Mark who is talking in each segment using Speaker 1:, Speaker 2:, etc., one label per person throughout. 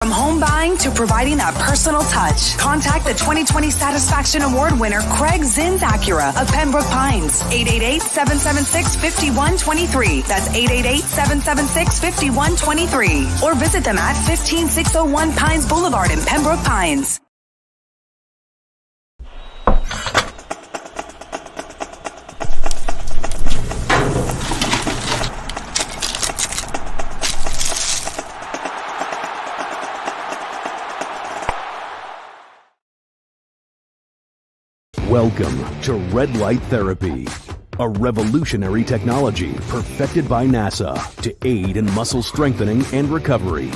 Speaker 1: From home buying to providing that personal touch, contact the 2020 Satisfaction Award winner, Craig Zins Acura of Pembroke Pines. 888-776-5123. That's 888-776-5123. Or visit them at 15601 Pines Boulevard in Pembroke Pines.
Speaker 2: Welcome to Red Light Therapy, a revolutionary technology perfected by NASA to aid in muscle strengthening and recovery.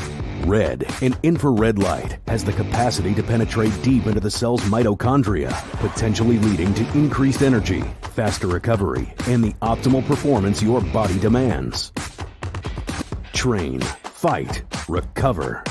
Speaker 2: Red and infrared light has the capacity to penetrate deep into the cell's mitochondria, potentially leading to increased energy, faster recovery, and the optimal performance your body demands. Train, fight, recover.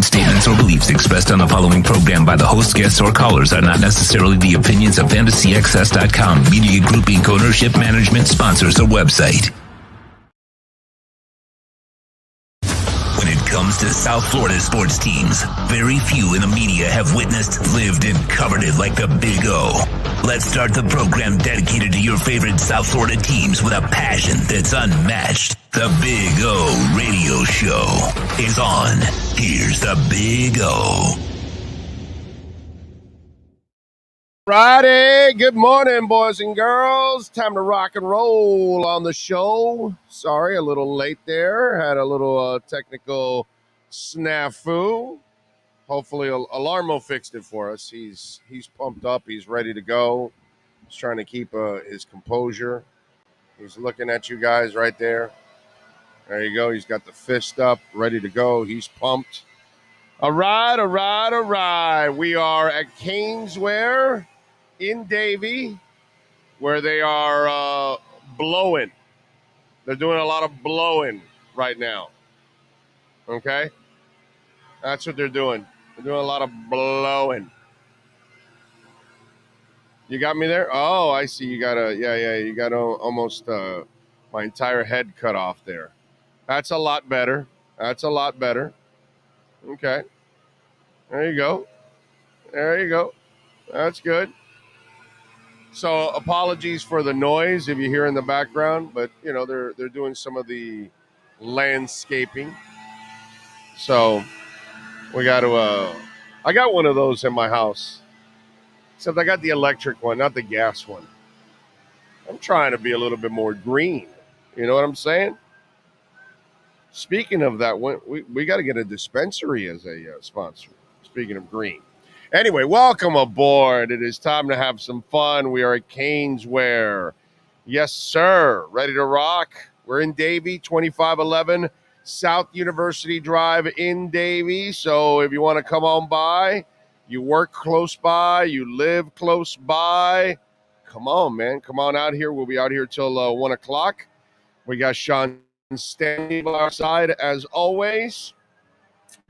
Speaker 3: Statements or beliefs expressed on the following program by the host, guests, or callers are not necessarily the opinions of FantasyXS.com, Media Group Inc. ownership, management, sponsors, or website. When it comes to South Florida sports teams, very few in the media have witnessed, lived, and covered it like the Big O. Let's start the program dedicated to your favorite South Florida teams with a passion that's unmatched. The Big O Radio Show is on. Here's the Big O.
Speaker 4: Friday, good morning, boys and girls. Time to rock and roll on the show. Sorry, a little late there. Had a little technical snafu. Hopefully, Alarmo fixed it for us. He's pumped up. He's ready to go. He's trying to keep his composure. He's looking at you guys right there. There you go. He's got the fist up, ready to go. He's pumped. All right. We are at Caneswear in Davie, where they are blowing. They're doing a lot of blowing right now. Okay? That's what they're doing. They're doing a lot of blowing. You got me there? Oh, I see. You got you got almost my entire head cut off there. That's a lot better. Okay. There you go. That's good. So apologies for the noise if you hear in the background, but you know they're doing some of the landscaping. So we got to I got one of those in my house. Except I got the electric one, not the gas one. I'm trying to be a little bit more green. You know what I'm saying? Speaking of that, we got to get a dispensary as a sponsor. Speaking of green. Anyway, welcome aboard. It is time to have some fun. We are at Caneswear. Yes, sir. Ready to rock? We're in Davie, 2511 South University Drive in Davie. So if you want to come on by, you work close by, you live close by, come on, man. Come on out here. We'll be out here till 1 o'clock. We got Sean standing by our side as always.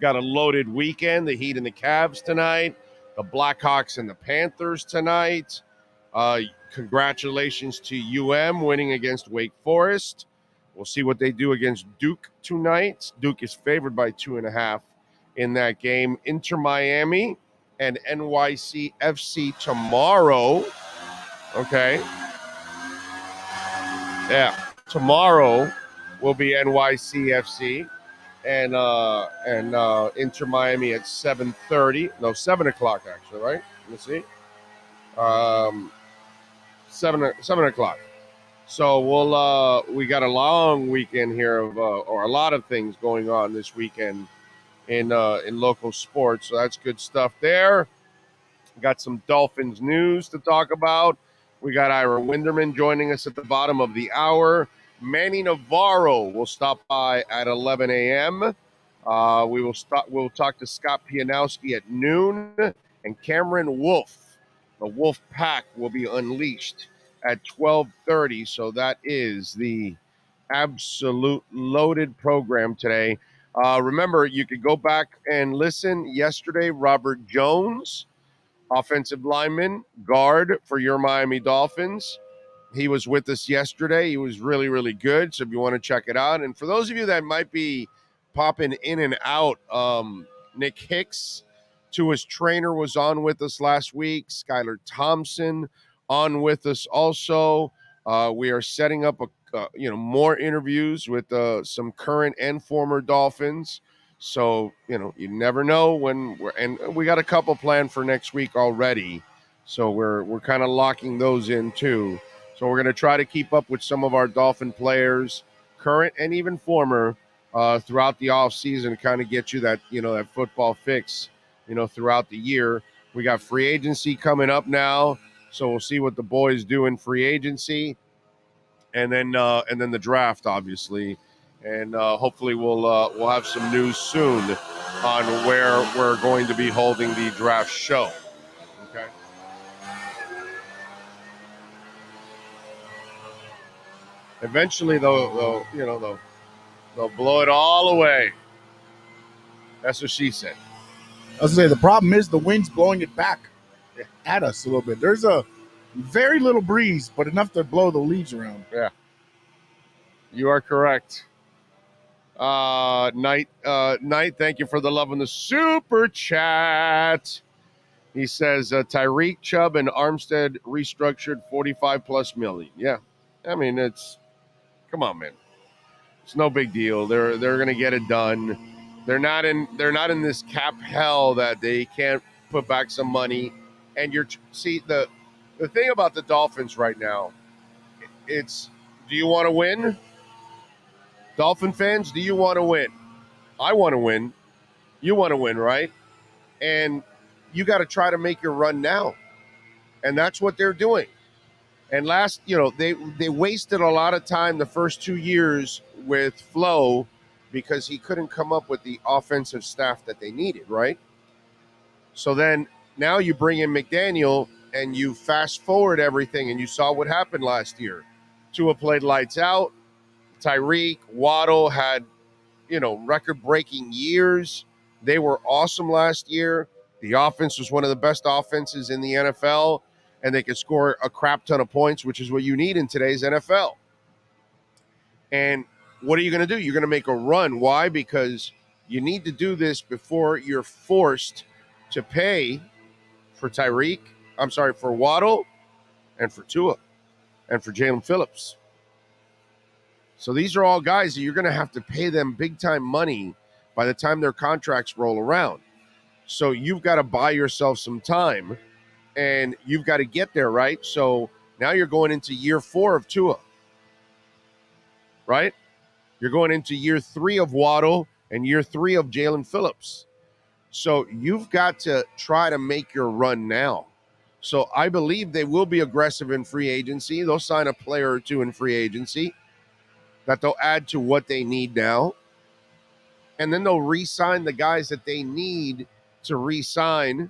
Speaker 4: Got a loaded weekend. The Heat and the Cavs tonight. The Blackhawks and the Panthers tonight. Congratulations to UM winning against Wake Forest. We'll see what they do against Duke tonight. Duke is favored by 2.5 in that game. Inter Miami and NYC FC tomorrow. Okay. Yeah. Tomorrow will be NYCFC and Inter Miami at 7:30. No, 7 o'clock actually, right? Let me see. 7 o'clock. So we got a long weekend here of or a lot of things going on this weekend in local sports. So that's good stuff there. Got some Dolphins news to talk about. We got Ira Winderman joining us at the bottom of the hour. Manny Navarro will stop by at 11 a.m. We'll talk to Scott Pianowski at noon, and Cameron Wolf, the Wolf Pack, will be unleashed at 12:30. So that is the absolute loaded program today. Remember, you could go back and listen. Yesterday, Robert Jones, offensive lineman, guard for your Miami Dolphins. He was with us yesterday. He was really, really good. So if you want to check it out. And for those of you that might be popping in and out, Nick Hicks, to his trainer, was on with us last week. Skylar Thompson on with us also. We are setting up more interviews with some current and former Dolphins. So, you never know when and we got a couple planned for next week already. So we're kind of locking those in too. So we're going to try to keep up with some of our Dolphin players, current and even former, throughout the offseason, kind of get you that, that football fix, throughout the year. We got free agency coming up now. So we'll see what the boys do in free agency. And then the draft, obviously. And hopefully we'll have some news soon on where we're going to be holding the draft show. Okay. Eventually, they'll blow it all away. That's what she said.
Speaker 5: I was going to say, the problem is the wind's blowing it back at us a little bit. There's a very little breeze, but enough to blow the leaves around.
Speaker 4: Yeah. You are correct. Knight, thank you for the love in the super chat. He says Tyreek, Chubb, and Armstead restructured $45+ million. Yeah. I mean, come on, man. It's no big deal. They're going to get it done. They're not in this cap hell that they can't put back some money. And the thing about the Dolphins right now, it's, do you want to win? Dolphin fans, do you want to win? I want to win. You want to win, right? And you got to try to make your run now. And that's what they're doing. And they wasted a lot of time the first 2 years with Flo because he couldn't come up with the offensive staff that they needed, right? So then now you bring in McDaniel and you fast forward everything, and you saw what happened last year. Tua played lights out. Tyreek, Waddle had, record-breaking years. They were awesome last year. The offense was one of the best offenses in the NFL, and they could score a crap ton of points, which is what you need in today's NFL. And what are you going to do? You're going to make a run. Why? Because you need to do this before you're forced to pay for for Waddle and for Tua and for Jalen Phillips. So these are all guys that you're going to have to pay them big-time money by the time their contracts roll around. So you've got to buy yourself some time, and you've got to get there, right? So now you're going into year 4 of Tua, right? You're going into year 3 of Waddle and year 3 of Jalen Phillips. So you've got to try to make your run now. So I believe they will be aggressive in free agency. They'll sign a player or two in free agency that they'll add to what they need now. And then they'll re-sign the guys that they need to re-sign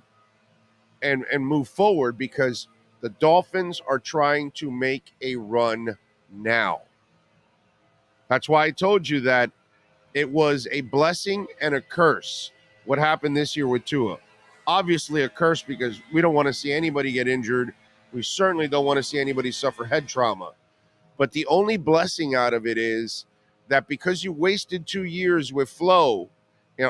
Speaker 4: and move forward, because the Dolphins are trying to make a run now. That's why I told you that it was a blessing and a curse what happened this year with Tua. Obviously a curse because we don't want to see anybody get injured. We certainly don't want to see anybody suffer head trauma. But the only blessing out of it is that because you wasted 2 years with Flo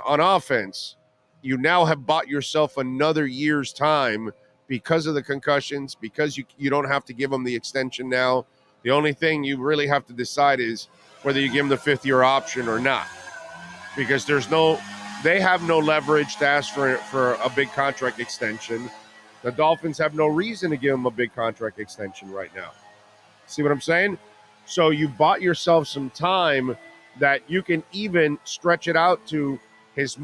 Speaker 4: on offense, you now have bought yourself another year's time because of the concussions, because you don't have to give them the extension now. The only thing you really have to decide is whether you give them the 5th-year option or not, because they have no leverage to ask for a big contract extension. The Dolphins have no reason to give them a big contract extension right now. See what I'm saying? So you bought yourself some time that you can even stretch it out to his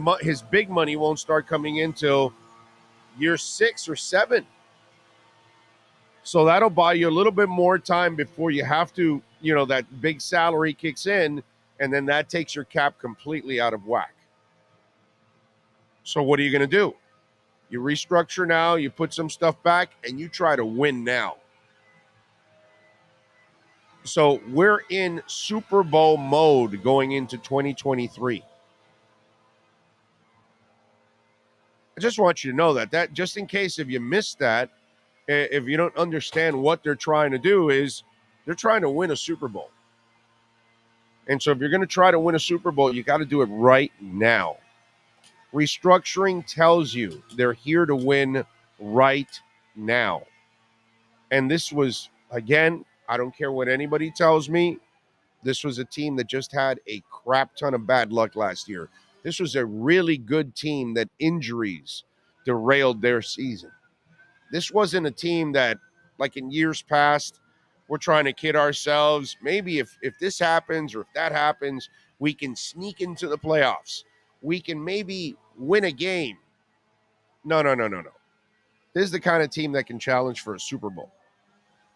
Speaker 4: big money won't start coming in till year 6 or 7. So that'll buy you a little bit more time before you have to, that big salary kicks in, and then that takes your cap completely out of whack. So what are you going to do? You restructure now, you put some stuff back, and you try to win now. So we're in Super Bowl mode going into 2023. I just want you to know that just in case if you missed that, if you don't understand what they're trying to do, is they're trying to win a Super Bowl. And so if you're going to try to win a Super Bowl, you got to do it right now. Restructuring tells you they're here to win right now. And this was, again, I don't care what anybody tells me, this was a team that just had a crap ton of bad luck last year. This was a really good team that injuries derailed their season. This wasn't a team that, like in years past, we're trying to kid ourselves. Maybe if this happens or if that happens, we can sneak into the playoffs. We can maybe win a game. No. This is the kind of team that can challenge for a Super Bowl.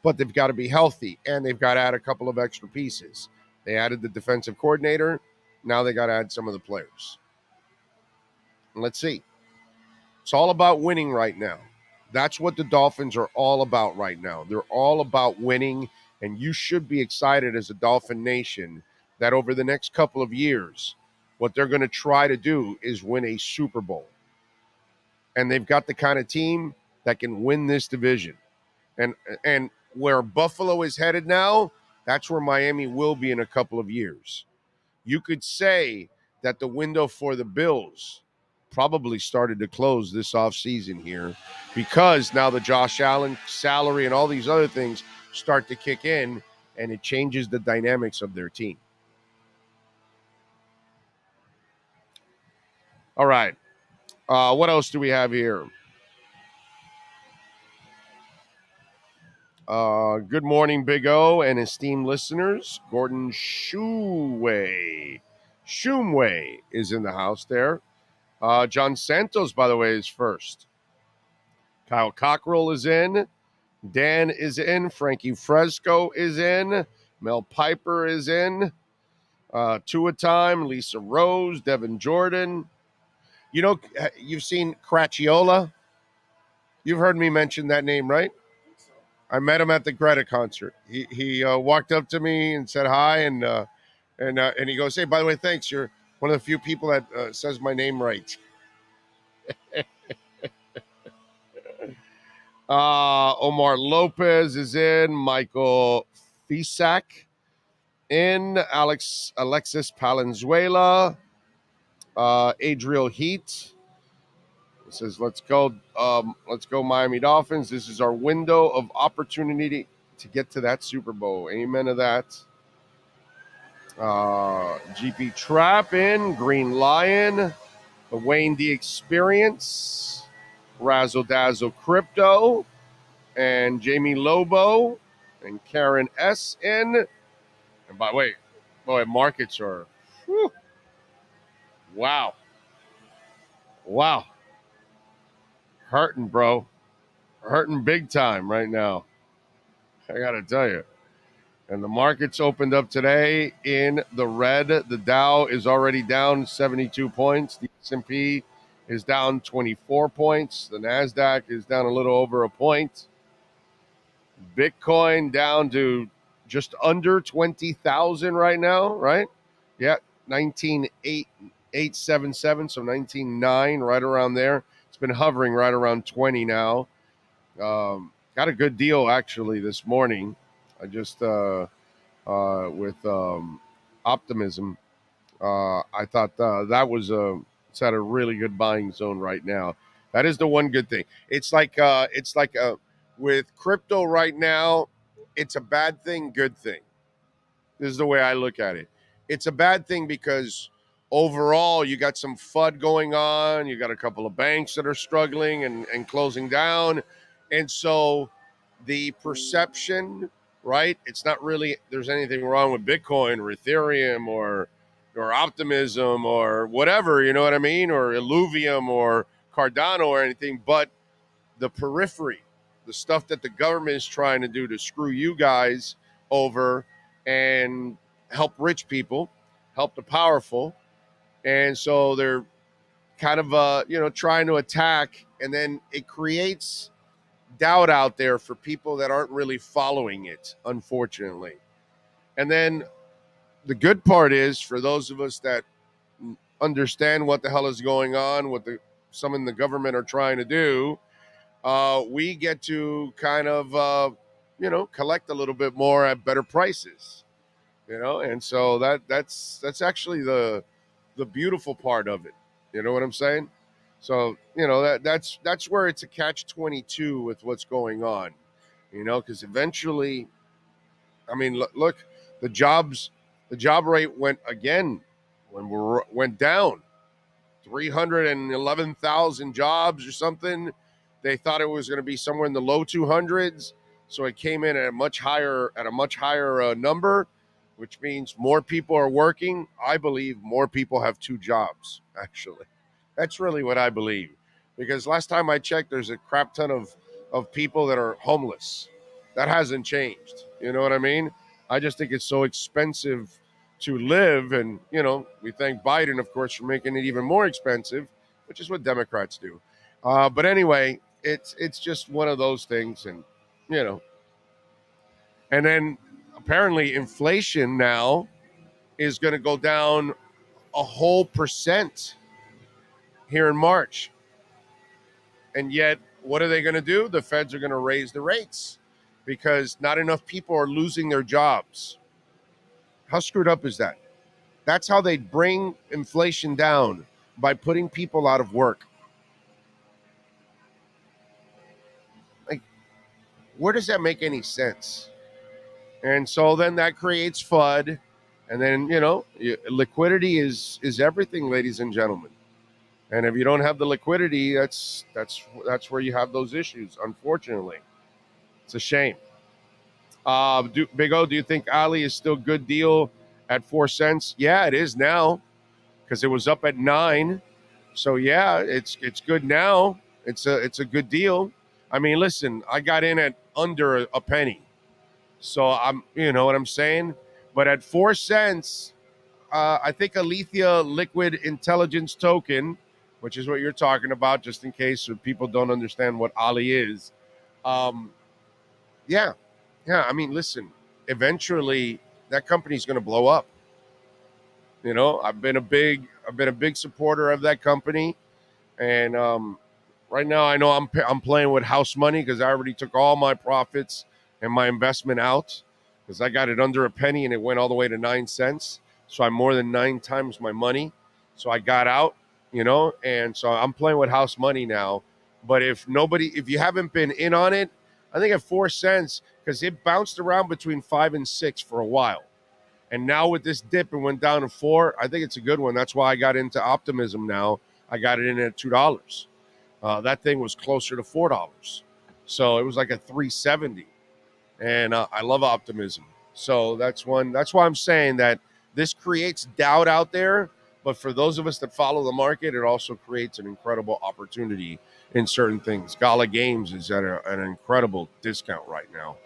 Speaker 4: But they've got to be healthy, and they've got to add a couple of extra pieces. They added the defensive coordinator. Now they got to add some of the players. And let's see. It's all about winning right now. That's what the Dolphins are all about right now. They're all about winning, and you should be excited as a Dolphin Nation that over the next couple of years, what they're going to try to do is win a Super Bowl. And they've got the kind of team that can win this division. And where Buffalo is headed now, that's where Miami will be in a couple of years. You could say that the window for the Bills probably started to close this offseason here because now the Josh Allen salary and all these other things start to kick in, and it changes the dynamics of their team. All right. What else do we have here? Good morning, Big O and esteemed listeners. Gordon Shumway is in the house there. John Santos, by the way, is first. Kyle Cockrell is in. Dan is in. Frankie Fresco is in. Mel Piper is in. Tua Time, Lisa Rose, Devin Jordan. You know, you've seen Cracchiola. You've heard me mention that name, right? I met him at the Greta concert. He walked up to me and said hi, and he goes, "Hey, by the way, thanks. You're one of the few people that says my name right." Omar Lopez is in. Michael Fisak in. Alexis Palenzuela. Adriel Heat says, let's go Miami Dolphins. This is our window of opportunity to get to that Super Bowl. Amen to that. GP Trap in. Green Lion. The Wayne D Experience. Razzle Dazzle Crypto. And Jamie Lobo. And Karen S. in. And by the way, markets are, whew, wow. Hurting, bro. Hurting big time right now. I got to tell you. And the markets opened up today in the red. The Dow is already down 72 points. The S&P is down 24 points. The NASDAQ is down a little over a point. Bitcoin down to just under 20,000 right now, right? Yeah, 19,877, so 19,900, right around there. It's been hovering right around 20 now. Got a good deal, actually, this morning. I just, with optimism, I thought that was it's at a really good buying zone right now. That is the one good thing. It's like with crypto right now, it's a bad thing, good thing. This is the way I look at it. It's a bad thing because overall you got some FUD going on. You got a couple of banks that are struggling and closing down. And so the perception, right? It's not really there's anything wrong with Bitcoin or Ethereum or Optimism or whatever, you know what I mean? Or Illuvium or Cardano or anything, but the periphery, the stuff that the government is trying to do to screw you guys over and help rich people, help the powerful. And so they're kind of, trying to attack. And then it creates doubt out there for people that aren't really following it, unfortunately. And then the good part is for those of us that understand what the hell is going on, what some in the government are trying to do, we get to kind of, collect a little bit more at better prices, and so that's actually the beautiful part of it. You know what I'm saying? So, that's where it's a catch-22 with what's going on, because eventually, I mean, look, the job rate went down 311,000 jobs or something. They thought it was going to be somewhere in the low 200s, so it came in at a much higher number, which means more people are working. I believe more people have two jobs, actually. That's really what I believe, because last time I checked, there's a crap ton of people that are homeless. That hasn't changed. You know what I mean? I just think it's so expensive to live, and we thank Biden, of course, for making it even more expensive, which is what Democrats do. But anyway, it's just one of those things, and and then apparently inflation now is going to go down a whole percent here in March, and yet what are they going to do? The Feds are going to raise the rates because not enough people are losing their jobs. How screwed up is that? That's how they bring inflation down, by putting people out of work. Like, where does that make any sense? And so then that creates FUD, and then liquidity is everything, ladies and gentlemen. And if you don't have the liquidity, that's where you have those issues. Unfortunately, it's a shame. Big O, do you think Ali is still a good deal at 4 cents? Yeah, it is now, because it was up at 9. So yeah, it's good now. It's a good deal. I mean, listen, I got in at under a penny, so I'm, you know what I'm saying. But at 4 cents, I think Alethea Liquid Intelligence Token, which is what you're talking about, just in case people don't understand what Ali is. Yeah. I mean, listen, eventually that company's going to blow up. I've been a big supporter of that company, and right now I know I'm playing with house money, because I already took all my profits and my investment out, because I got it under a penny and it went all the way to 9 cents. So I'm more than 9 times my money. So I got out, and so I'm playing with house money now. But if you haven't been in on it, I think at 4 cents, because it bounced around between 5 and 6 for a while. And now with this dip, it went down to 4. I think it's a good one. That's why I got into Optimism now. I got it in at $2. That thing was closer to $4. So it was like a 370. And I love Optimism. So that's one. That's why I'm saying that this creates doubt out there. But for those of us that follow the market, it also creates an incredible opportunity in certain things. Gala Games is at an incredible discount right now.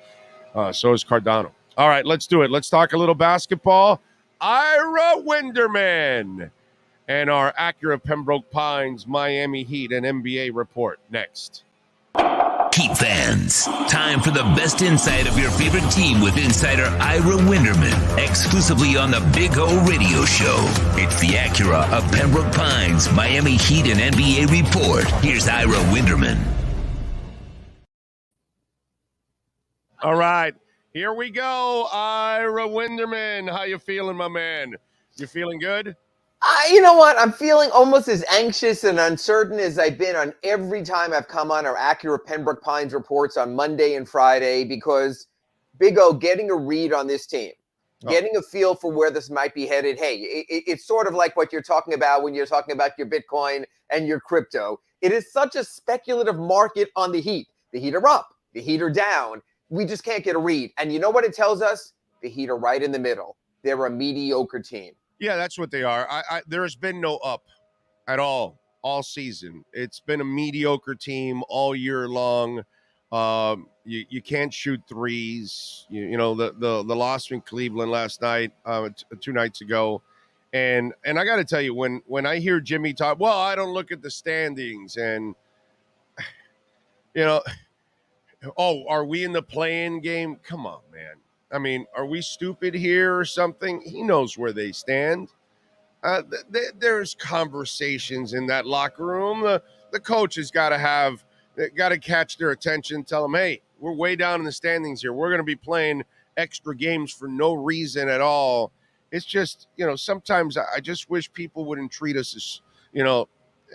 Speaker 4: So is Cardano. All right, let's do it. Let's talk a little basketball. Ira Winderman and our Acura Pembroke Pines Miami Heat and NBA report next.
Speaker 3: Heat fans, time for the best insight of your favorite team with insider Ira Winderman, exclusively on the Big O Radio Show. It's the Acura of Pembroke Pines Miami Heat and NBA report. Here's Ira Winderman.
Speaker 4: All right. Here we go, Ira Winderman. How you feeling, my man? You feeling good?
Speaker 6: You know what? I'm feeling almost as anxious and uncertain as I've been on every time I've come on our Acura Pembroke Pines reports on Monday and Friday, because Big O, getting a read on this team, getting a feel for where this might be headed. Hey, it's sort of like what you're talking about when you're talking about your Bitcoin and your crypto. It is such a speculative market on the Heat. The Heat are up. The Heat are down. We just can't get a read. And you know what it tells us? The Heat are right in the middle. They're a mediocre team.
Speaker 4: Yeah, that's what they are. There has been no up at all season. It's been a mediocre team all year long. You can't shoot threes. You know the loss in Cleveland last night, 2 nights ago, and I got to tell you, when I hear Jimmy talk, well, I don't look at the standings, and you know, oh, are we in the play-in game? Come on, man. I mean, are we stupid here or something? He knows where they stand. There's conversations in that locker room. The coach has got to catch their attention, tell them, hey, we're way down in the standings here. We're going to be playing extra games for no reason at all. It's just, sometimes I just wish people wouldn't treat us as,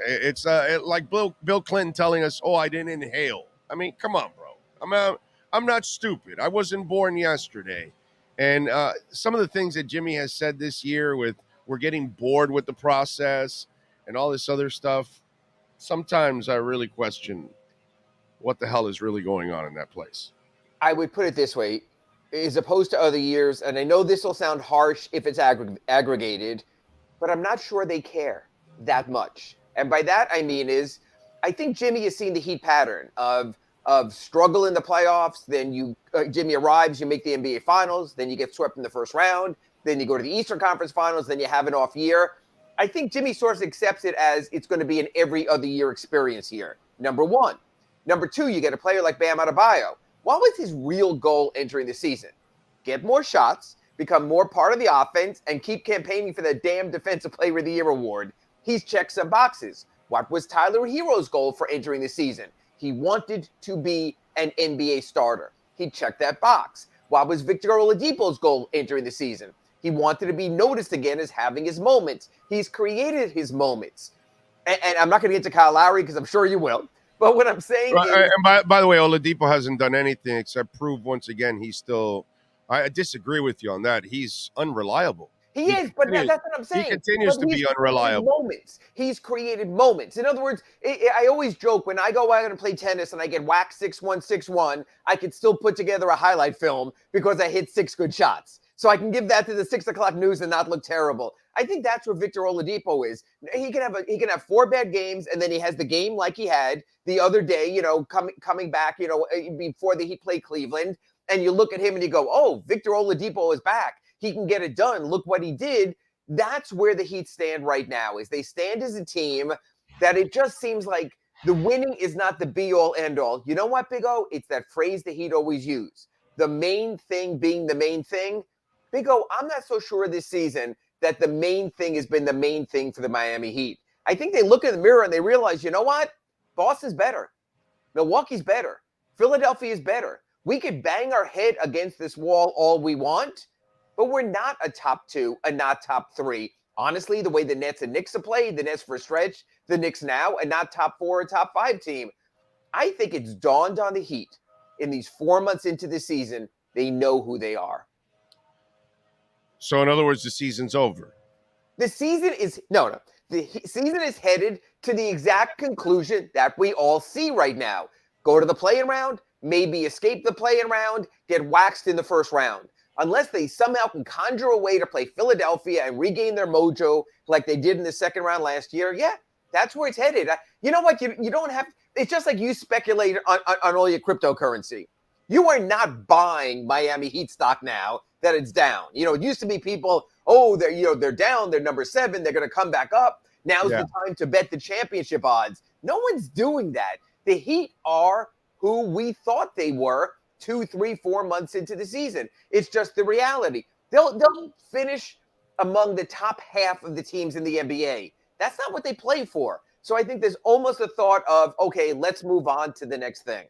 Speaker 4: it's like Bill Clinton telling us, oh, I didn't inhale. I mean, come on, bro. I'm not stupid. I wasn't born yesterday. And some of the things that Jimmy has said this year with we're getting bored with the process and all this other stuff, sometimes I really question what the hell is really going on in that place.
Speaker 6: I would put it this way, as opposed to other years, and I know this will sound harsh if it's aggregated, but I'm not sure they care that much. And by that I mean I think Jimmy has seen the Heat pattern of struggle in the playoffs, then Jimmy arrives, you make the NBA Finals, then you get swept in the first round, then you go to the Eastern Conference Finals, then you have an off year. I think Jimmy sort of accepts it as it's going to be an every other year experience here, number one. Number two, you get a player like Bam Adebayo. What was his real goal entering the season? Get more shots, become more part of the offense, and keep campaigning for that damn Defensive Player of the Year award. He's checked some boxes. What was Tyler Hero's goal for entering the season? He wanted to be an NBA starter. He checked that box. What was Victor Oladipo's goal entering the season? He wanted to be noticed again as having his moments. He's created his moments. And I'm not going to get to Kyle Lowry because I'm sure you will. But what I'm saying is...
Speaker 4: And by the way, Oladipo hasn't done anything except prove once again he's still... I disagree with you on that. He's unreliable.
Speaker 6: He is, but that's what I'm saying.
Speaker 4: He continues to be unreliable.
Speaker 6: He's created moments. In other words, I always joke when I go out and play tennis and I get whacked 6-1, 6-1, I can still put together a highlight film because I hit 6 good shots. So I can give that to the 6 o'clock news and not look terrible. I think that's where Victor Oladipo is. He can have 4 bad games, and then he has the game like he had the other day, coming back, before the Heat played Cleveland. And you look at him and you go, oh, Victor Oladipo is back. He can get it done. Look what he did. That's where the Heat stand right now, is they stand as a team that it just seems like the winning is not the be-all, end-all. You know what, Big O? It's that phrase the Heat always use. The main thing being the main thing. Big O, I'm not so sure this season that the main thing has been the main thing for the Miami Heat. I think they look in the mirror and they realize, you know what? Boston's better. Milwaukee's better. Philadelphia is better. We could bang our head against this wall all we want, but we're not a top 2 and not top 3. Honestly, the way the Nets and Knicks have played, the Nets for a stretch, the Knicks now, and not top 4 or top 5 team. I think it's dawned on the Heat in these 4 months into the season, they know who they are.
Speaker 4: So in other words, the season's over.
Speaker 6: The season is The season is headed to the exact conclusion that we all see right now. Go to the play-in round, maybe escape the play-in round, get waxed in the first round. Unless they somehow can conjure a way to play Philadelphia and regain their mojo like they did in the second round last year, yeah, that's where it's headed. You know what? You don't have – it's just like you speculate on all your cryptocurrency. You are not buying Miami Heat stock now that it's down. It used to be people, they're down, they're number 7, they're going to come back up. Now's the time to bet the championship odds. No one's doing that. The Heat are who we thought they were 2, 3, 4 months into the season. It's just the reality. They'll finish among the top half of the teams in the NBA. That's not what they play for. So I think there's almost a thought of, okay, let's move on to the next thing.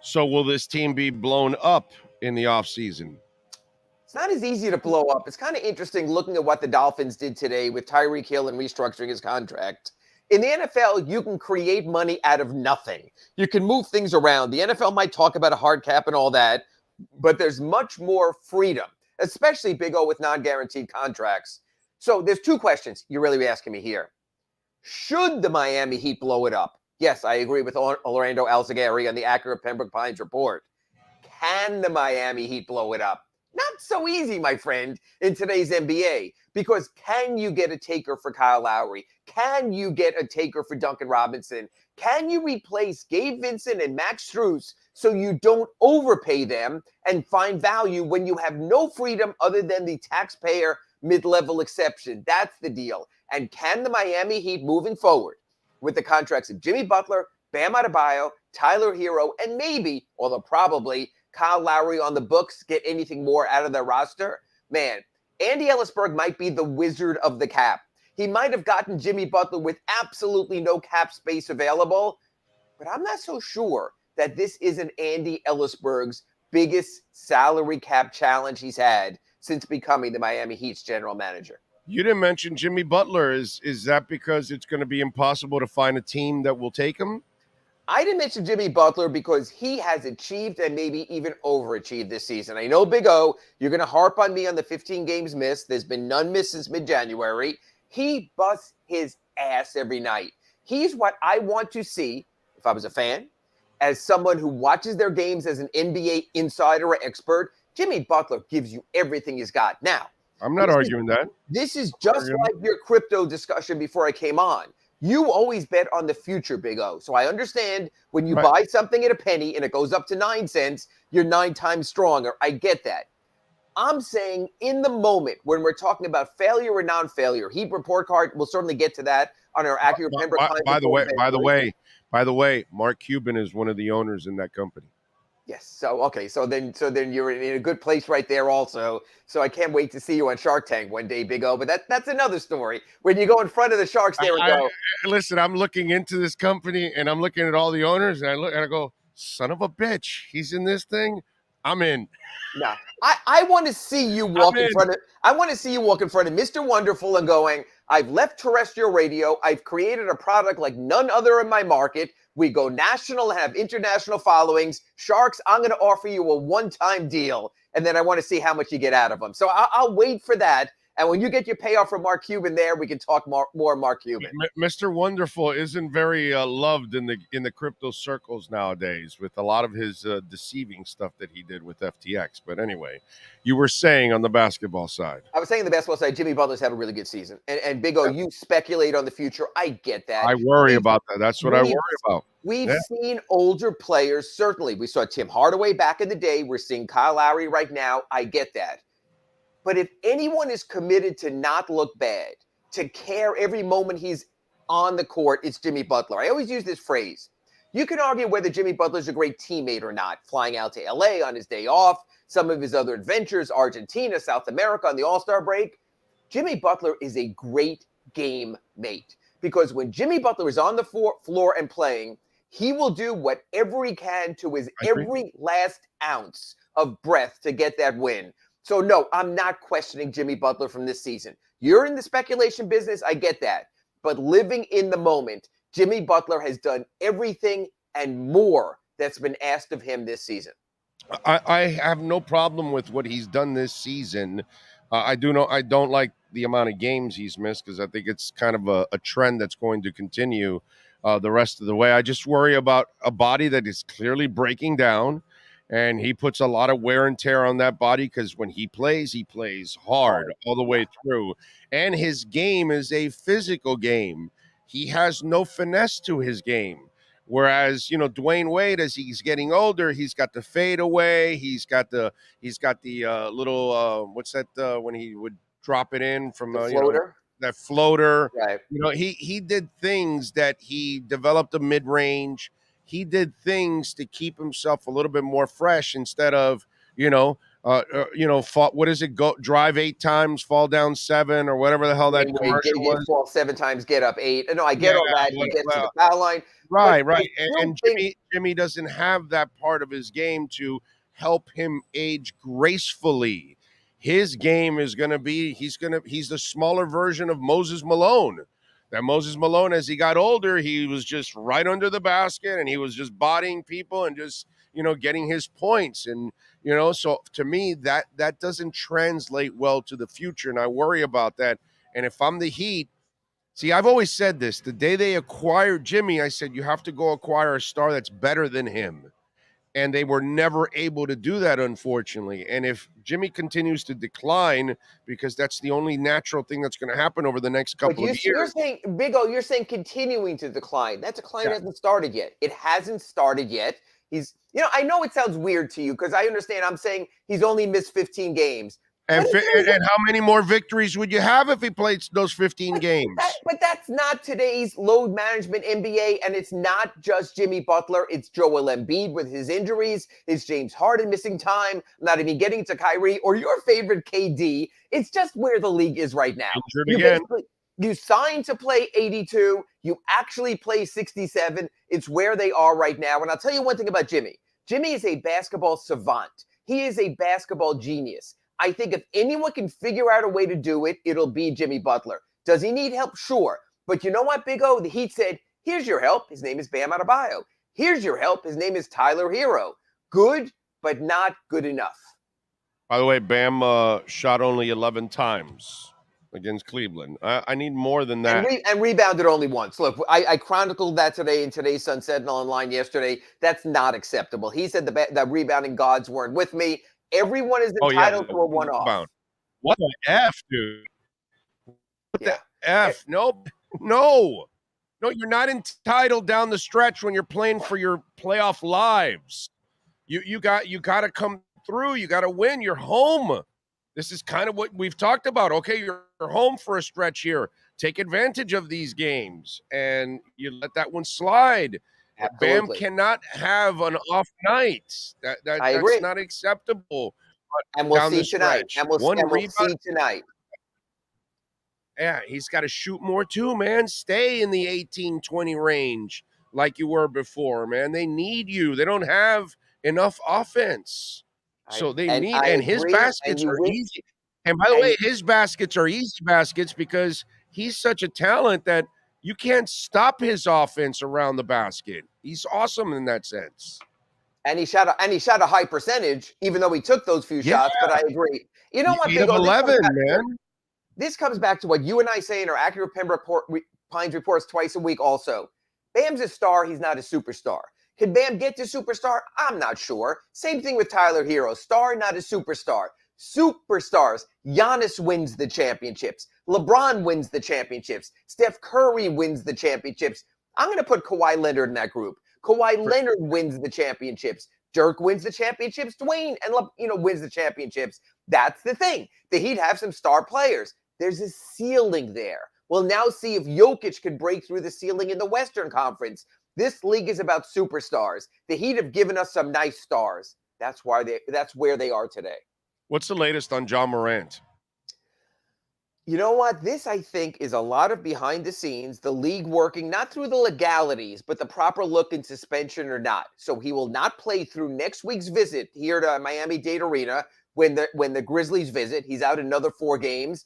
Speaker 4: So will this team be blown up in the offseason?
Speaker 6: It's not as easy to blow up. It's kind of interesting looking at what the Dolphins did today with Tyreek Hill and restructuring his contract. In the NFL, you can create money out of nothing. You can move things around. The NFL might talk about a hard cap and all that, but there's much more freedom, especially Big O with non-guaranteed contracts. So there's 2 questions you're really asking me here. Should the Miami Heat blow it up? Yes, I agree with Orlando Alzagari on the Acura Pembroke Pines report. Can the Miami Heat blow it up? Not so easy, my friend, in today's NBA. Because can you get a taker for Kyle Lowry? Can you get a taker for Duncan Robinson? Can you replace Gabe Vincent and Max Strus so you don't overpay them and find value when you have no freedom other than the taxpayer mid-level exception? That's the deal. And can the Miami Heat moving forward with the contracts of Jimmy Butler, Bam Adebayo, Tyler Hero, and maybe, although probably, Kyle Lowry on the books get anything more out of their roster? Man, Andy Ellisberg might be the wizard of the cap. He might have gotten Jimmy Butler with absolutely no cap space available, but I'm not so sure that this isn't Andy Ellisberg's biggest salary cap challenge he's had since becoming the Miami Heat's general manager.
Speaker 4: You didn't mention Jimmy Butler. Is that because it's going to be impossible to find a team that will take him?
Speaker 6: I didn't mention Jimmy Butler because he has achieved and maybe even overachieved this season. I know, Big O, you're going to harp on me on the 15 games missed. There's been none missed since mid-January. He busts his ass every night. He's what I want to see, if I was a fan, as someone who watches their games as an NBA insider or expert. Jimmy Butler gives you everything he's got. Now,
Speaker 4: I'm not arguing that.
Speaker 6: This is just like your crypto discussion before I came on. You always bet on the future, Big O. So I understand when you buy something at a penny and it goes up to 9 cents, you're 9 times stronger. I get that. I'm saying in the moment when we're talking about failure or non-failure, Heat report card, we'll certainly get to that on our Acura Pembroke.
Speaker 4: By the way, Mark Cuban is one of the owners in that company.
Speaker 6: Yes. So, okay. So then you're in a good place right there also. So I can't wait to see you on Shark Tank one day, Big O. But that's another story. When you go in front of the Sharks there and go.
Speaker 4: Listen, I'm looking into this company and I'm looking at all the owners and I go, son of a bitch, he's in this thing. I'm in.
Speaker 6: No, I want to see you walk in front of. I want to see you walk in front of Mr. Wonderful and going, I've left terrestrial radio. I've created a product like none other in my market. We go national and have international followings. Sharks, I'm going to offer you a one-time deal, and then I want to see how much you get out of them. So I'll wait for that. And when you get your payoff from Mark Cuban there, we can talk more Mark Cuban.
Speaker 4: Mr. Wonderful isn't very loved in the crypto circles nowadays with a lot of his deceiving stuff that he did with FTX. But anyway, you were saying on the basketball side.
Speaker 6: I was saying on the basketball side, Jimmy Butler's had a really good season. And Big O, you speculate on the future. I get that.
Speaker 4: I worry about that. That's what I worry about.
Speaker 6: We've seen older players, certainly. We saw Tim Hardaway back in the day. We're seeing Kyle Lowry right now. I get that. But if anyone is committed to not look bad, to care every moment he's on the court, it's Jimmy Butler. I always use this phrase. You can argue whether Jimmy Butler's a great teammate or not, flying out to LA on his day off, some of his other adventures, Argentina, South America on the All-Star break. Jimmy Butler is a great game mate because when Jimmy Butler is on the floor and playing, he will do whatever he can to his every last ounce of breath to get that win. So, no, I'm not questioning Jimmy Butler from this season. You're in the speculation business. I get that. But living in the moment, Jimmy Butler has done everything and more that's been asked of him this season.
Speaker 4: I have no problem with what he's done this season. I don't like the amount of games he's missed because I think it's kind of a trend that's going to continue the rest of the way. I just worry about a body that is clearly breaking down. And he puts a lot of wear and tear on that body because when he plays hard all the way through. And his game is a physical game. He has no finesse to his game. Whereas, Dwayne Wade, as he's getting older, he's got the fade away. He's got the little, what's that, when he would drop it in from
Speaker 6: the floater.
Speaker 4: That floater.
Speaker 6: Right.
Speaker 4: He did things that he developed a mid-range. He did things to keep himself a little bit more fresh instead of, what is it? Go drive 8 times, fall down 7, or whatever the hell that commercial was.
Speaker 6: Fall 7 times, get up 8. No, I get all that. He gets to the foul line.
Speaker 4: Right. And Jimmy doesn't have that part of his game to help him age gracefully. His game is going to be he's the smaller version of Moses Malone. That Moses Malone, as he got older, he was just right under the basket and he was just bodying people and just, getting his points. And, so to me, that doesn't translate well to the future. And I worry about that. And if I'm the Heat, see, I've always said this, the day they acquired Jimmy, I said, you have to go acquire a star that's better than him. And they were never able to do that, unfortunately. And if Jimmy continues to decline, because that's the only natural thing that's going to happen over the next couple of years.
Speaker 6: You're saying, Big O, you're saying continuing to decline. That decline hasn't started yet. It hasn't started yet. I know it sounds weird to you because I understand I'm saying he's only missed 15 games.
Speaker 4: And how many more victories would you have if he played those 15 games?
Speaker 6: But that's not today's load management NBA, and it's not just Jimmy Butler. It's Joel Embiid with his injuries. It's James Harden missing time, not even getting to Kyrie, or your favorite KD. It's just where the league is right now. You signed to play 82. You actually play 67. It's where they are right now. And I'll tell you one thing about Jimmy. Jimmy is a basketball savant. He is a basketball genius. I think if anyone can figure out a way to do it, it'll be Jimmy Butler. Does he need help? Sure. But you know what, Big O? The Heat said, here's your help. His name is Bam Adebayo. Here's your help. His name is Tyler Hero. Good, but not good enough.
Speaker 4: By the way, Bam shot only 11 times against Cleveland. I need more than that.
Speaker 6: And rebounded only once. Look, I chronicled that today in today's Sun Sentinel online yesterday. That's not acceptable. He said the rebounding gods weren't with me. Everyone is entitled to a one-off.
Speaker 4: What the F, dude? What the F? No, you're not entitled down the stretch when you're playing for your playoff lives. You got to come through. You got to win. You're home. This is kind of what we've talked about. Okay, you're home for a stretch here. Take advantage of these games, and you let that one slide.
Speaker 6: Absolutely.
Speaker 4: Bam cannot have an off night. That's not acceptable.
Speaker 6: And we'll see tonight. And we'll see tonight.
Speaker 4: Yeah, he's got to shoot more too, man. Stay in the 18-20 range like you were before, man. They need you. They don't have enough offense. So they need, and his baskets are easy. And by the way, his baskets are easy baskets because he's such a talent that you can't stop his offense around the basket. He's awesome in that sense.
Speaker 6: And he shot a high percentage, even though he took those few shots. But I agree. You know what, Big O?
Speaker 4: 11, man.
Speaker 6: This comes back to what you and I say in our Acura Pembroke Pines reports twice a week. Also, Bam's a star. He's not a superstar. Can Bam get to superstar? I'm not sure. Same thing with Tyler Hero. Star, not a superstar. Superstars. Giannis wins the championships. LeBron wins the championships. Steph Curry wins the championships. I'm going to put Kawhi Leonard in that group. Kawhi Leonard wins the championships. Dirk wins the championships. Dwayne wins the championships. That's the thing. The Heat have some star players. There's a ceiling there. We'll now see if Jokic can break through the ceiling in the Western Conference. This league is about superstars. The Heat have given us some nice stars. That's where they are today.
Speaker 4: What's the latest on John Morant?
Speaker 6: You know what? This, I think, is a lot of behind the scenes, the league working not through the legalities, but the proper look in suspension or not. So he will not play through next week's visit here to Miami-Dade Arena when the Grizzlies visit. He's out another 4 games.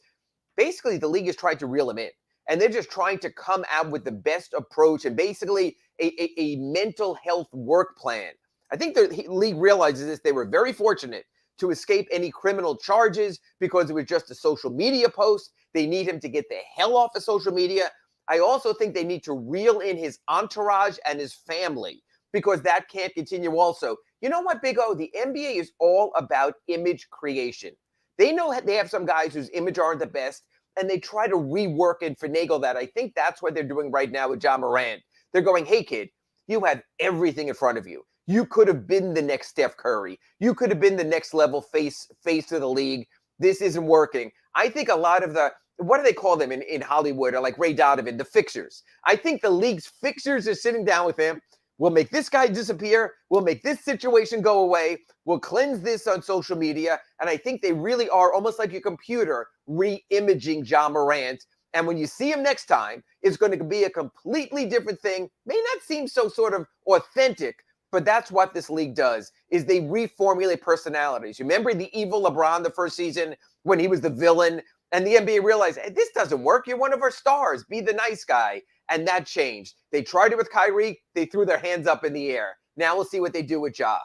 Speaker 6: Basically, the league is trying to reel him in. And they're just trying to come out with the best approach and basically a mental health work plan. I think the league realizes this. They were very fortunate to escape any criminal charges because it was just a social media post. They need him to get the hell off of social media. I also think they need to reel in his entourage and his family because that can't continue also. You know what, Big O? The NBA is all about image creation. They know they have some guys whose image aren't the best, and they try to rework and finagle that. I think that's what they're doing right now with John Morant. They're going, hey, kid, you have everything in front of you. You could have been the next Steph Curry. You could have been the next level face of the league. This isn't working. I think a lot of what do they call them in Hollywood, or like Ray Donovan, the fixers. I think the league's fixers are sitting down with him. We'll make this guy disappear. We'll make this situation go away. We'll cleanse this on social media. And I think they really are almost like a computer re-imaging John Morant. And when you see him next time, it's going to be a completely different thing. May not seem so sort of authentic, but that's what this league does, is they reformulate personalities. Remember the evil LeBron the first season when he was the villain? And the NBA realized, hey, this doesn't work. You're one of our stars. Be the nice guy. And that changed. They tried it with Kyrie. They threw their hands up in the air. Now we'll see what they do with Ja.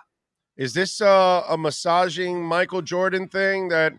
Speaker 4: Is this a massaging Michael Jordan thing that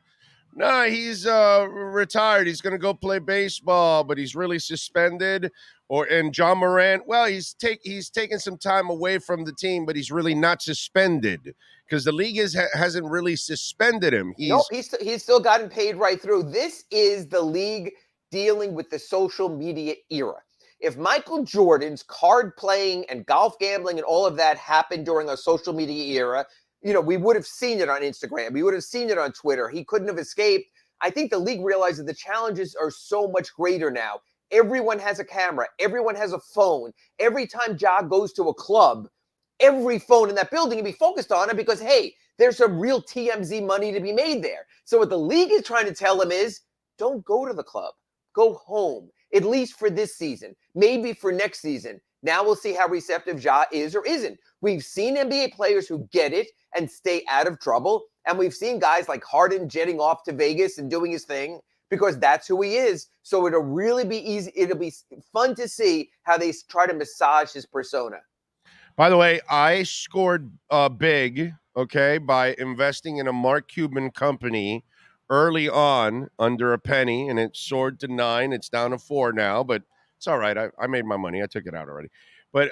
Speaker 4: No, he's retired. He's going to go play baseball, but he's really suspended. And John Morant, well, he's taken some time away from the team, but he's really not suspended because the league hasn't really suspended him.
Speaker 6: Nope, he's still gotten paid right through. This is the league dealing with the social media era. If Michael Jordan's card playing and golf gambling and all of that happened during a social media era, we would have seen it on Instagram. We would have seen it on Twitter. He couldn't have escaped. I think the league realizes the challenges are so much greater now. Everyone has a camera. Everyone has a phone. Every time Ja goes to a club, every phone in that building can be focused on it because, hey, there's some real TMZ money to be made there. So what the league is trying to tell him is, don't go to the club. Go home, at least for this season, maybe for next season. Now we'll see how receptive Ja is or isn't. We've seen NBA players who get it and stay out of trouble. And we've seen guys like Harden jetting off to Vegas and doing his thing because that's who he is. So it'll really be easy. It'll be fun to see how they try to massage his persona.
Speaker 4: By the way, I scored big, okay, by investing in a Mark Cuban company early on under a penny, and it soared to 9. It's down to 4 now, but it's all right. I made my money. I took it out already. But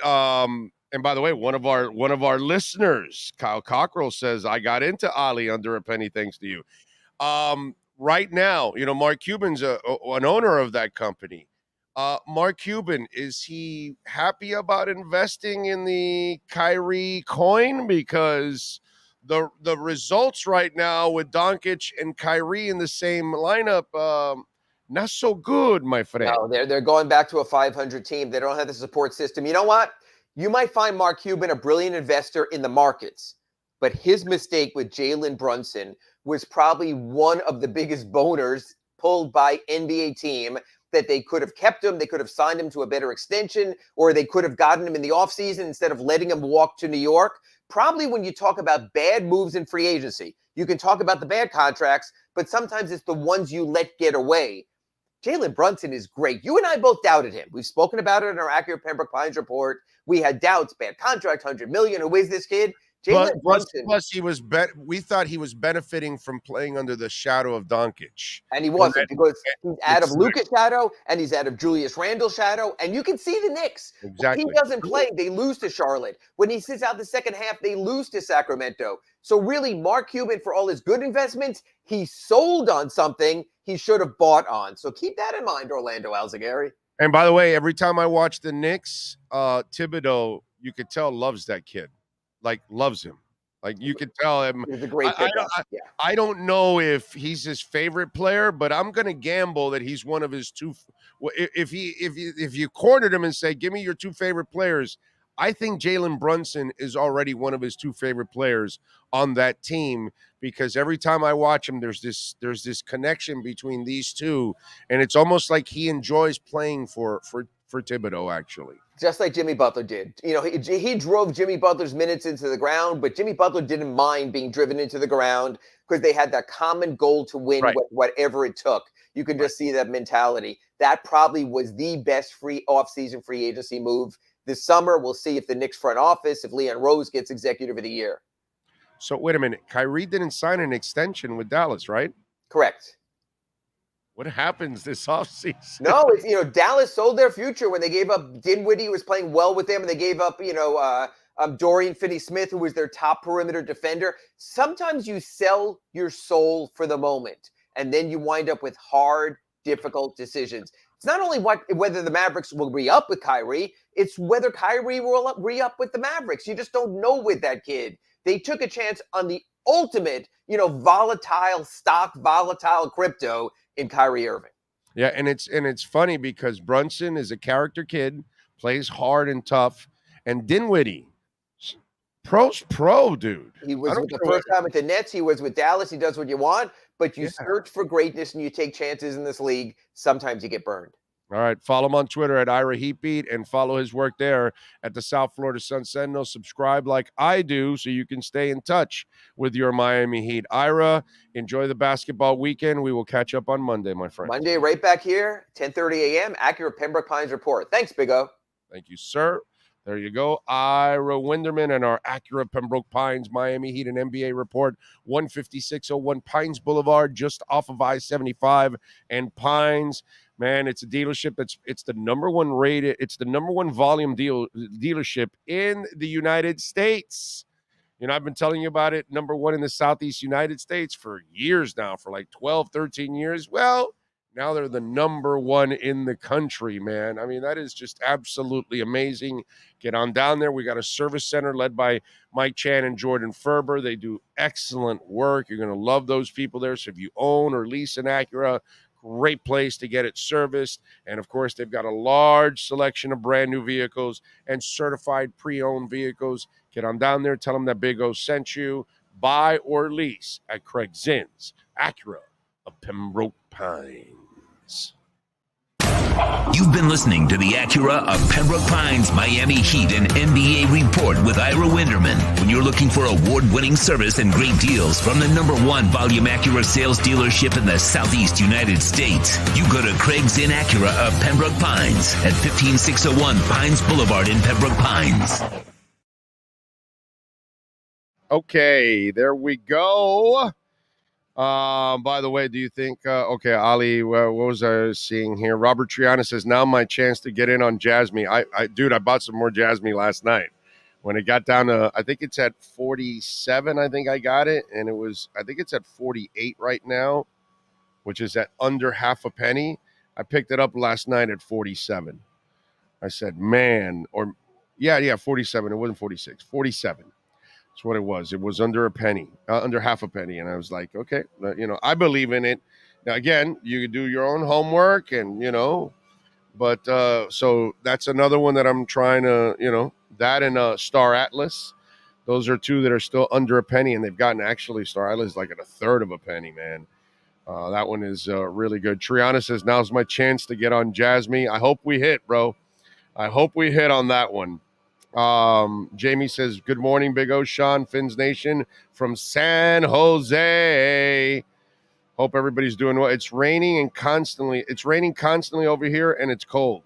Speaker 4: and by the way, one of our listeners, Kyle Cockrell, says I got into Ali under a penny thanks to you. Right now, Mark Cuban's an owner of that company. Mark Cuban, is he happy about investing in the Kyrie coin? Because the results right now with Doncic and Kyrie in the same lineup, not so good, my friend.
Speaker 6: No, they're going back to a 500 team. They don't have the support system. You know what? You might find Mark Cuban a brilliant investor in the markets, but his mistake with Jalen Brunson was probably one of the biggest boners pulled by NBA team, that they could have kept him, they could have signed him to a better extension, or they could have gotten him in the offseason instead of letting him walk to New York. Probably when you talk about bad moves in free agency, you can talk about the bad contracts, but sometimes it's the ones you let get away. Jalen Brunson is great. You and I both doubted him. We've spoken about it in our Acura Pembroke Pines report. We had doubts, bad contract, $100 million. Who is this kid? Jalen Brunson.
Speaker 4: Plus, we thought he was benefiting from playing under the shadow of Doncic.
Speaker 6: And he wasn't, because he's out of Luka's shadow and he's out of Julius Randle's shadow. And you can see the Knicks.
Speaker 4: Exactly.
Speaker 6: When he doesn't play, they lose to Charlotte. When he sits out the second half, they lose to Sacramento. So really, Mark Cuban, for all his good investments, he sold on something he should have bought on. So keep that in mind, Orlando Alzagari.
Speaker 4: And by the way, every time I watch the Knicks, Thibodeau, you could tell, loves that kid. Like, loves him. Like, you could tell him.
Speaker 6: He's a great pickup.
Speaker 4: I don't know if he's his favorite player, but I'm going to gamble that he's one of his two. If you cornered him and say, give me your 2 favorite players, I think Jalen Brunson is already one of his 2 favorite players on that team, because every time I watch him, there's this connection between these two, and it's almost like he enjoys playing for Thibodeau, actually.
Speaker 6: Just like Jimmy Butler did. He drove Jimmy Butler's minutes into the ground, but Jimmy Butler didn't mind being driven into the ground because they had that common goal to win, whatever it took. You can just see that mentality. That probably was the best off-season free agency move this summer. We'll see if the Knicks front office, if Leon Rose gets executive of the year.
Speaker 4: So wait a minute. Kyrie didn't sign an extension with Dallas, right?
Speaker 6: Correct.
Speaker 4: What happens this offseason?
Speaker 6: No, it's, Dallas sold their future when they gave up Dinwiddie, who was playing well with them, and they gave up, Dorian Finney-Smith, who was their top perimeter defender. Sometimes you sell your soul for the moment, and then you wind up with hard, difficult decisions. It's not only whether the Mavericks will re-up with Kyrie, it's whether Kyrie will re-up with the Mavericks. You just don't know with that kid. They took a chance on the ultimate, volatile stock, volatile crypto in Kyrie Irving.
Speaker 4: Yeah, and it's funny because Brunson is a character kid, plays hard and tough, and Dinwiddie, pro, dude.
Speaker 6: He was with the first time with the Nets. He was with Dallas. He does what you want, but you search for greatness and you take chances in this league. Sometimes you get burned.
Speaker 4: All right, follow him on Twitter at Ira Heatbeat and follow his work there at the South Florida Sun Sentinel. Subscribe like I do so you can stay in touch with your Miami Heat. Ira, enjoy the basketball weekend. We will catch up on Monday, my friend.
Speaker 6: Monday, right back here, 10:30 a.m., Acura Pembroke Pines Report. Thanks, Big O.
Speaker 4: Thank you, sir. There you go. Ira Winderman and our Acura Pembroke Pines Miami Heat and NBA report. 15601 Pines Boulevard, just off of I-75 and Pines. Man, it's a dealership. It's the number one rated. It's the number one volume dealership in the United States. You know, I've been telling you about it, number one in the Southeast United States for years now, for like 12, 13 years. Well, now they're the number one in the country, man. I mean, that is just absolutely amazing. Get on down there. We got a service center led by Mike Chan and Jordan Ferber. They do excellent work. You're going to love those people there. So if you own or lease an Acura, great place to get it serviced. And, of course, they've got a large selection of brand new vehicles and certified pre-owned vehicles. Get on down there. Tell them that Big O sent you. Buy or lease at Craig Zinn's Acura of Pembroke Pines.
Speaker 3: You've been listening to the Acura of Pembroke Pines Miami Heat and NBA report with Ira Winderman. When you're looking for award-winning service and great deals from the number one volume Acura sales dealership in the Southeast United States, you go to Craig Zinn Acura of Pembroke Pines at 15601 Pines Boulevard in Pembroke Pines.
Speaker 4: Okay, there we go. By the way, do you think, okay, Ali, what was I seeing here? Robert Triana says, now my chance to get in on Jasmine. Dude, I bought some more Jasmine last night. When it got down to, I think it's at 47, I think I got it. And I think it's at 48 right now, which is at under half a penny. I picked it up last night at 47. I said, man, 47. It wasn't 46, 47. That's what it was. It was under a penny, under half a penny. And I was like, okay, I believe in it. Now, again, you can do your own homework and, but so that's another one that I'm trying to, that and Star Atlas. Those are two that are still under a penny, and they've gotten actually Star Atlas like at a third of a penny, man. That one is really good. Triana says, now's my chance to get on Jasmine. I hope we hit, bro. I hope we hit on that one. Jamie says, good morning, Big O, Sean, Fins Nation from San Jose. Hope everybody's doing well. It's raining constantly over here, and it's cold.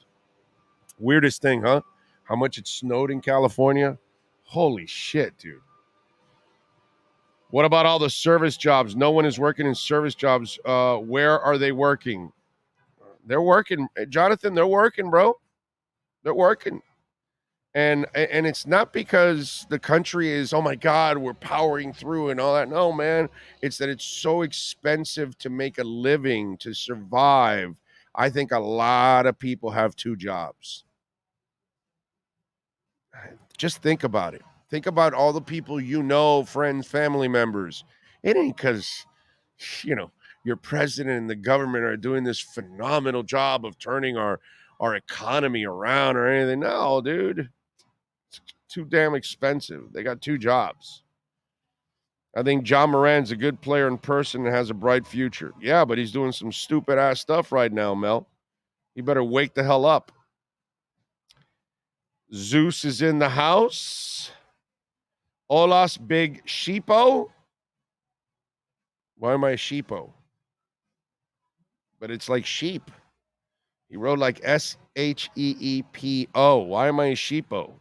Speaker 4: Weirdest thing, huh? How much it snowed in California? Holy shit, dude. What about all the service jobs? No one is working in service jobs. Where are they working? They're working. Jonathan, they're working, bro. They're working. And it's not because the country is, oh, my God, we're powering through and all that. No, man. It's that it's so expensive to make a living, to survive. I think a lot of people have two jobs. Just think about it. Think about all the people friends, family members. It ain't because, your president and the government are doing this phenomenal job of turning our economy around or anything. No, dude. It's too damn expensive. They got two jobs. I think John Moran's a good player in person and has a bright future. Yeah, but he's doing some stupid-ass stuff right now, Mel. You better wake the hell up. Zeus is in the house. Olas Big Sheepo. Why am I a sheepo? But it's like sheep. He wrote like Sheepo. Why am I a sheepo?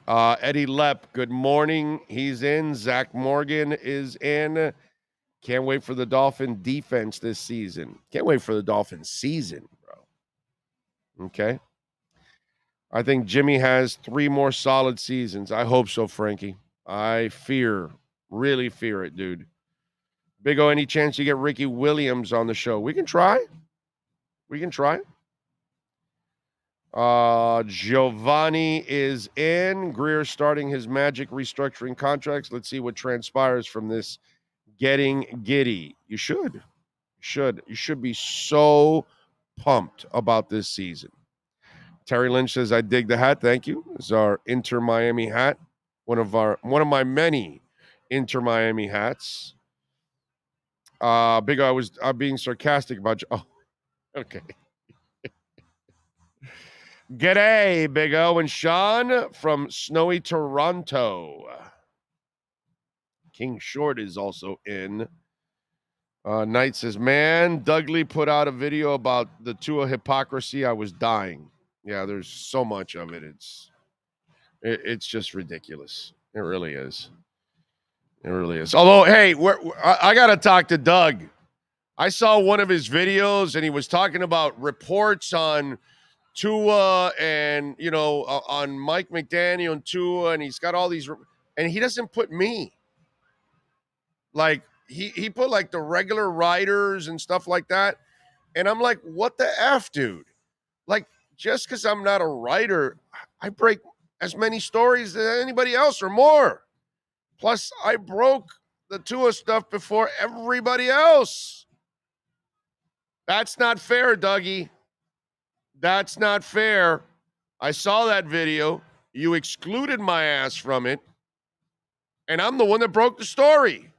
Speaker 4: Eddie Lepp, good morning. He's in. Zach Morgan is in. Can't wait for the Dolphin defense this season. Can't wait for the Dolphin season, bro. Okay. I think Jimmy has 3 more solid seasons. I hope so, Frankie. I really fear it, dude. Big O, any chance you get Ricky Williams on the show? We can try. Giovanni is in. Greer starting his Magic restructuring contracts. Let's see what transpires from this getting giddy. You should be so pumped about this season. Terry Lynch says, I dig the hat. Thank you. This is our Inter Miami hat. One of my many Inter Miami hats. Big O, I was being sarcastic about you. Oh, okay. G'day, Big O and Sean from snowy Toronto. King Short is also in. Knight says, man, Dudley put out a video about the Tua hypocrisy. I was dying. Yeah, there's so much of it. It's just ridiculous. It really is. It really is. Although, hey, I got to talk to Doug. I saw one of his videos, and he was talking about reports on Tua and, on Mike McDaniel and Tua, and he's got all these, and he doesn't put me. Like, he put, like, the regular writers and stuff like that, and I'm like, what the F, dude? Like, just because I'm not a writer, I break as many stories as anybody else or more. Plus, I broke the Tua stuff before everybody else. That's not fair, Dougie. That's not fair. I saw that video. You excluded my ass from it. And I'm the one that broke the story.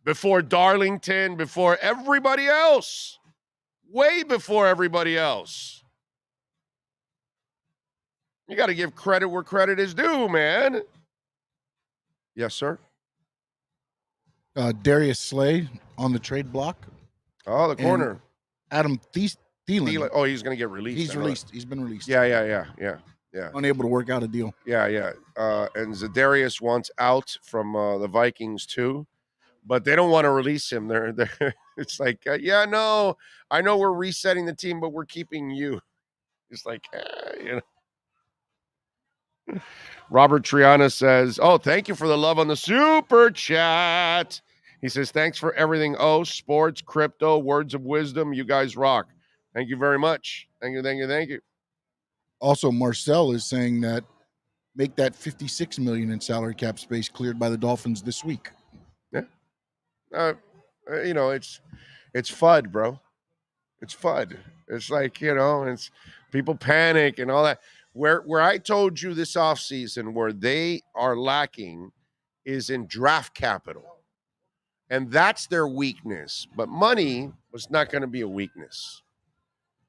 Speaker 4: Before Darlington, before everybody else. Way before everybody else. You got to give credit where credit is due, man. Yes, sir.
Speaker 5: Darius Slay on the trade block.
Speaker 4: Oh, the corner.
Speaker 5: Adam Thielen.
Speaker 4: Oh, he's going to get released.
Speaker 5: He's released. He's been released.
Speaker 4: Yeah.
Speaker 5: Unable to work out a deal.
Speaker 4: Yeah. And Zadarius wants out from the Vikings too, but they don't want to release him. They're it's like, no, I know we're resetting the team, but we're keeping you. It's like, Robert Triana says, oh, thank you for the love on the super chat. He says, thanks for everything. Oh, sports, crypto, words of wisdom. You guys rock. Thank you very much. Thank you.
Speaker 5: Also, Marcel is saying that make that $56 million in salary cap space cleared by the Dolphins this week.
Speaker 4: Yeah. It's FUD, bro. It's FUD. It's like, it's people panic and all that. Where I told you this offseason where they are lacking is in draft capital. And that's their weakness. But money was not going to be a weakness.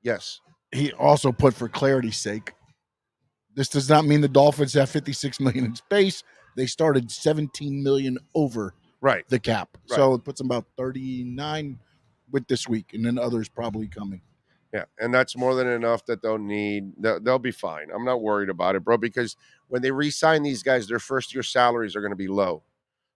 Speaker 4: Yes.
Speaker 5: He also put, for clarity's sake, this does not mean the Dolphins have $56 million in space. They started $17 million over the cap.
Speaker 4: Right.
Speaker 5: So it puts them about 39 with this week, and then others probably coming.
Speaker 4: Yeah, and that's more than enough that they'll need. They'll be fine. I'm not worried about it, bro, because when they re-sign these guys, their first-year salaries are going to be low.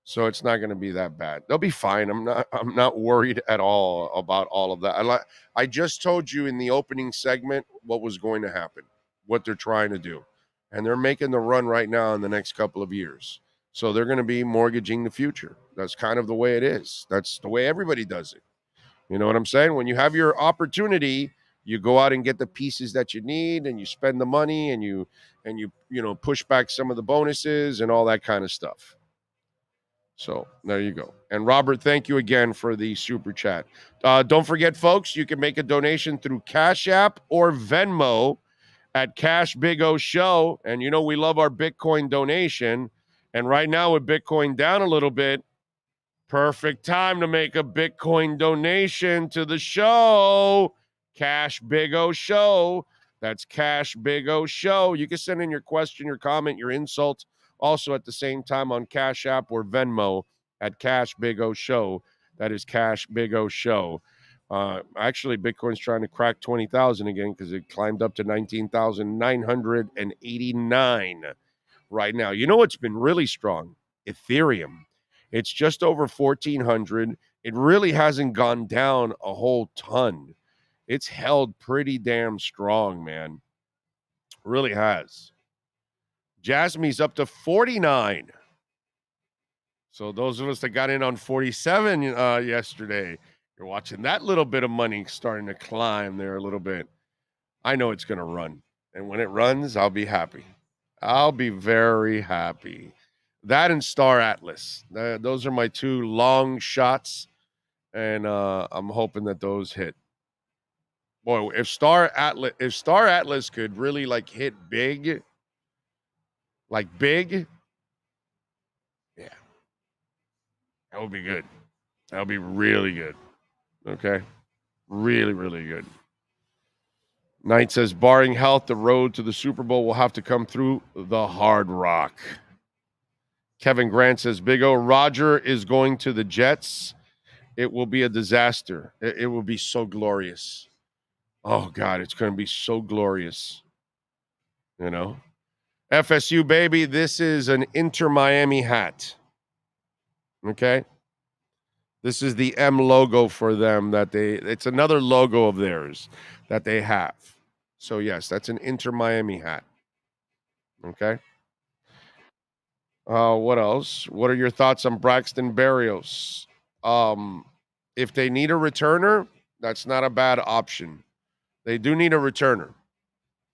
Speaker 4: So it's not going to be that bad. They'll be fine. I'm not worried at all about all of that. I just told you in the opening segment what was going to happen, what they're trying to do. And they're making the run right now in the next couple of years. So they're going to be mortgaging the future. That's kind of the way it is. That's the way everybody does it. You know what I'm saying? When you have your opportunity, you go out and get the pieces that you need, and you spend the money, and you push back some of the bonuses and all that kind of stuff. So there you go. And Robert, thank you again for the super chat. Don't forget, folks, you can make a donation through Cash App or Venmo at Cash Big O Show. And we love our Bitcoin donation. And right now with Bitcoin down a little bit, perfect time to make a Bitcoin donation to the show. Cash Big O Show. That's Cash Big O Show. You can send in your question, your comment, your insult. Also at the same time on Cash App or Venmo at Cash Big O Show. That is Cash Big O Show. Actually, Bitcoin's trying to crack 20,000 again because it climbed up to 19,989 right now. You know what's been really strong? Ethereum. It's just over 1,400. It really hasn't gone down a whole ton. It's held pretty damn strong, man. Really has. Jasmy's up to 49. So those of us that got in on 47 yesterday, you're watching that little bit of money starting to climb there a little bit. I know it's going to run. And when it runs, I'll be happy. I'll be very happy. That and Star Atlas. Those are my two long shots. And I'm hoping that those hit. Boy, if Star Atlas could really hit big, big, yeah, that would be good. That would be really good. Okay, really, really good. Knight says, barring health, the road to the Super Bowl will have to come through the Hard Rock. Kevin Grant says, Big O, Roger is going to the Jets. It will be a disaster. It will be so glorious. Oh, God, it's going to be so glorious. You know, FSU, baby, this is an Inter Miami hat. Okay. This is the M logo for them it's another logo of theirs that they have. So, yes, that's an Inter Miami hat. Okay. What else? What are your thoughts on Braxton Berrios? If they need a returner, that's not a bad option. They do need a returner.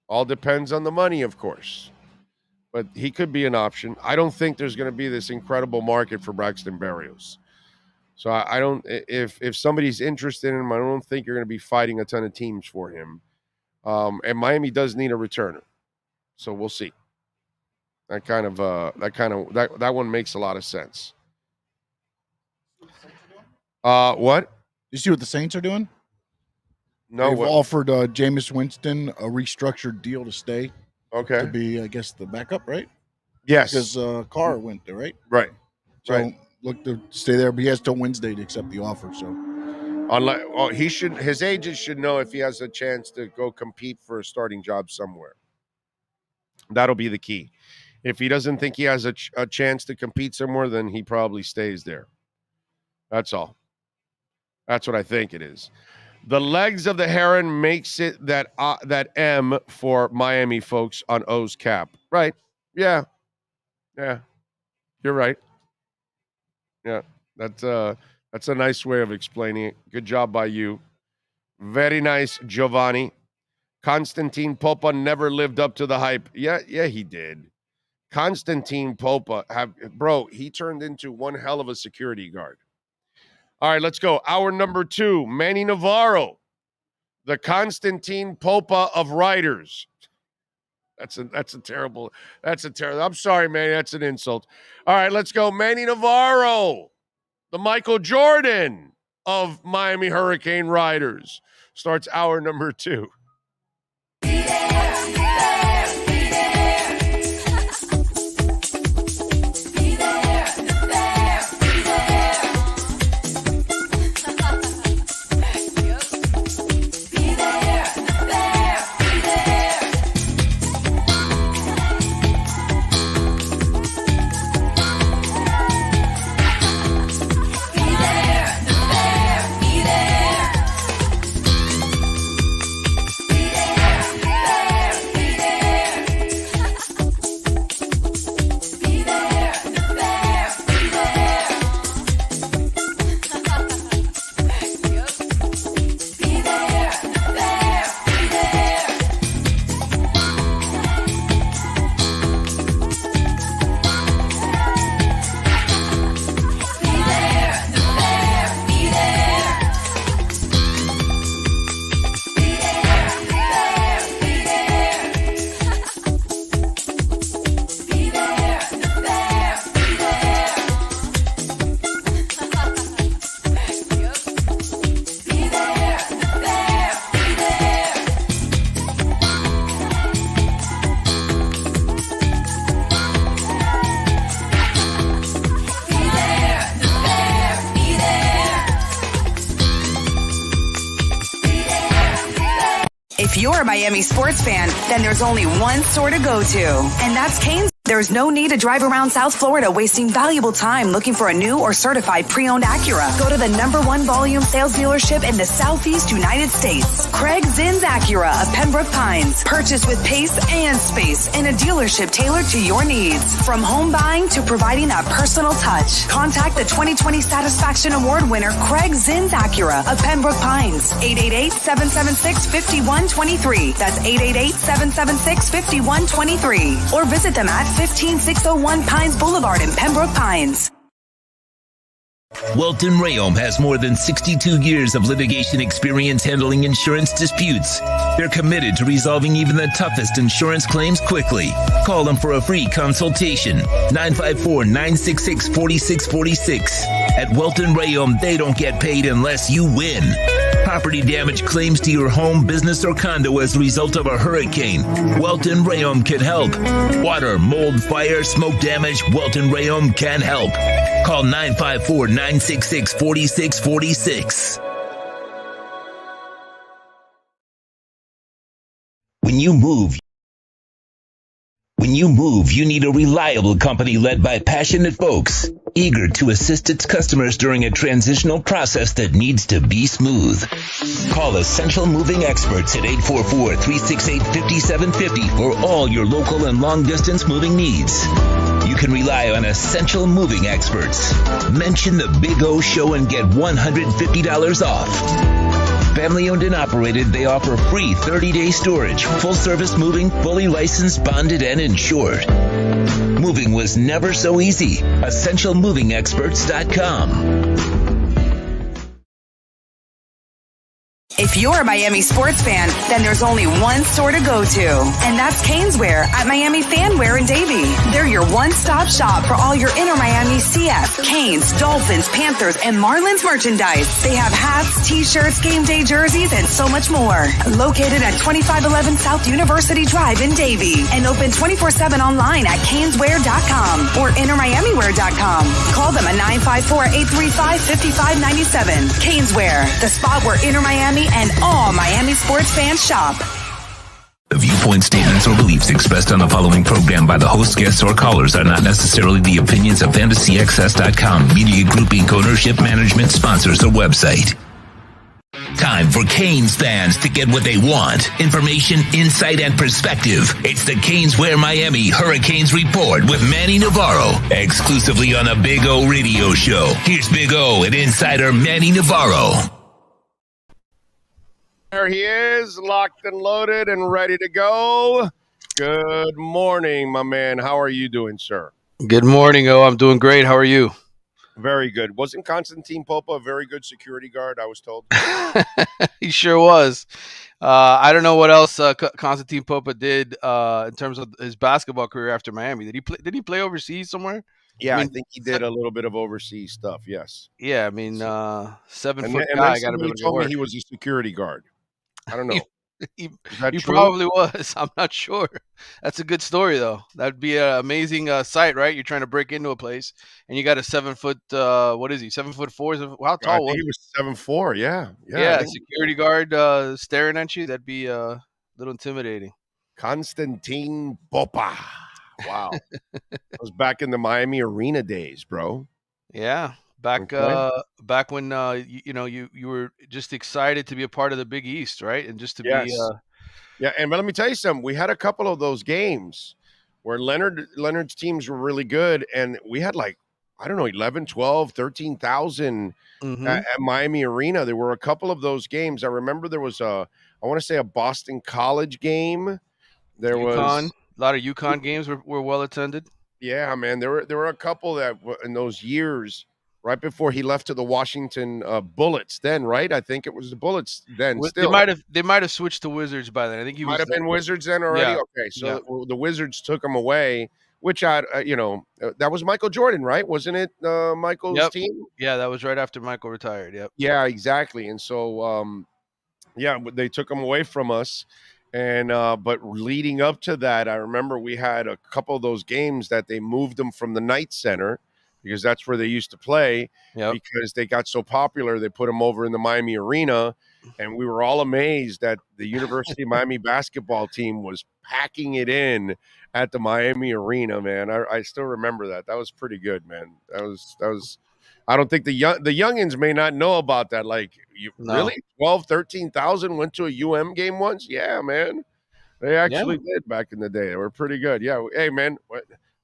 Speaker 4: All depends on the money, of course. But he could be an option. I don't think there's going to be this incredible market for Braxton Berrios. So I don't. If somebody's interested in him, I don't think you're going to be fighting a ton of teams for him. And Miami does need a returner, so we'll see. That one makes a lot of sense. What?
Speaker 5: You see what the Saints are doing?
Speaker 4: No,
Speaker 5: they've offered Jameis Winston a restructured deal to stay.
Speaker 4: Okay.
Speaker 5: To be, I guess, the backup, right?
Speaker 4: Yes.
Speaker 5: Because Carr went there, right?
Speaker 4: Right.
Speaker 5: So
Speaker 4: right.
Speaker 5: Look to stay there, but he has till Wednesday to accept the offer. So,
Speaker 4: his agent should know if he has a chance to go compete for a starting job somewhere. That'll be the key. If he doesn't think he has a chance to compete somewhere, then he probably stays there. That's all. That's what I think it is. The legs of the heron makes it that M for Miami folks on O's cap. Right. Yeah. Yeah. You're right. Yeah. That's a nice way of explaining it. Good job by you. Very nice, Giovanni. Constantine Popa never lived up to the hype. Yeah, he did. Constantine Popa, he turned into one hell of a security guard. All right, let's go. Hour number 2, Manny Navarro, the Constantine Popa of writers. That's a terrible. I'm sorry, Manny. That's an insult. All right, let's go. Manny Navarro, the Michael Jordan of Miami Hurricane Riders, starts hour number 2.
Speaker 1: If you're a Miami sports fan, then there's only one store to go to, and that's Cane's. There's no need to drive around South Florida wasting valuable time looking for a new or certified pre-owned Acura. Go to the #1 volume sales dealership in the Southeast United States. Craig Zinn's Acura of Pembroke Pines. Purchase with pace and space in a dealership tailored to your needs. From home buying to providing that personal touch. Contact the 2020 Satisfaction Award winner Craig Zinn's Acura of Pembroke Pines. 888-776-5123. That's 888-776-5123. Or visit them at 15601 Pines Boulevard in Pembroke Pines.
Speaker 3: Welton Rayom has more than 62 years of litigation experience handling insurance disputes. They're committed to resolving even the toughest insurance claims quickly. Call them for a free consultation. 954-966-4646. At Welton Rayom, they don't get paid unless you win. Property damage claims to your home, business, or condo as a result of a hurricane. Welton Rayom can help. Water, mold, fire, smoke damage, Welton Rayom can help. Call 954-966-4646. When you move, When you move, you need a reliable company led by passionate folks, eager to assist its customers during a transitional process that needs to be smooth. Call Essential Moving Experts at 844-368-5750 for all your local and long-distance moving needs. You can rely on Essential Moving Experts. Mention the Big O Show and get $150 off. Family owned and operated, they offer free 30-day storage, full-service moving, fully licensed, bonded, and insured. Moving was never so easy. EssentialMovingExperts.com.
Speaker 1: If you're a Miami sports fan, then there's only one store to go to, and that's Caneswear at Miami Fanwear in Davie. They're your one-stop shop for all your inner Miami CF, Canes, Dolphins, Panthers, and Marlins merchandise. They have hats, t-shirts, game day jerseys, and so much more. Located at 2511 South University Drive in Davie, and open 24/7 online at caneswear.com or innermiamiwear.com. Call them at 954-835-5597. Caneswear, the spot where inner Miami and all Miami sports fans shop.
Speaker 3: The viewpoint, statements, or beliefs expressed on the following program by the host, guests, or callers are not necessarily the opinions of FantasyXS.com, Media Group Inc. ownership, management, sponsors, or website. Time for Canes fans to get what they want. Information, insight, and perspective. It's the Caneswear Miami Hurricanes Report with Manny Navarro, exclusively on the Big O Radio Show. Here's Big O and insider Manny Navarro.
Speaker 4: There he is, locked and loaded and ready to go. Good morning, my man. How are you doing, sir?
Speaker 7: Good morning, O. I'm doing great. How are you?
Speaker 4: Very good. Wasn't Constantine Popa a very good security guard, I was told?
Speaker 7: He sure was. I don't know what else Constantine Popa did in terms of his basketball career after Miami. Did he play overseas somewhere?
Speaker 4: Yeah, I think he did a little bit of overseas stuff, yes.
Speaker 7: Yeah, I mean, 7-foot
Speaker 4: and
Speaker 7: guy got to be able
Speaker 4: he
Speaker 7: to
Speaker 4: told
Speaker 7: work.
Speaker 4: me he was a security guard. I don't know.
Speaker 7: He
Speaker 4: true?
Speaker 7: probably was. I'm not sure. That's a good story, though. That'd be an amazing sight, right? You're trying to break into a place, and you got a 7-foot. What is he? 7'4"? How tall was
Speaker 4: he? Was 7'4". Yeah.
Speaker 7: Security guard staring at you. That'd be a little intimidating.
Speaker 4: Constantine Popa. Wow. That was back in the Miami Arena days, bro.
Speaker 7: Yeah. Back when you were just excited to be a part of the Big East, right? And just to be
Speaker 4: yeah. And let me tell you something. We had a couple of those games where Leonard's teams were really good, and we had 11, 12, 13,000 at Miami Arena. There were a couple of those games. I remember there was I want to say a Boston College game. There was
Speaker 7: a lot of UConn games were well attended.
Speaker 4: Yeah, man. There were a couple that in those years. Right before he left to the Washington Bullets, then, right? I think it was the Bullets then. Still,
Speaker 7: they might have switched to Wizards by then. I think he
Speaker 4: might have been Wizards then already.
Speaker 7: Yeah.
Speaker 4: Okay, so the Wizards took him away, which that was Michael Jordan, right? Wasn't it Michael's team?
Speaker 7: Yeah, that was right after Michael retired. Yep.
Speaker 4: Yeah, exactly. And so, they took him away from us. And but leading up to that, I remember we had a couple of those games that they moved them from the Knight Center, because that's where they used to play. Yep. Because they got so popular, they put them over in the Miami Arena, and we were all amazed that the University of Miami basketball team was packing it in at the Miami Arena, man. I still remember that. That was pretty good, man. That was I don't think the youngins may not know about that. Really? 12, 13,000 went to a UM game once? Yeah, man. They actually did back in the day. They were pretty good. Yeah. Hey, man,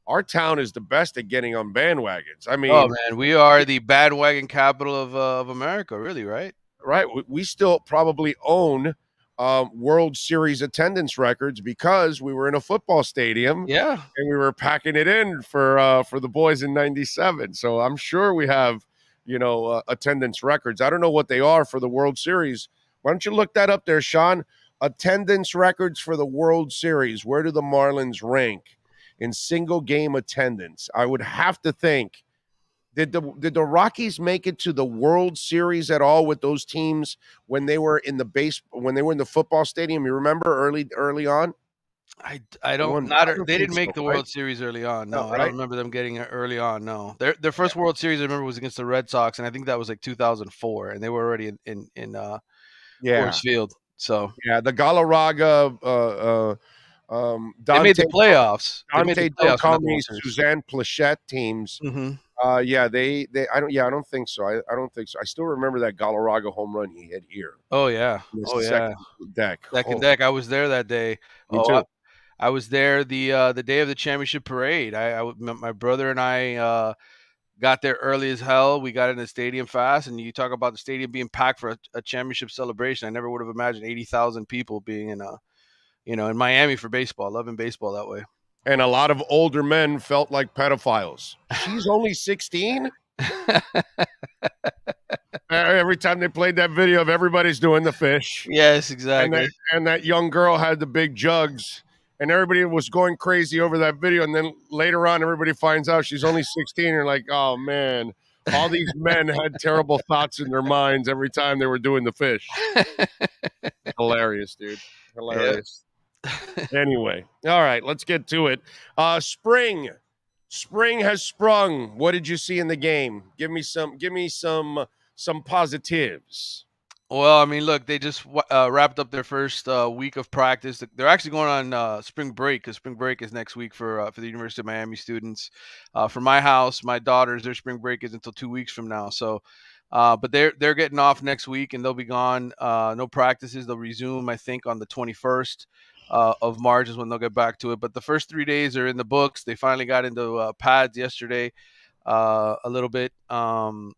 Speaker 4: our town is the best at getting on bandwagons. I mean,
Speaker 7: oh man, we are the bandwagon capital of America, really, right?
Speaker 4: Right. We still probably own World Series attendance records because we were in a football stadium.
Speaker 7: Yeah,
Speaker 4: and we were packing it in for the boys in '97. So I'm sure we have attendance records. I don't know what they are for the World Series. Why don't you look that up there, Sean? Attendance records for the World Series. Where do the Marlins rank in single game attendance? I would have to think, did the Rockies make it to the World Series at all with those teams when they were in the football stadium? You remember early on?
Speaker 7: They didn't make the World Series early on. No, I don't remember them getting it early on. No, their first World Series I remember was against the Red Sox, and I think that was 2004, and they were already in Coors Field. So
Speaker 4: yeah, the Galarraga
Speaker 7: They made the playoffs.
Speaker 4: Dante Don't Call Me Suzanne Plachette teams.
Speaker 7: Mm-hmm.
Speaker 4: I don't think so. I don't think so. I still remember that Galarraga home run he hit here.
Speaker 7: Oh yeah.
Speaker 4: Second deck.
Speaker 7: Second deck. I was there that day.
Speaker 4: Me too.
Speaker 7: I was there the day of the championship parade. My brother and I got there early as hell. We got in the stadium fast, and you talk about the stadium being packed for a championship celebration. I never would have imagined 80,000 people being in Miami for baseball, loving baseball that way.
Speaker 4: And a lot of older men felt like pedophiles. She's only 16? Every time they played that video of everybody's doing the fish.
Speaker 7: Yes, exactly.
Speaker 4: And that young girl had the big jugs, and everybody was going crazy over that video. And then later on, everybody finds out she's only 16. And you're like, oh, man, all these men had terrible thoughts in their minds every time they were doing the fish. Hilarious, dude. Hilarious. Anyway, all right, let's get to it. Spring has sprung. What did you see in the game? Give me some positives.
Speaker 7: Well, I mean, look, they just wrapped up their first week of practice. They're actually going on spring break, because spring break is next week for the University of Miami students. For my house, my daughters, their spring break is until 2 weeks from now. So, but they're getting off next week, and they'll be gone. No practices. They'll resume, I think, on the 21st of March is when they'll get back to it. But the first 3 days are in the books. They finally got into pads yesterday a little bit. The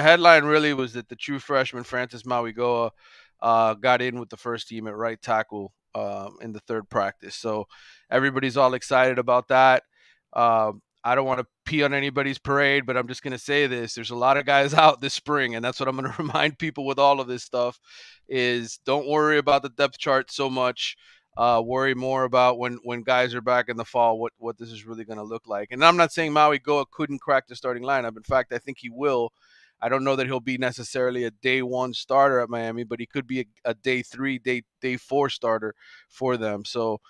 Speaker 7: headline really was that the true freshman Francis Mauigoa got in with the first team at right tackle in the third practice. So everybody's all excited about that. I don't want to pee on anybody's parade, but I'm just going to say this. There's a lot of guys out this spring, and that's what I'm going to remind people with all of this stuff is don't worry about the depth chart so much. Worry more about when guys are back in the fall, what this is really going to look like. And I'm not saying Mauigoa couldn't crack the starting lineup. In fact, I think he will. I don't know that he'll be necessarily a day one starter at Miami, but he could be a day 3, day 4 starter for them. So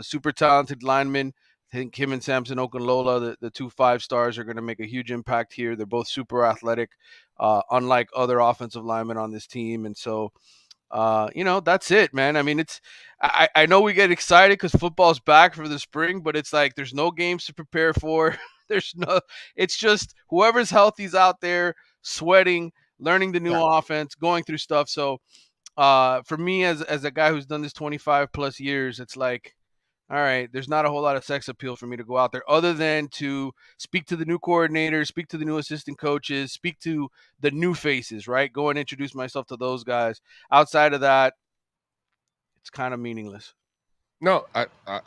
Speaker 7: super talented lineman. I think him and Samson Okunlola, the 2 5-stars, are going to make a huge impact here. They're both super athletic, unlike other offensive linemen on this team. And so, that's it, man. I mean, I know we get excited because football's back for the spring, but it's like there's no games to prepare for. It's just whoever's healthy's out there sweating, learning the new offense, going through stuff. So for me, as a guy who's done this 25 plus years, it's like, all right, there's not a whole lot of sex appeal for me to go out there other than to speak to the new coordinators, speak to the new assistant coaches, speak to the new faces, right? Go and introduce myself to those guys. Outside of that, it's kind of meaningless.
Speaker 4: No,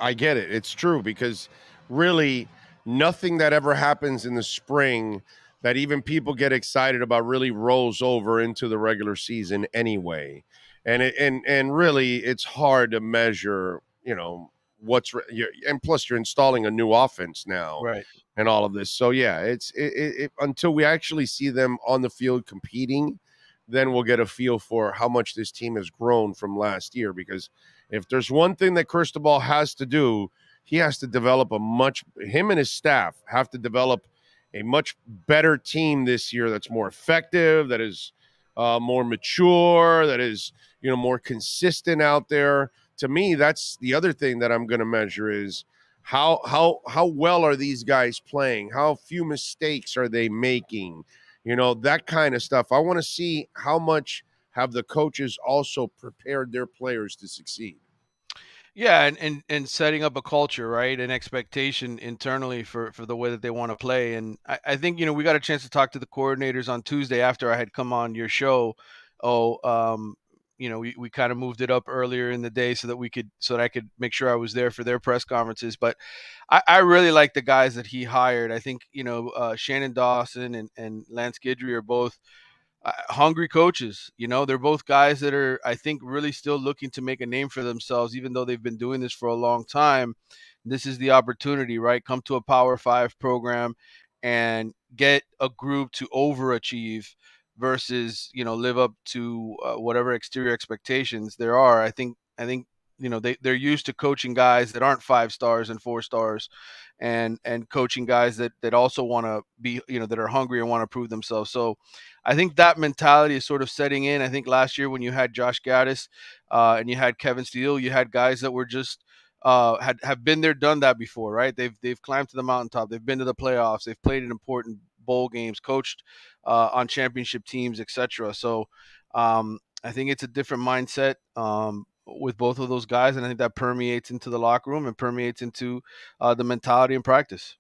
Speaker 4: I get it. It's true, because really nothing that ever happens in the spring that even people get excited about really rolls over into the regular season anyway. And really it's hard to measure, and plus you're installing a new offense now,
Speaker 7: right?
Speaker 4: And all of this. So yeah, it's until we actually see them on the field competing, then we'll get a feel for how much this team has grown from last year. Because if there's one thing that Cristobal has to do, he has to develop him and his staff have to develop a much better team this year that's more effective, that is more mature, that is, more consistent out there. To me, that's the other thing that I'm going to measure is how well are these guys playing? How few mistakes are they making? That kind of stuff. I want to see how much have the coaches also prepared their players to succeed.
Speaker 7: Yeah, and setting up a culture, right, and expectation internally for the way that they want to play. And I think, we got a chance to talk to the coordinators on Tuesday after I had come on your show. We kind of moved it up earlier in the day so that I could make sure I was there for their press conferences. But I really like the guys that he hired. I think, Shannon Dawson and Lance Guidry are both hungry coaches. They're both guys that are, I think, really still looking to make a name for themselves, even though they've been doing this for a long time. This is the opportunity, right? Come to a Power 5 program and get a group to overachieve versus, live up to whatever exterior expectations there are. I think they're used to coaching guys that aren't 5 stars and 4 stars, and coaching guys that also want to be, that are hungry and want to prove themselves. So I think that mentality is sort of setting in. I think last year when you had Josh Gaddis and you had Kevin Steele, you had guys that were just have been there, done that before, right? They've climbed to the mountaintop. They've been to the playoffs. They've played in important bowl games, coached on championship teams, etc. So I think it's a different mindset with both of those guys, and I think that permeates into the locker room and permeates into the mentality and practice.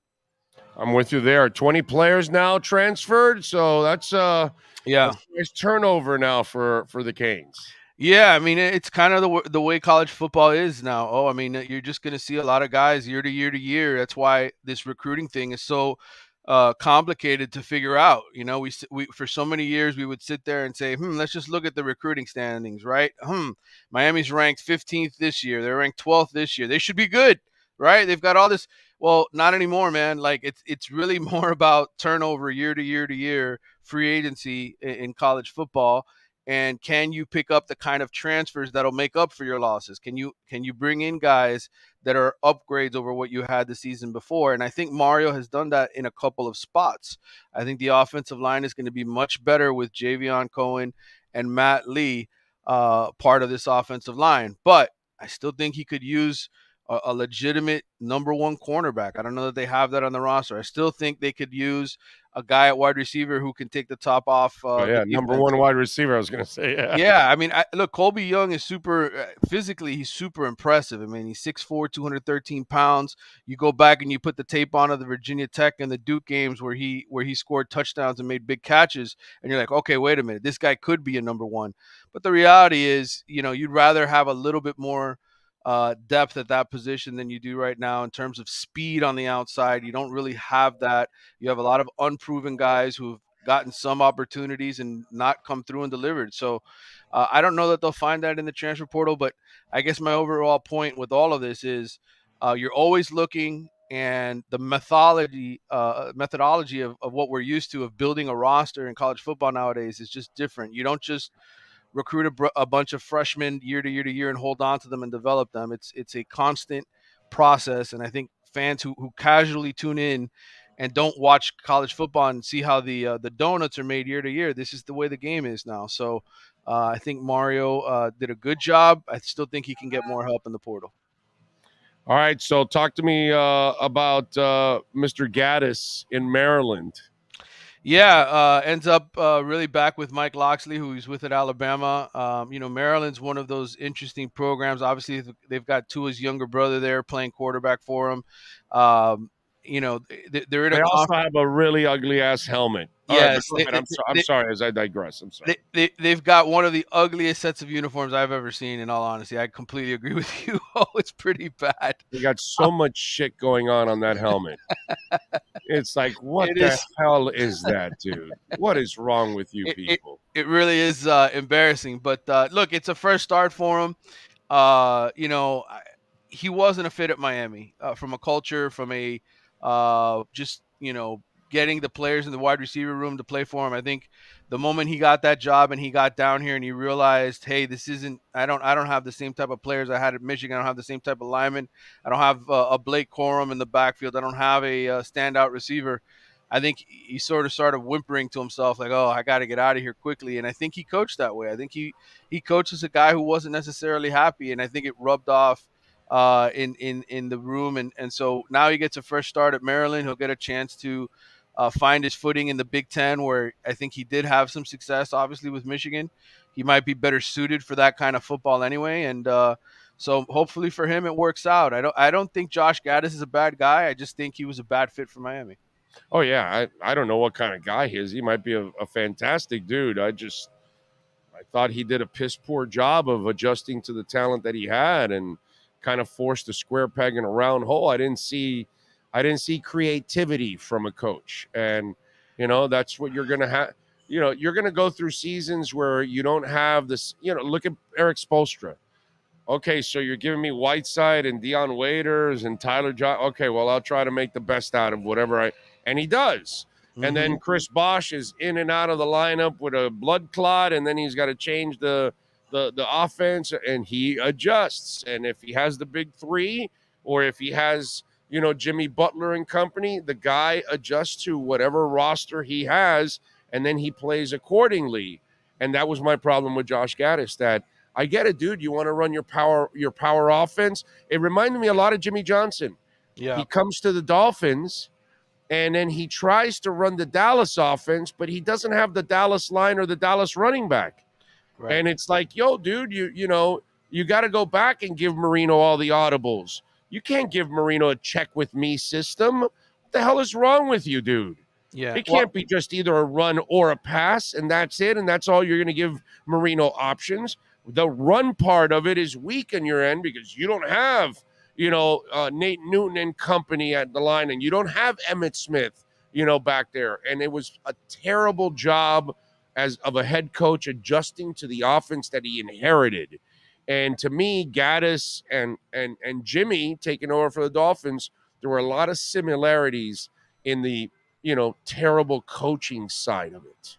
Speaker 4: I'm with you there. 20 players now transferred, so that's a nice turnover now for the Canes.
Speaker 7: Yeah, I mean, it's kind of the way college football is now. Oh, I mean, you're just going to see a lot of guys year to year to year. That's why this recruiting thing is so complicated to figure out. We for so many years we would sit there and say, let's just look at the recruiting standings, right? Miami's ranked 15th this year. They're ranked 12th this year. They should be good, right? They've got all this. Well, not anymore, man. Like it's really more about turnover year to year to year, free agency in college football. And can you pick up the kind of transfers that'll make up for your losses? Can you bring in guys that are upgrades over what you had the season before? And I think Mario has done that in a couple of spots. I think the offensive line is going to be much better with Javion Cohen and Matt Lee part of this offensive line. But I still think he could use a legitimate number one cornerback. I don't know that they have that on the roster. I still think they could use a guy at wide receiver who can take the top off.
Speaker 4: Number one wide receiver, I was going to say.
Speaker 7: Yeah, I mean, look, Colby Young is super physically. He's super impressive. I mean, he's 6'4", 213 pounds. You go back and you put the tape on of the Virginia Tech and the Duke games where he scored touchdowns and made big catches, and you're like, okay, wait a minute, this guy could be a number one. But the reality is, you'd rather have a little bit more depth at that position than you do right now in terms of speed on the outside. You don't really have that. You have a lot of unproven guys who've gotten some opportunities and not come through and delivered. So I don't know that they'll find that in the transfer portal, but I guess my overall point with all of this is you're always looking, and the methodology of what we're used to of building a roster in college football nowadays is just different. You don't just recruit a bunch of freshmen year to year to year and hold on to them and develop them. It's a constant process, and I think fans who casually tune in and don't watch college football and see how the donuts are made year to year, this is the way the game is now. So I think Mario did a good job. I still think he can get more help in the portal.
Speaker 4: All right, so talk to me about Mr. Gaddis in Maryland.
Speaker 7: Yeah, ends up really back with Mike Loxley, who he's with at Alabama. Maryland's one of those interesting programs. Obviously, they've got Tua's younger brother there playing quarterback for him. They're in
Speaker 4: they also have a really ugly ass helmet.
Speaker 7: Yes,
Speaker 4: I'm sorry as I digress. I'm sorry.
Speaker 7: They've got one of the ugliest sets of uniforms I've ever seen. In all honesty, I completely agree with you. Oh, it's pretty bad.
Speaker 4: They got so much shit going on that helmet. It's like, what the hell is that, dude? What is wrong with you people?
Speaker 7: It really is embarrassing. But look, it's a fresh start for him. He wasn't a fit at Miami from a culture, from a getting the players in the wide receiver room to play for him. I think the moment he got that job and he got down here and he realized, hey, this isn't, I don't have the same type of players I had at Michigan. I don't have the same type of linemen. I don't have a Blake Corum in the backfield. I don't have a standout receiver. I think he sort of started whimpering to himself like, oh, I got to get out of here quickly. And I think he coached that way. I think he coached as a guy who wasn't necessarily happy. And I think it rubbed off in the room. And so now he gets a fresh start at Maryland. He'll get a chance to find his footing in the Big Ten, where I think he did have some success, obviously, with Michigan. He might be better suited for that kind of football anyway. And so hopefully for him, it works out. I don't think Josh Gaddis is a bad guy. I just think he was a bad fit for Miami.
Speaker 4: Oh, yeah. I don't know what kind of guy he is. He might be a fantastic dude. I thought he did a piss poor job of adjusting to the talent that he had and kind of forced a square peg in a round hole. I didn't see creativity from a coach. And, that's what you're going to have. You're going to go through seasons where you don't have this, look at Eric Spoelstra. Okay, so you're giving me Whiteside and Deion Waiters and Tyler John. Okay, well, I'll try to make the best out of whatever and he does. Mm-hmm. And then Chris Bosh is in and out of the lineup with a blood clot, and then he's got to change the the offense, and he adjusts. And if he has the big three, or if he has, Jimmy Butler and company, the guy adjusts to whatever roster he has, and then he plays accordingly. And that was my problem with Josh Gaddis, that I get it, dude. You want to run your power offense. It reminded me a lot of Jimmy Johnson.
Speaker 7: Yeah.
Speaker 4: He comes to the Dolphins, and then he tries to run the Dallas offense, but he doesn't have the Dallas line or the Dallas running back. Right. And it's like, yo, dude, you got to go back and give Marino all the audibles. You can't give Marino a check with me system. What the hell is wrong with you, dude? Yeah. It can't be just either a run or a pass, and that's it, and that's all you're going to give Marino options. The run part of it is weak on your end because you don't have, Nate Newton and company at the line, and you don't have Emmitt Smith, back there. And it was a terrible job as of a head coach adjusting to the offense that he inherited. And to me, Gaddis and Jimmy taking over for the Dolphins, there were a lot of similarities in the, terrible coaching side of it.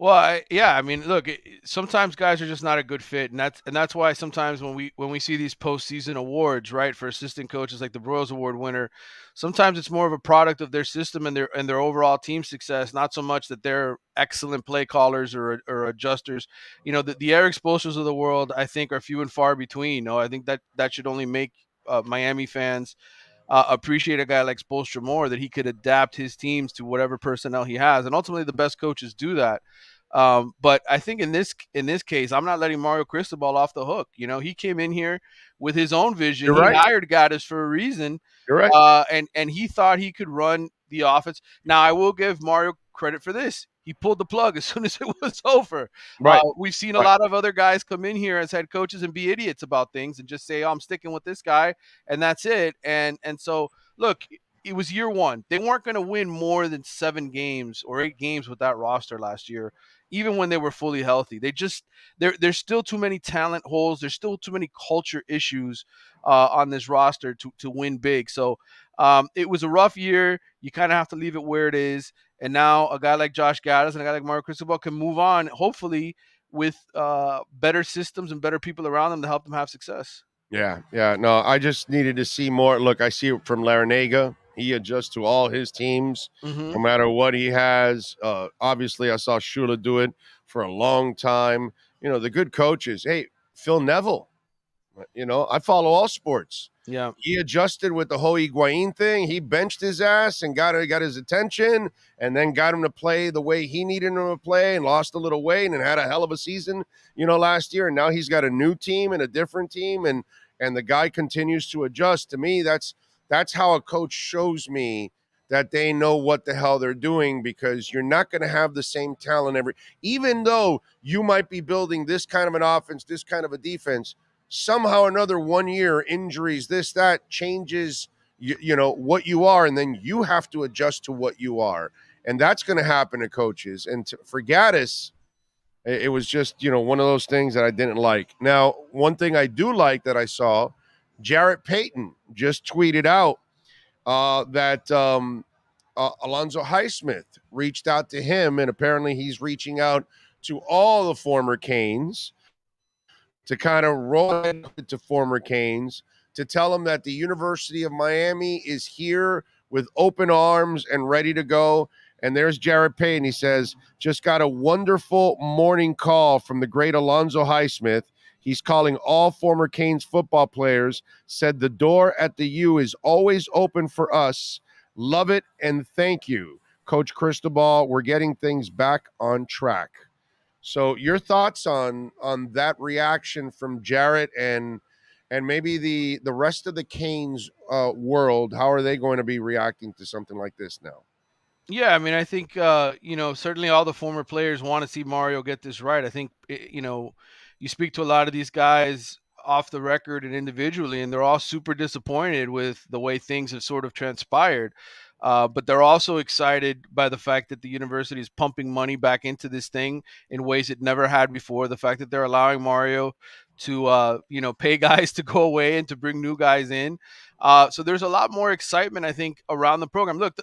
Speaker 7: Well, I mean, look, sometimes guys are just not a good fit, and that's why sometimes when we see these postseason awards, right, for assistant coaches, like the Broyles Award winner, sometimes it's more of a product of their system and their overall team success, not so much that they're excellent play callers or adjusters. The Eric Spoelstras of the world, I think, are few and far between. I think that should only make Miami fans appreciate a guy like Spoelstra more, that he could adapt his teams to whatever personnel he has, and ultimately the best coaches do that. But I think in this case, I'm not letting Mario Cristobal off the hook. He came in here with his own vision.
Speaker 4: You're right.
Speaker 7: He hired Gaddis for a reason.
Speaker 4: You're right.
Speaker 7: And he thought he could run the offense. Now, I will give Mario credit for this. He pulled the plug as soon as it was over.
Speaker 4: Right.
Speaker 7: We've seen a lot of other guys come in here as head coaches and be idiots about things and just say, "Oh, I'm sticking with this guy," and that's it. And so, look, it was year one. They weren't going to win more than 7 games or 8 games with that roster last year, even when they were fully healthy. There's still too many talent holes. There's still too many culture issues on this roster to win big. So it was a rough year. You kind of have to leave it where it is. And now a guy like Josh Gaddis and a guy like Mario Cristobal can move on, hopefully, with better systems and better people around them to help them have success.
Speaker 4: Yeah. No, I just needed to see more. Look, I see it from Larinaga. He adjusts to all his teams, no matter what he has. Obviously, I saw Shula do it for a long time. The good coaches. Hey, Phil Neville. I follow all sports.
Speaker 7: Yeah,
Speaker 4: he adjusted with the whole Higuain thing. He benched his ass and got his attention, and then got him to play the way he needed him to play, and lost a little weight and had a hell of a season, last year. And now he's got a new team and a different team, and the guy continues to adjust. To me, that's how a coach shows me that they know what the hell they're doing, because you're not going to have the same talent even though you might be building this kind of an offense, this kind of a defense. Somehow or another, 1 year, injuries, this, that, changes, what you are, and then you have to adjust to what you are. And that's going to happen to coaches. And for Gaddis, it was just, one of those things that I didn't like. Now, one thing I do like that I saw, Jarrett Payton just tweeted out that Alonzo Highsmith reached out to him, and apparently he's reaching out to all the former Canes to kind of roll into former Canes, to tell them that the University of Miami is here with open arms and ready to go. And there's Jarrett Payton. He says, just got a wonderful morning call from the great Alonzo Highsmith. He's calling all former Canes football players, said the door at the U is always open for us. Love it and thank you. Coach Cristobal, we're getting things back on track. So your thoughts on that reaction from Jarrett and maybe the rest of the Canes world? How are they going to be reacting to something like this now?
Speaker 7: Yeah, I mean, I think certainly all the former players want to see Mario get this right. I think you speak to a lot of these guys off the record and individually, and they're all super disappointed with the way things have sort of transpired. But they're also excited by the fact that the university is pumping money back into this thing in ways it never had before. The fact that they're allowing Mario to, pay guys to go away and to bring new guys in. So there's a lot more excitement, I think, around the program. Look,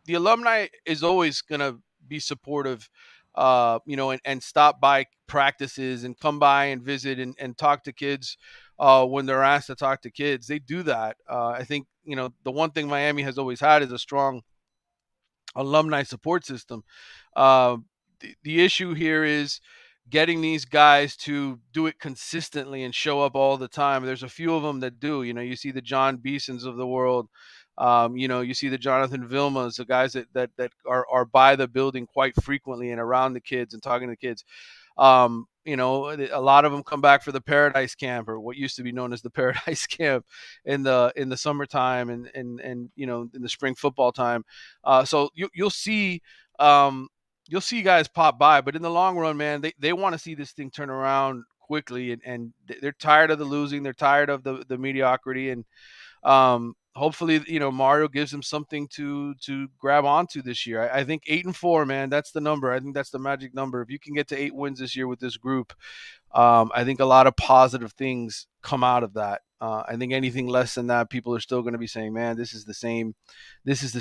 Speaker 7: the alumni is always going to be supportive and stop by practices and come by and visit and talk to kids when they're asked to talk to kids. They do that. I think, the one thing Miami has always had is a strong alumni support system. The issue here is getting these guys to do it consistently and show up all the time. There's a few of them that do. You see the John Beesons of the world. You see the Jonathan Vilmas, the guys that are by the building quite frequently and around the kids and talking to the kids. A lot of them come back for the Paradise Camp, or what used to be known as the Paradise Camp, in the summertime and in the spring football time. So you'll see guys pop by, but in the long run, man, they want to see this thing turn around quickly, and they're tired of the losing, they're tired of the mediocrity, and hopefully, Mario gives them something to grab onto this year. I think 8-4, man, that's the number. I think that's the magic number. If you can get to 8 wins this year with this group, I think a lot of positive things come out of that. I think anything less than that, people are still going to be saying, man, this is the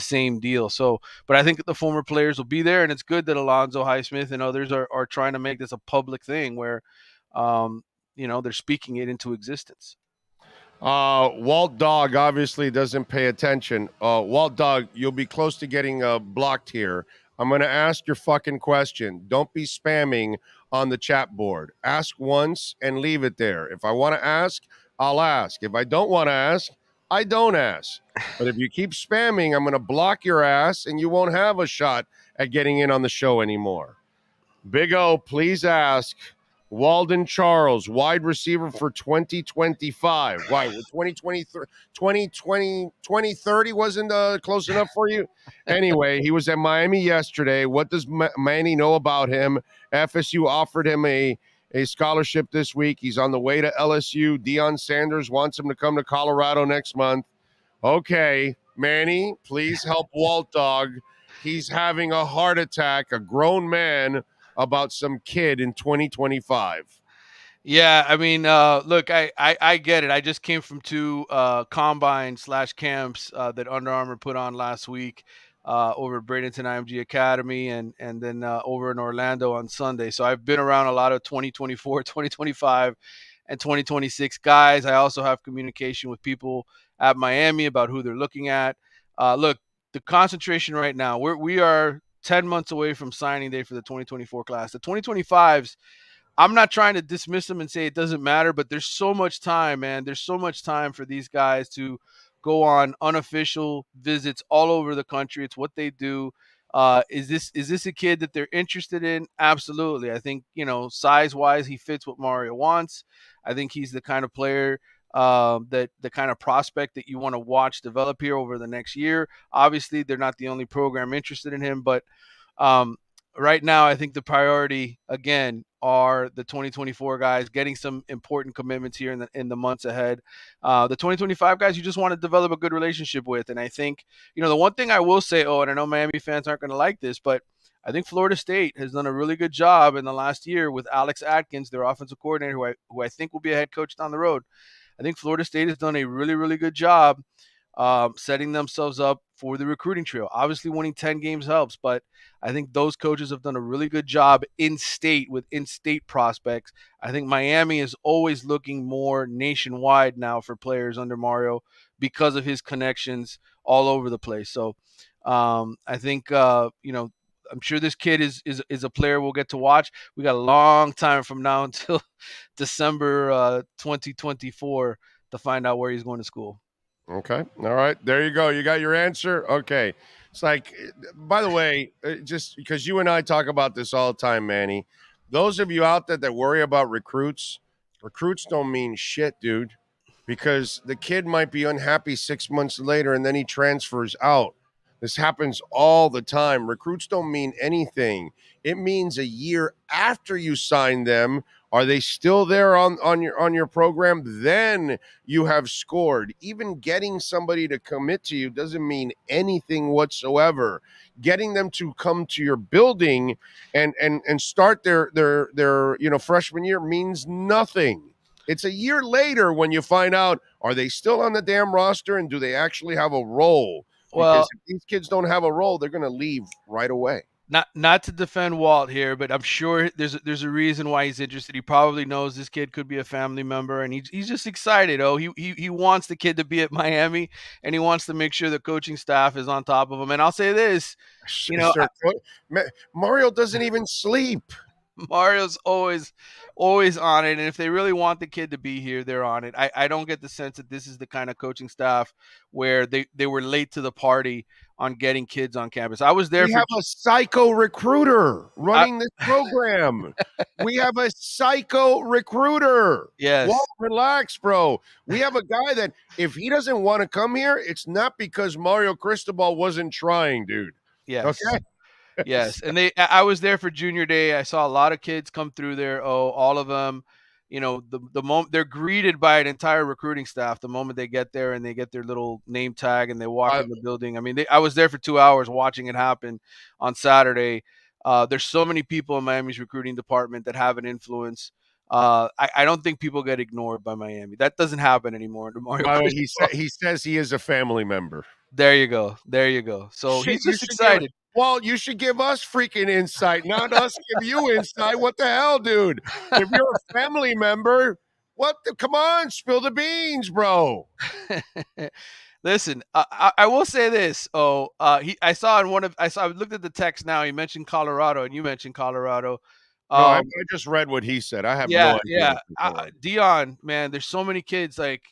Speaker 7: same deal. So, but I think the former players will be there, and it's good that Alonzo Highsmith and others are trying to make this a public thing where, they're speaking it into existence.
Speaker 4: Walt Dog obviously doesn't pay attention. Walt Dog, you'll be close to getting blocked here. I'm going to ask your fucking question. Don't be spamming on the chat board. Ask once and leave it there. If I want to ask, I'll ask. If I don't want to ask, I don't ask. But if you keep spamming, I'm going to block your ass and you won't have a shot at getting in on the show anymore. Big O, please ask Walden Charles, wide receiver for 2025. Why? 2030 wasn't close enough for you? Anyway, he was at Miami yesterday. What does Manny know about him? FSU offered him a scholarship this week. He's on the way to LSU. Deion Sanders wants him to come to Colorado next month. Okay, Manny, please help Walt Dog. He's having a heart attack, a grown man, about some kid in 2025.
Speaker 7: Yeah, I mean, look, I get it. I just came from 2 combine/camps that Under Armour put on last week over at Bradenton IMG Academy and then over in Orlando on Sunday. So I've been around a lot of 2024, 2025, and 2026 guys. I also have communication with people at Miami about who they're looking at. Look, the concentration right now, we are 10 months away from signing day for the 2024 class. The 2025s, I'm not trying to dismiss them and say it doesn't matter, but there's so much time, man. There's so much time for these guys to go on unofficial visits all over the country. It's what they do. Is this a kid that they're interested in? Absolutely. I think, size-wise, he fits what Mario wants. I think he's the kind of player that the kind of prospect that you want to watch develop here over the next year. Obviously, they're not the only program interested in him, but right now, I think the priority, again, are the 2024 guys getting some important commitments here in the months ahead. The 2025 guys, you just want to develop a good relationship with. And I think, the one thing I will say, and I know Miami fans aren't going to like this, but I think Florida State has done a really good job in the last year with Alex Atkins, their offensive coordinator, who I think will be a head coach down the road. I think Florida State has done a really, really good job setting themselves up for the recruiting trail. Obviously, winning 10 games helps, but I think those coaches have done a really good job in-state with in-state prospects. I think Miami is always looking more nationwide now for players under Mario because of his connections all over the place. So I think, I'm sure this kid is a player we'll get to watch. We got a long time from now until December 2024 to find out where he's going to school.
Speaker 4: Okay. All right. There you go. You got your answer. Okay. It's like, by the way, just because you and I talk about this all the time, Manny, those of you out there that worry about recruits don't mean shit, dude, because the kid might be unhappy 6 months later and then he transfers out. This happens all the time. Recruits don't mean anything. It means a year after you sign them. Are they still there on your program? Then you have scored. Even getting somebody to commit to you doesn't mean anything whatsoever. Getting them to come to your building and start their freshman year means nothing. It's a year later when you find out, are they still on the damn roster and do they actually have a role? Because if these kids don't have a role, they're going to leave right away.
Speaker 7: Not to defend Walt here, but I'm sure there's a reason why he's interested. He probably knows this kid could be a family member, and he's just excited. Oh, he wants the kid to be at Miami, and he wants to make sure the coaching staff is on top of him. And I'll say this, you know,
Speaker 4: Sir, Mario doesn't even sleep.
Speaker 7: Mario's always on it, and if they really want the kid to be here, they're on it. I don't get the sense that this is the kind of coaching staff where they were late to the party on getting kids on campus. I was there.
Speaker 4: We have a psycho recruiter running this program. We have a psycho recruiter.
Speaker 7: Yes.
Speaker 4: Walt, relax, bro. We have a guy that if he doesn't want to come here, it's not because Mario Cristobal wasn't trying, dude.
Speaker 7: Yes.
Speaker 4: Okay.
Speaker 7: Yes, and I was there for junior day. I saw a lot of kids come through there. Oh, all of them, you know, the moment they're greeted by an entire recruiting staff the moment they get there and they get their little name tag and they walk in the building. I mean, I was there for 2 hours watching it happen on Saturday. There's so many people in Miami's recruiting department that have an influence. I don't think people get ignored by Miami. That doesn't happen anymore.
Speaker 4: He says he is a family member.
Speaker 7: There you go. So he's just excited.
Speaker 4: Well, you should give us freaking insight, not us give you insight. What the hell, dude? If you're a family member, come on, spill the beans, bro.
Speaker 7: Listen, I will say this. I looked at the text now. He mentioned Colorado, and you mentioned Colorado.
Speaker 4: No, I just read what he said. I have no idea.
Speaker 7: Yeah. Deion, man, there's so many kids like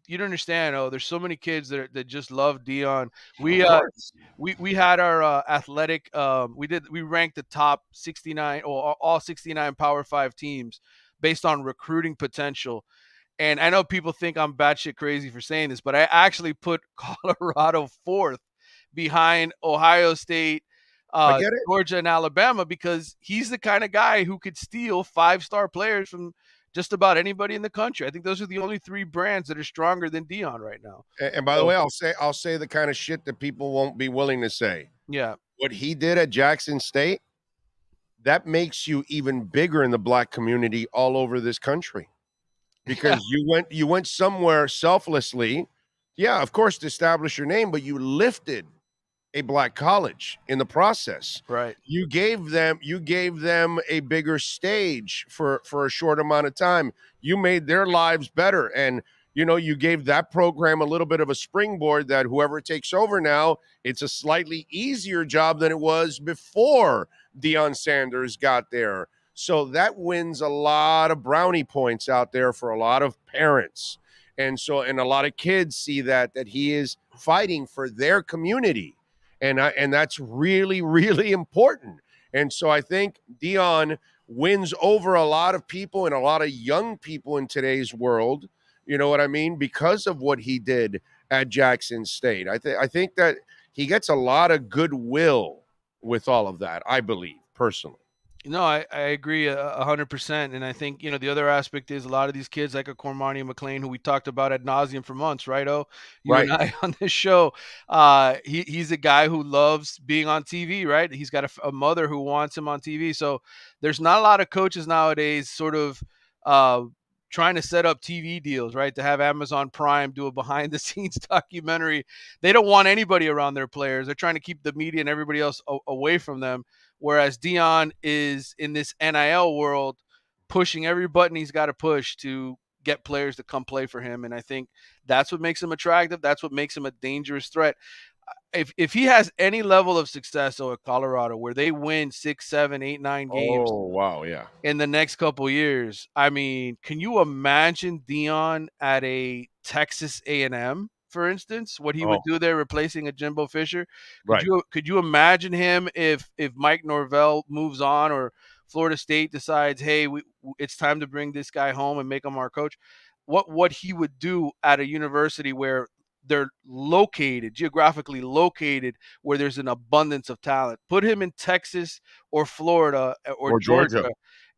Speaker 7: you don't understand. There's so many kids that just love Deion. We had our athletic. We ranked the top 69 or all 69 Power 5 teams based on recruiting potential. And I know people think I'm batshit crazy for saying this, but I actually put Colorado 4th behind Ohio State, Georgia, and Alabama because he's the kind of guy who could steal 5-star players from just about anybody in the country. I think those are the only 3 brands that are stronger than Deion right now.
Speaker 4: And by the way, I'll say the kind of shit that people won't be willing to say.
Speaker 7: Yeah.
Speaker 4: What he did at Jackson State, that makes you even bigger in the black community all over this country. Because you went somewhere selflessly. Yeah, of course, to establish your name, but you lifted a black college in the process.
Speaker 7: Right.
Speaker 4: You gave them a bigger stage for a short amount of time. You made their lives better. And, you gave that program a little bit of a springboard that whoever takes over now, it's a slightly easier job than it was before Deion Sanders got there. So that wins a lot of brownie points out there for a lot of parents. And a lot of kids see that he is fighting for their community. And that's really, really important. And so I think Deion wins over a lot of people and a lot of young people in today's world, you know what I mean, because of what he did at Jackson State. I think that he gets a lot of goodwill with all of that, I believe, personally.
Speaker 7: No, I agree 100%. And I think, the other aspect is a lot of these kids like a Cormani McLean, who we talked about ad nauseum for months, right? You and I on this show. He's a guy who loves being on TV, right? He's got a mother who wants him on TV. So there's not a lot of coaches nowadays sort of trying to set up TV deals, right? To have Amazon Prime do a behind the scenes documentary. They don't want anybody around their players. They're trying to keep the media and everybody else away from them. Whereas Deion is in this NIL world pushing every button he's got to push to get players to come play for him. And I think that's what makes him attractive. That's what makes him a dangerous threat. If he has any level of success at Colorado where they win 6, 7, 8, 9 games in the next couple of years, I mean, can you imagine Deion at a Texas A&M? For instance, what he would do there replacing a Jimbo Fisher. Could you imagine him if Mike Norvell moves on or Florida State decides, hey, it's time to bring this guy home and make him our coach? What he would do at a university where they're geographically located, where there's an abundance of talent. Put him in Texas or Florida or Georgia.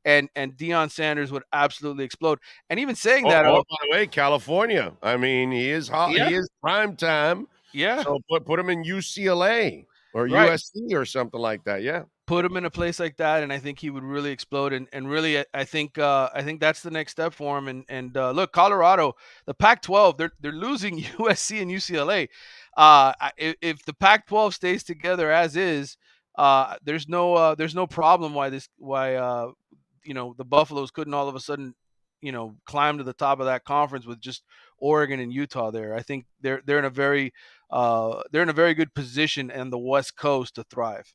Speaker 7: And Deion Sanders would absolutely explode. And even saying that,
Speaker 4: by the way, California. I mean, he is hot. Yeah. He is prime time.
Speaker 7: Yeah.
Speaker 4: So put him in UCLA or USC or something like that. Yeah.
Speaker 7: Put him in a place like that, and I think he would really explode. And really, I think that's the next step for him. And look, Colorado, the Pac-12, they're losing USC and UCLA. If the Pac-12 stays together as is, there's no problem why the Buffaloes couldn't all of a sudden climb to the top of that conference with just Oregon and Utah there. I think they're in a very good position in the West Coast to thrive.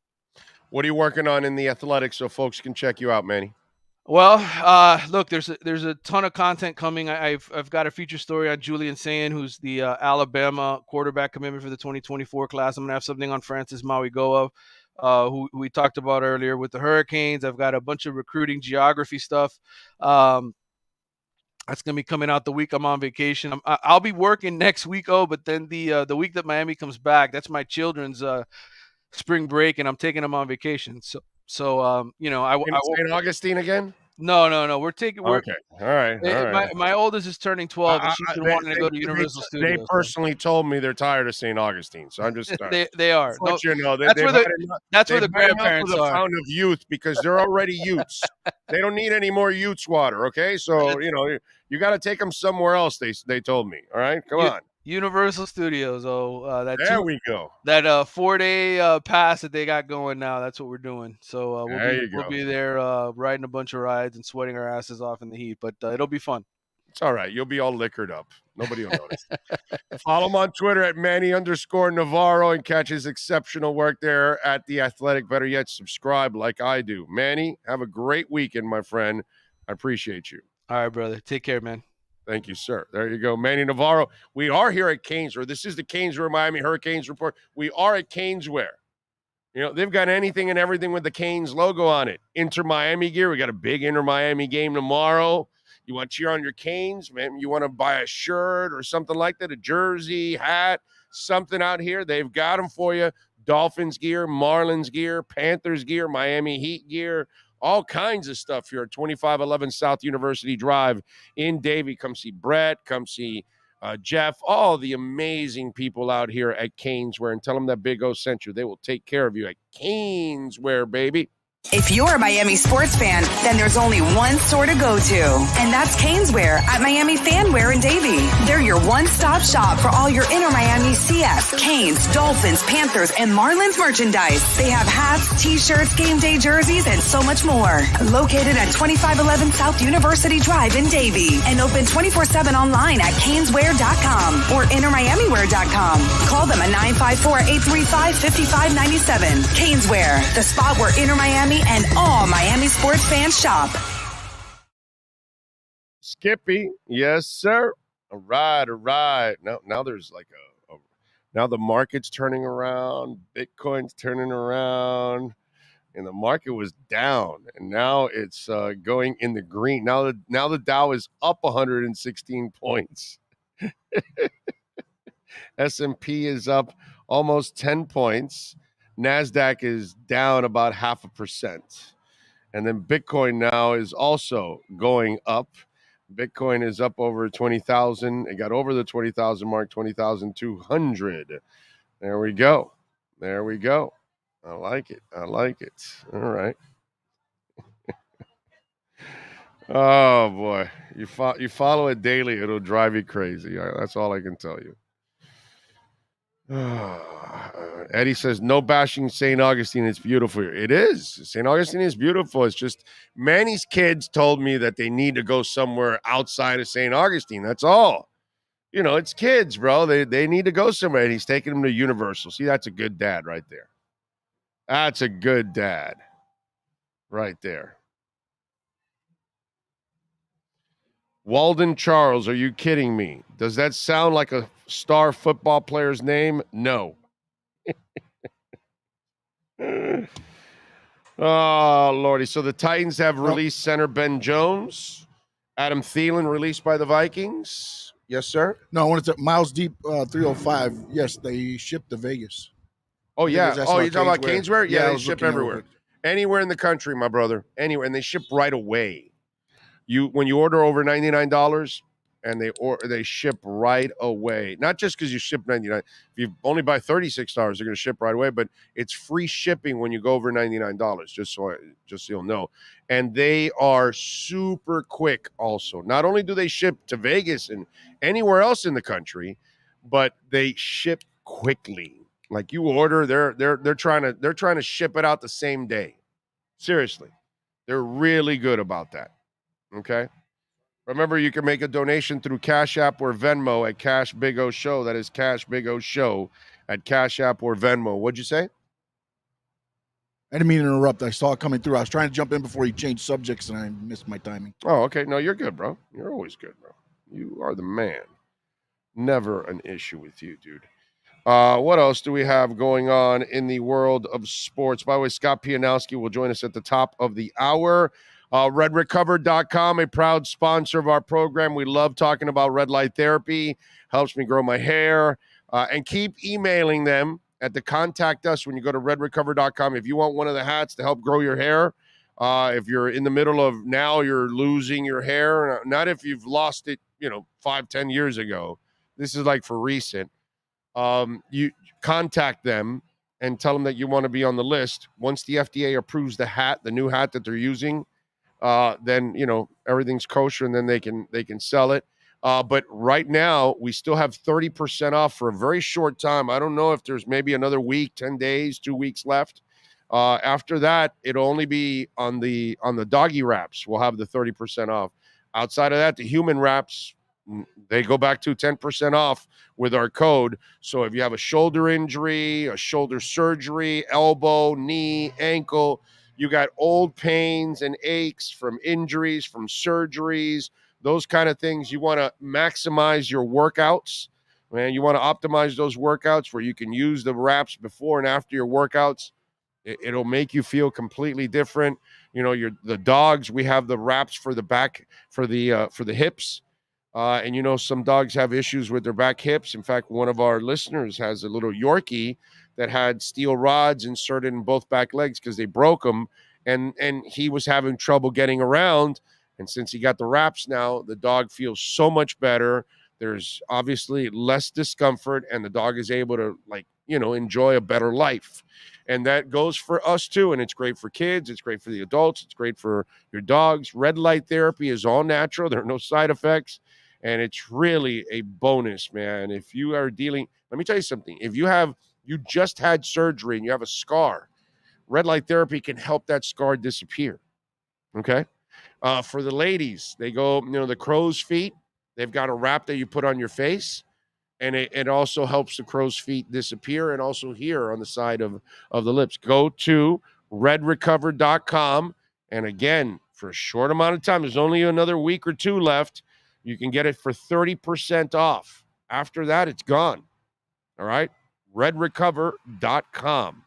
Speaker 4: What are you working on in the athletics so folks can check you out, Manny?
Speaker 7: Well, look, there's a ton of content coming. I've got a feature story on Julian Sayin, who's the Alabama quarterback commitment for the 2024 class. I'm gonna have something on Francis Mauigoa, who we talked about earlier with the Hurricanes. I've got a bunch of recruiting geography stuff. That's gonna be coming out the week I'm on vacation. I'll be working next week, but then the week that Miami comes back, that's my children's spring break, and I'm taking them on vacation. So
Speaker 4: St. Augustine again?
Speaker 7: No. We're
Speaker 4: okay. All right.
Speaker 7: My oldest is turning 12, and she's been wanting to go to Universal Studios.
Speaker 4: They personally told me they're tired of St. Augustine, so I'm just
Speaker 7: they are.
Speaker 4: No,
Speaker 7: that's where the grandparents are.
Speaker 4: Pound of youth because they're already Utes. They don't need any more Utes water. Okay, so you got to take them somewhere else. They told me. All right, come on.
Speaker 7: Universal Studios.
Speaker 4: There we go.
Speaker 7: That 4-day pass that they got going now. That's what we're doing. So we'll be there riding a bunch of rides and sweating our asses off in the heat. But it'll be fun.
Speaker 4: It's all right. You'll be all liquored up. Nobody will notice. Follow him on Twitter at Manny_Navarro and catch his exceptional work there at The Athletic. Better yet, subscribe like I do. Manny, have a great weekend, my friend. I appreciate you.
Speaker 7: All right, brother. Take care, man.
Speaker 4: Thank you, sir. There you go. Manny Navarro. We are here at Caneswear. This is the Caneswear Miami Hurricanes report. We are at Caneswear. They've got anything and everything with the Canes logo on it. Inter Miami gear. We got a big Inter Miami game tomorrow. You want to cheer on your Canes, man? You want to buy a shirt or something like that, a jersey, hat, something out here. They've got them for you. Dolphins gear, Marlins gear, Panthers gear, Miami Heat gear. All kinds of stuff here at 2511 South University Drive in Davie. Come see Brett. Come see Jeff. All the amazing people out here at Caneswear. And tell them that Big O sent you. They will take care of you at Caneswear, baby.
Speaker 1: If you're a Miami sports fan, then there's only one store to go to, and that's Caneswear at Miami Fanwear in Davie. They're your one-stop shop for all your Inter Miami CF, Canes, Dolphins, Panthers, and Marlins merchandise. They have hats, t-shirts, game day jerseys, and so much more. Located at 2511 South University Drive in Davie and open 24/7 online at caneswear.com or intermiamiwear.com. Call them at 954-835-5597. Caneswear, the spot where Inter Miami and all Miami sports fans shop.
Speaker 4: Skippy, yes, sir. All right. Now there's like now the market's turning around. Bitcoin's turning around, and the market was down, and now it's going in the green. Now the Dow is up 116 points. S&P is up almost 10 points. NASDAQ is down about 0.5%. And then Bitcoin now is also going up. Bitcoin is up over 20,000. It got over the 20,000 mark, 20,200. There we go. I like it. All right. Oh, boy. You follow it daily, it'll drive you crazy. That's all I can tell you. Eddie says, no bashing St. Augustine. It's beautiful here. It is. St. Augustine is beautiful. It's just Manny's kids told me that they need to go somewhere outside of St. Augustine. That's all. It's kids, bro. They need to go somewhere. And he's taking them to Universal. See, that's a good dad right there. That's a good dad right there. Walden Charles, are you kidding me? Does that sound like a star football player's name? No. Oh, Lordy. So the Titans have released center Ben Jones. Adam Thielen released by the Vikings. Yes, sir?
Speaker 5: No, I wanted to Miles Deep 305. Yes, they shipped to Vegas.
Speaker 4: Oh, yeah. Oh, you're talking about Caneswear? Yeah, they ship everywhere. Anywhere in the country, my brother. Anywhere. And they ship right away. When you order over $99 and they ship right away. Not just because you ship $99. If you only buy $36, they're going to ship right away, but it's free shipping when you go over $99, just so you'll know. And they are super quick also. Not only do they ship to Vegas and anywhere else in the country, but they ship quickly. Like you order, they're trying to ship it out the same day. Seriously, they're really good about that. Okay. Remember, you can make a donation through Cash App or Venmo at Cash Big O Show. That is Cash Big O Show at Cash App or Venmo. What'd you say?
Speaker 5: I didn't mean to interrupt. I saw it coming through. I was trying to jump in before he changed subjects, and I missed my timing.
Speaker 4: Oh, okay. No, you're good, bro. You're always good, bro. You are the man. Never an issue with you, dude. What else do we have going on in the world of sports? By the way, Scott Pianowski will join us at the top of the hour. RedRecover.com, a proud sponsor of our program. We love talking about red light therapy. Helps me grow my hair. And keep emailing them at the contact us when you go to RedRecover.com. If you want one of the hats to help grow your hair, if you're in the middle of now you're losing your hair, not if you've lost it, 5-10 years ago. This is like for recent. You contact them and tell them that you want to be on the list. Once the FDA approves the new hat that they're using, then everything's kosher, and then they can sell it. But right now we still have 30% off for a very short time. I don't know if there's maybe another week, 10 days, 2 weeks left. After that, it'll only be on the doggy wraps. We'll have the 30% off. Outside of that, the human wraps, they go back to 10% off with our code. So if you have a shoulder injury, a shoulder surgery, elbow, knee, ankle, you got old pains and aches from injuries, from surgeries, those kind of things, you want to maximize your workouts, man. You want to optimize those workouts where you can use the wraps before and after your workouts. It'll make you feel completely different. The dogs, we have the wraps for the back, for the hips. And some dogs have issues with their back hips. In fact, one of our listeners has a little Yorkie that had steel rods inserted in both back legs because they broke them, and he was having trouble getting around. And since he got the wraps now, the dog feels so much better. There's obviously less discomfort, and the dog is able to enjoy a better life. And that goes for us too. And it's great for kids. It's great for the adults. It's great for your dogs. Red light therapy is all natural. There are no side effects. And it's really a bonus, man. If you are dealing, let me tell you something. If you just had surgery and you have a scar, red light therapy can help that scar disappear. Okay. For the ladies, they go, the crow's feet. They've got a wrap that you put on your face, and it also helps the crow's feet disappear, and also here on the side of the lips. Go to redrecover.com. And again, for a short amount of time, there's only another week or two left. You can get it for 30% off. After that, it's gone. All right? redrecover.com.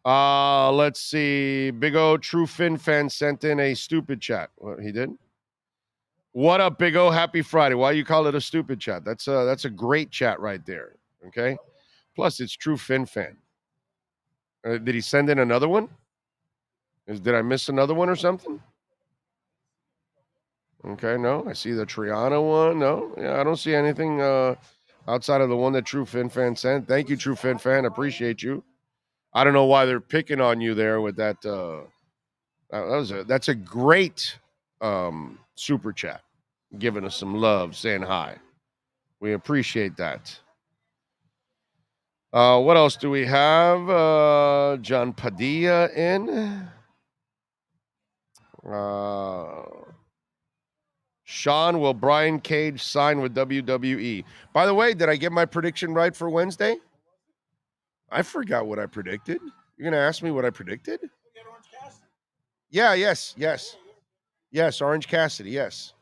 Speaker 4: Let's see. Big O True Fin fan sent in a stupid chat. What, he did? What up, Big O? Happy Friday. Why you call it a stupid chat? That's a great chat right there. Okay? Plus, it's True Fin fan. Did he send in another one? Did I miss another one or something? Okay, no. I see the Triana one. No. Yeah, I don't see anything outside of the one that True Fin fan sent. Thank you, True Fin fan. Appreciate you. I don't know why they're picking on you there with that. That's a great super chat, giving us some love, saying hi. We appreciate that. What else do we have? John Padilla in. Sean, will Brian Cage sign with WWE? By the way, did I get my prediction right for Wednesday? I forgot what I predicted. You're going to ask me what I predicted? Yeah, yes. Yes, Orange Cassidy, yes.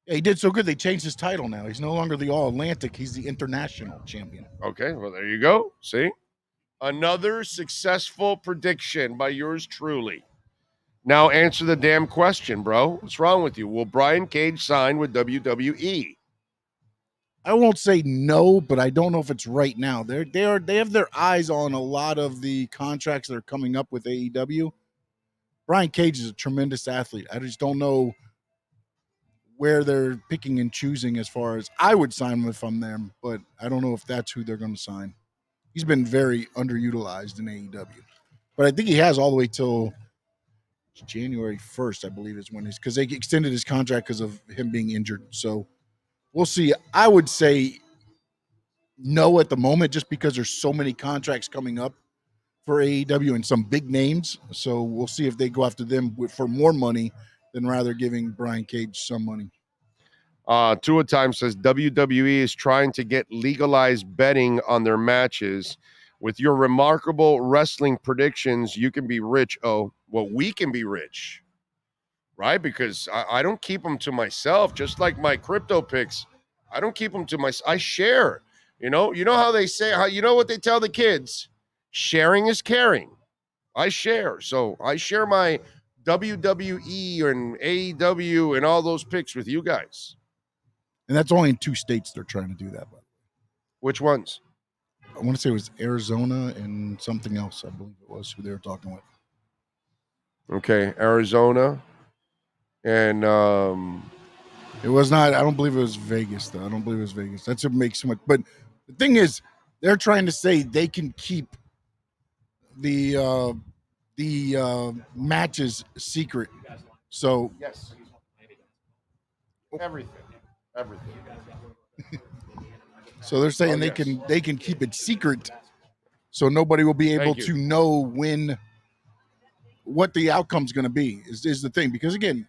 Speaker 5: Yeah, he did so good, they changed his title now. He's no longer the All-Atlantic. He's the international champion.
Speaker 4: Okay, well, there you go. See? Another successful prediction by yours truly. Now answer the damn question, bro. What's wrong with you? Will Brian Cage sign with WWE?
Speaker 5: I won't say no, but I don't know if it's right now. They have their eyes on a lot of the contracts that are coming up with AEW. Brian Cage is a tremendous athlete. I just don't know where they're picking and choosing as far as I would sign him if I'm them, but I don't know if that's who they're going to sign. He's been very underutilized in AEW. But I think he has all the way till January 1st, I believe is when because they extended his contract because of him being injured. So we'll see. I would say know at the moment, just because there's so many contracts coming up for AEW and some big names. So we'll see if they go after them for more money than rather giving Brian Cage some money.
Speaker 4: Tua Time says WWE is trying to get legalized betting on their matches. With your remarkable wrestling predictions, you can be rich. Oh, well, we can be rich, right? Because I don't keep them to myself, just like my crypto picks. I don't keep them to myself. I share. You know how they say, you know what they tell the kids? Sharing is caring. I share. So I share my WWE and AEW and all those picks with you guys.
Speaker 5: And that's only in 2 states they're trying to do that. But
Speaker 4: Which ones?
Speaker 5: I want to say it was Arizona and something else. I believe it was who they were talking with.
Speaker 4: Okay, Arizona. And
Speaker 5: it was not. I don't believe it was Vegas, though. I don't believe it was Vegas. That's what makes so much. But the thing is, they're trying to say they can keep the matches secret. So
Speaker 4: yes, everything.
Speaker 5: So they're saying they can keep it secret, so nobody will be able to know what the outcome's going to be. Is the thing, because again,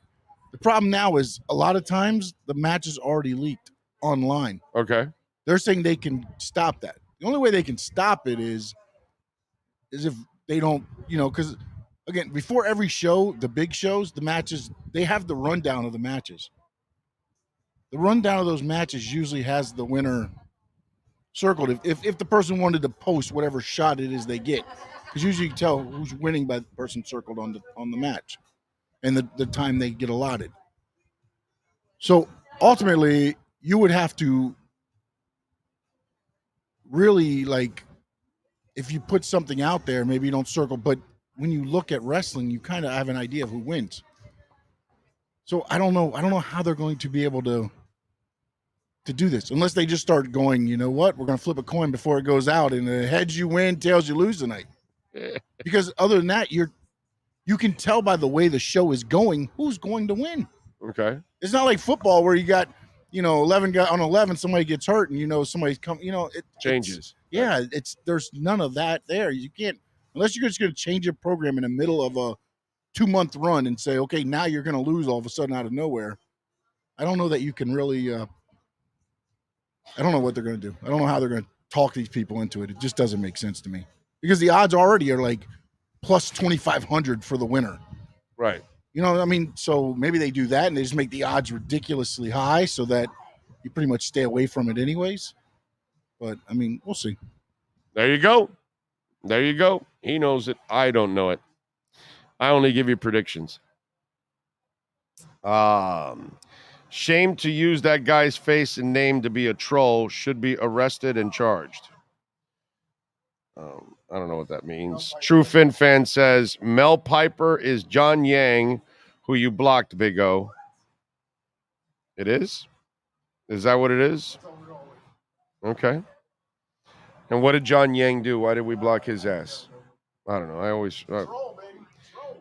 Speaker 5: the problem now is a lot of times the match is already leaked online.
Speaker 4: Okay.
Speaker 5: They're saying they can stop that. The only way they can stop it is if they don't, because again, before every show, the big shows, the matches, they have the rundown of the matches. The rundown of those matches usually has the winner circled. If the person wanted to post whatever shot it is they get, because usually you can tell who's winning by the person circled on the match and the time they get allotted. So ultimately, you would have to really, like, if you put something out there, maybe you don't circle, but when you look at wrestling, you kind of have an idea of who wins. So I don't know how they're going to be able to do this, unless they just start going, you know what, we're going to flip a coin before it goes out, and the heads you win, tails you lose tonight. Because other than that, you can tell by the way the show is going who's going to win.
Speaker 4: Okay.
Speaker 5: It's not like football where you got, 11 guys on 11, somebody gets hurt, and somebody's come, it
Speaker 4: changes.
Speaker 5: There's none of that there. You can't, unless you're just going to change your program in the middle of a 2-month run and say, okay, now you're going to lose all of a sudden out of nowhere. I don't know that you can really. I don't know what they're going to do. I don't know how they're going to talk these people into it. It just doesn't make sense to me, because the odds already are like plus 2,500 for the winner.
Speaker 4: Right.
Speaker 5: So maybe they do that and they just make the odds ridiculously high so that you pretty much stay away from it anyways. But we'll see.
Speaker 4: There you go. He knows it. I don't know it. I only give you predictions. Shame to use that guy's face and name to be a troll. Should be arrested and charged. I don't know what that means. True Fin Fan says Mel Piper is John Yang, who you blocked, Big O. It is? Is that what it is? Okay. And what did John Yang do? Why did we block his ass? I don't know. I always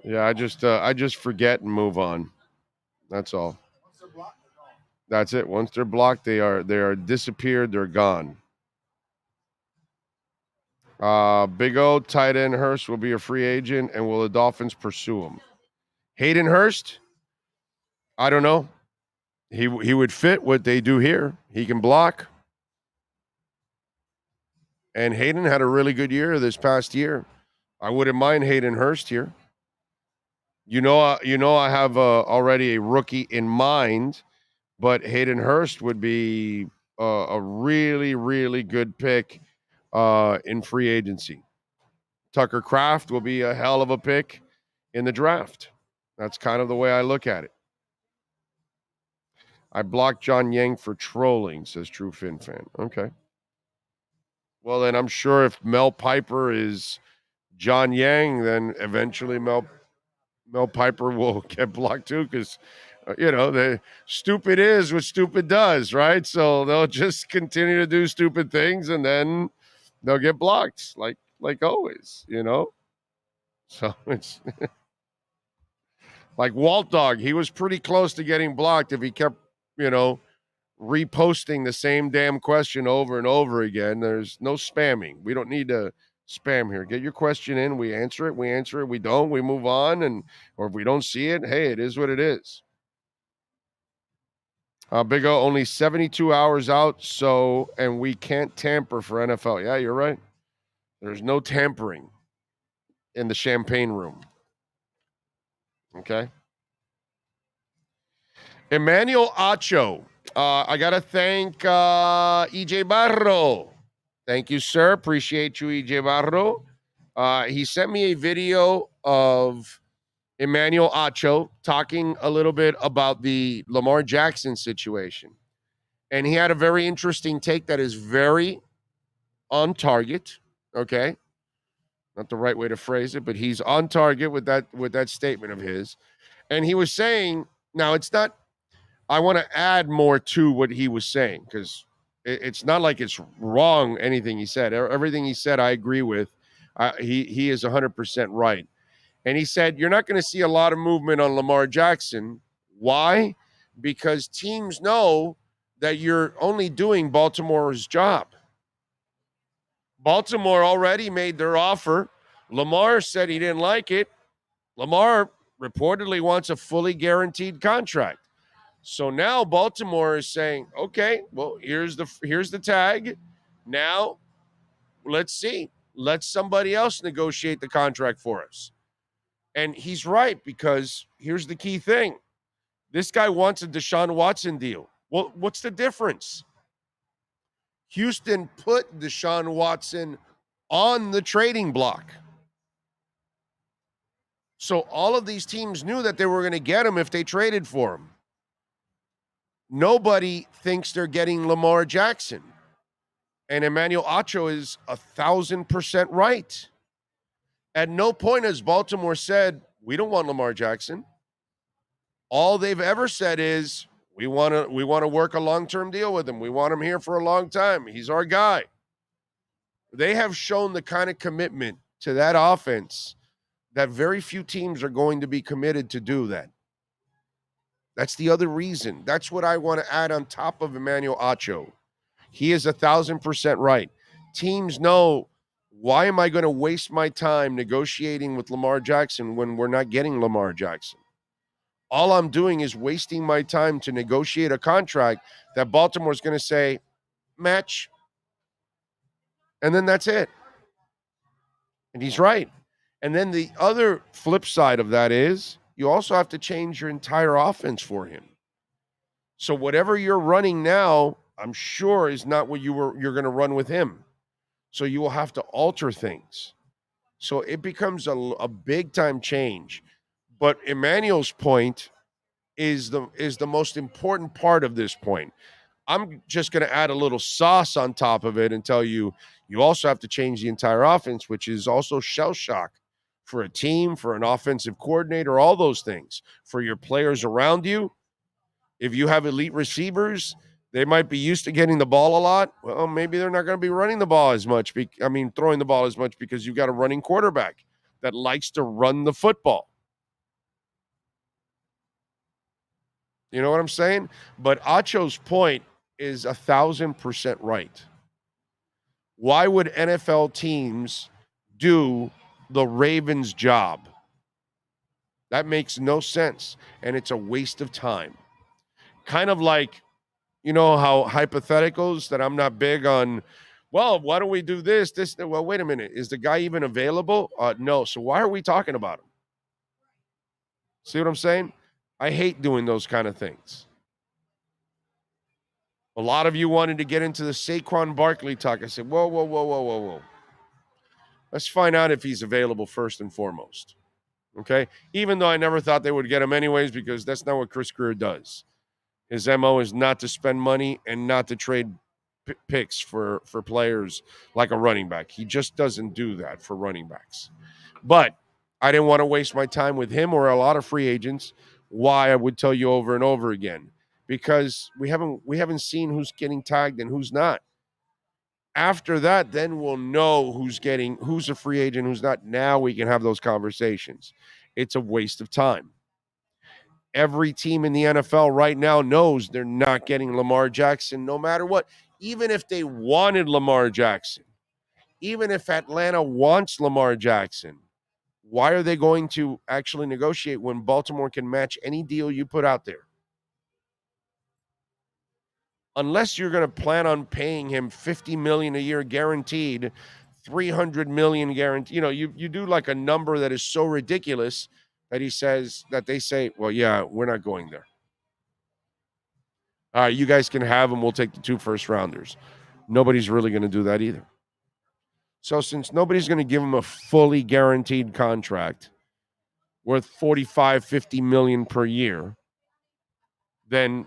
Speaker 4: I just forget and move on. That's all. That's it. Once they're blocked, they are disappeared. They're gone. Big O, tight end Hurst will be a free agent, and will the Dolphins pursue him? Hayden Hurst? I don't know. He would fit what they do here. He can block. And Hayden had a really good year this past year. I wouldn't mind Hayden Hurst here. I have already a rookie in mind, but Hayden Hurst would be a really, really good pick in free agency. Tucker Kraft will be a hell of a pick in the draft. That's kind of the way I look at it. I blocked John Yang for trolling, says True Fin Fan. Okay. Well, then I'm sure if Mel Piper is John Yang, then eventually Mel Piper will get blocked too, because the stupid is what stupid does, right? So they'll just continue to do stupid things, and then they'll get blocked, like always, So it's like Walt Dog. He was pretty close to getting blocked if he kept, reposting the same damn question over and over again. There's no spamming. We don't need to spam here. Get your question in. We answer it. We don't. We move on. And or if we don't see it, hey, it is what it is. Big O, only 72 hours out, and we can't tamper for NFL. Yeah, you're right. There's no tampering in the champagne room. Okay. Emmanuel Acho. I got to thank EJ Barro. Thank you, sir. Appreciate you, EJ Barro. He sent me a video of Emmanuel Acho talking a little bit about the Lamar Jackson situation. And he had a very interesting take that is very on target. Okay. Not the right way to phrase it, but he's on target with that statement of his. And he was saying, now it's not, I want to add more to what he was saying because it's not like it's wrong, anything he said. Everything he said, I agree with. He is 100% right. And he said, you're not going to see a lot of movement on Lamar Jackson. Why? Because teams know that you're only doing Baltimore's job. Baltimore already made their offer. Lamar said he didn't like it. Lamar reportedly wants a fully guaranteed contract. So now Baltimore is saying, okay, well, here's the tag. Now, let's see. Let somebody else negotiate the contract for us. And he's right, because here's the key thing. This guy wants a Deshaun Watson deal. Well, what's the difference? Houston put Deshaun Watson on the trading block. So all of these teams knew that they were going to get him if they traded for him. Nobody thinks they're getting Lamar Jackson. And Emmanuel Acho is 1,000% right. At no point has Baltimore said, we don't want Lamar Jackson. All they've ever said is, we want to work a long-term deal with him. We want him here for a long time. He's our guy. They have shown the kind of commitment to that offense that very few teams are going to be committed to do that. That's the other reason. That's what I want to add on top of Emmanuel Acho. He is 1,000% right. Teams know, why am I going to waste my time negotiating with Lamar Jackson when we're not getting Lamar Jackson? All I'm doing is wasting my time to negotiate a contract that Baltimore's going to say, match. And then that's it. And he's right. And then the other flip side of that is, you also have to change your entire offense for him. So whatever you're running now, I'm sure is not what you're going to run with him. So you will have to alter things. So it becomes a big time change. But Emmanuel's point is the most important part of this point. I'm just going to add a little sauce on top of it and tell you, you also have to change the entire offense, which is also shell shock for a team, for an offensive coordinator, all those things, for your players around you. If you have elite receivers, they might be used to getting the ball a lot. Well, maybe they're not going to be running the ball as much. Throwing the ball as much, because you've got a running quarterback that likes to run the football. You know what I'm saying? But Acho's point is 1,000% right. Why would NFL teams do the Ravens' job? That makes no sense, and it's a waste of time. Kind of like, you know how hypotheticals that I'm not big on, well, why don't we do this? Well, wait a minute. Is the guy even available? No. So why are we talking about him? See what I'm saying? I hate doing those kind of things. A lot of you wanted to get into the Saquon Barkley talk. I said, whoa. Let's find out if he's available first and foremost. Okay? Even though I never thought they would get him anyways, because that's not what Chris Greer does. His MO is not to spend money and not to trade picks for players like a running back. He just doesn't do that for running backs. But I didn't want to waste my time with him or a lot of free agents. Why? I would tell you over and over again. Because we haven't seen who's getting tagged and who's not. After that, then we'll know who's a free agent, who's not. Now we can have those conversations. It's a waste of time. Every team in the NFL right now knows they're not getting Lamar Jackson no matter what. Even if they wanted Lamar Jackson, even if Atlanta wants Lamar Jackson, why are they going to actually negotiate when Baltimore can match any deal you put out there? Unless you're going to plan on paying him $50 million a year guaranteed, $300 million guaranteed. You do like a number that is so ridiculous that they say, well, yeah, we're not going there. All right, you guys can have him. We'll take the 2 first-rounders. Nobody's really going to do that either. So since nobody's going to give him a fully guaranteed contract worth $45, $50 million per year, then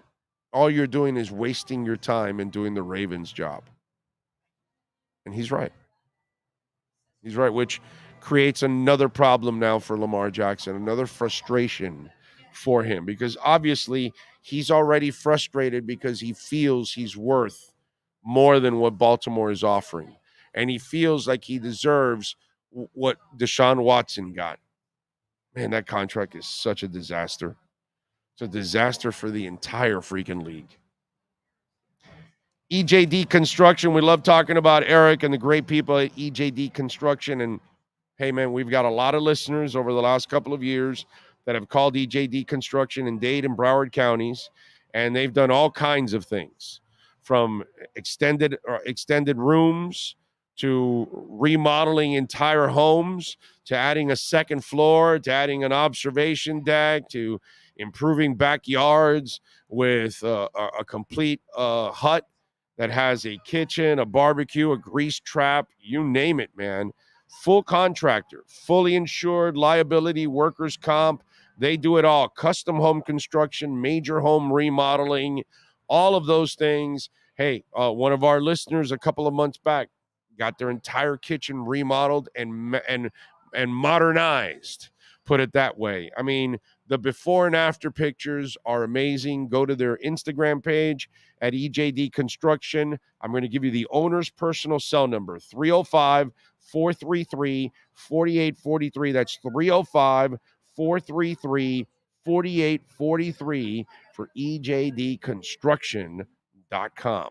Speaker 4: all you're doing is wasting your time and doing the Ravens' job. And he's right. He's right, which creates another problem now for Lamar Jackson, another frustration for him, because obviously he's already frustrated because he feels he's worth more than what Baltimore is offering. And he feels like he deserves what Deshaun Watson got. Man, that contract is such a disaster. It's a disaster for the entire freaking league. EJD Construction. We love talking about Eric and the great people at EJD Construction. And hey, man, we've got a lot of listeners over the last couple of years that have called EJD Construction in Dade and Broward counties, and they've done all kinds of things, from extended rooms to remodeling entire homes to adding a second floor to adding an observation deck to improving backyards with a complete hut that has a kitchen, a barbecue, a grease trap, you name it, man. Full contractor, fully insured, liability, workers' comp. They do it all. Custom home construction, major home remodeling, all of those things. Hey, one of our listeners a couple of months back got their entire kitchen remodeled and modernized, put it that way. I mean, the before and after pictures are amazing. Go to their Instagram page at EJD Construction. I'm going to give you the owner's personal cell number, 305-433-4843. That's 305-433-4843 for ejdconstruction.com.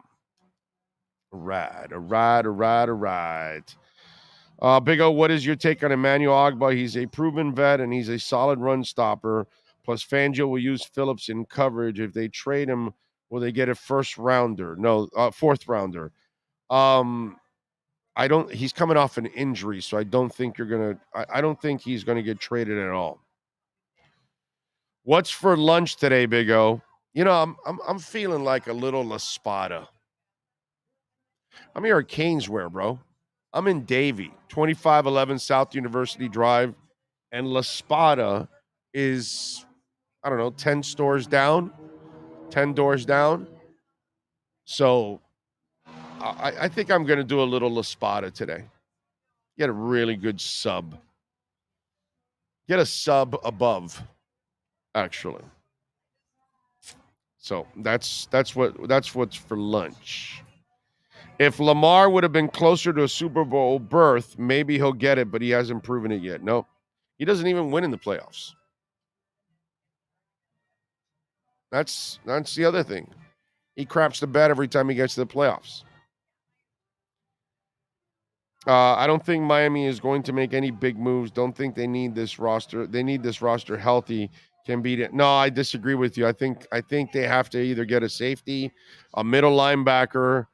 Speaker 4: All right. Big O, what is your take on Emmanuel Ogbah? He's a proven vet, and he's a solid run stopper. Plus, Fangio will use Phillips in coverage. If they trade him, will they get a fourth rounder? He's coming off an injury, so I don't think I don't think he's gonna get traded at all. What's for lunch today, Big O? I'm feeling like a little La Spada. I'm here at Canesware, bro. I'm in Davie, 2511 South University Drive, and La Spada is, 10 doors down. So I think I'm going to do a little La Spada today. Get a really good sub. Get a sub above, actually. So that's what's for lunch. If Lamar would have been closer to a Super Bowl berth, maybe he'll get it, but he hasn't proven it yet. No, he doesn't even win in the playoffs. That's the other thing. He craps the bed every time he gets to the playoffs. I don't think Miami is going to make any big moves. Don't think they need this roster. They need this roster healthy. Can beat it. No, I disagree with you. I think they have to either get a safety, a middle linebacker,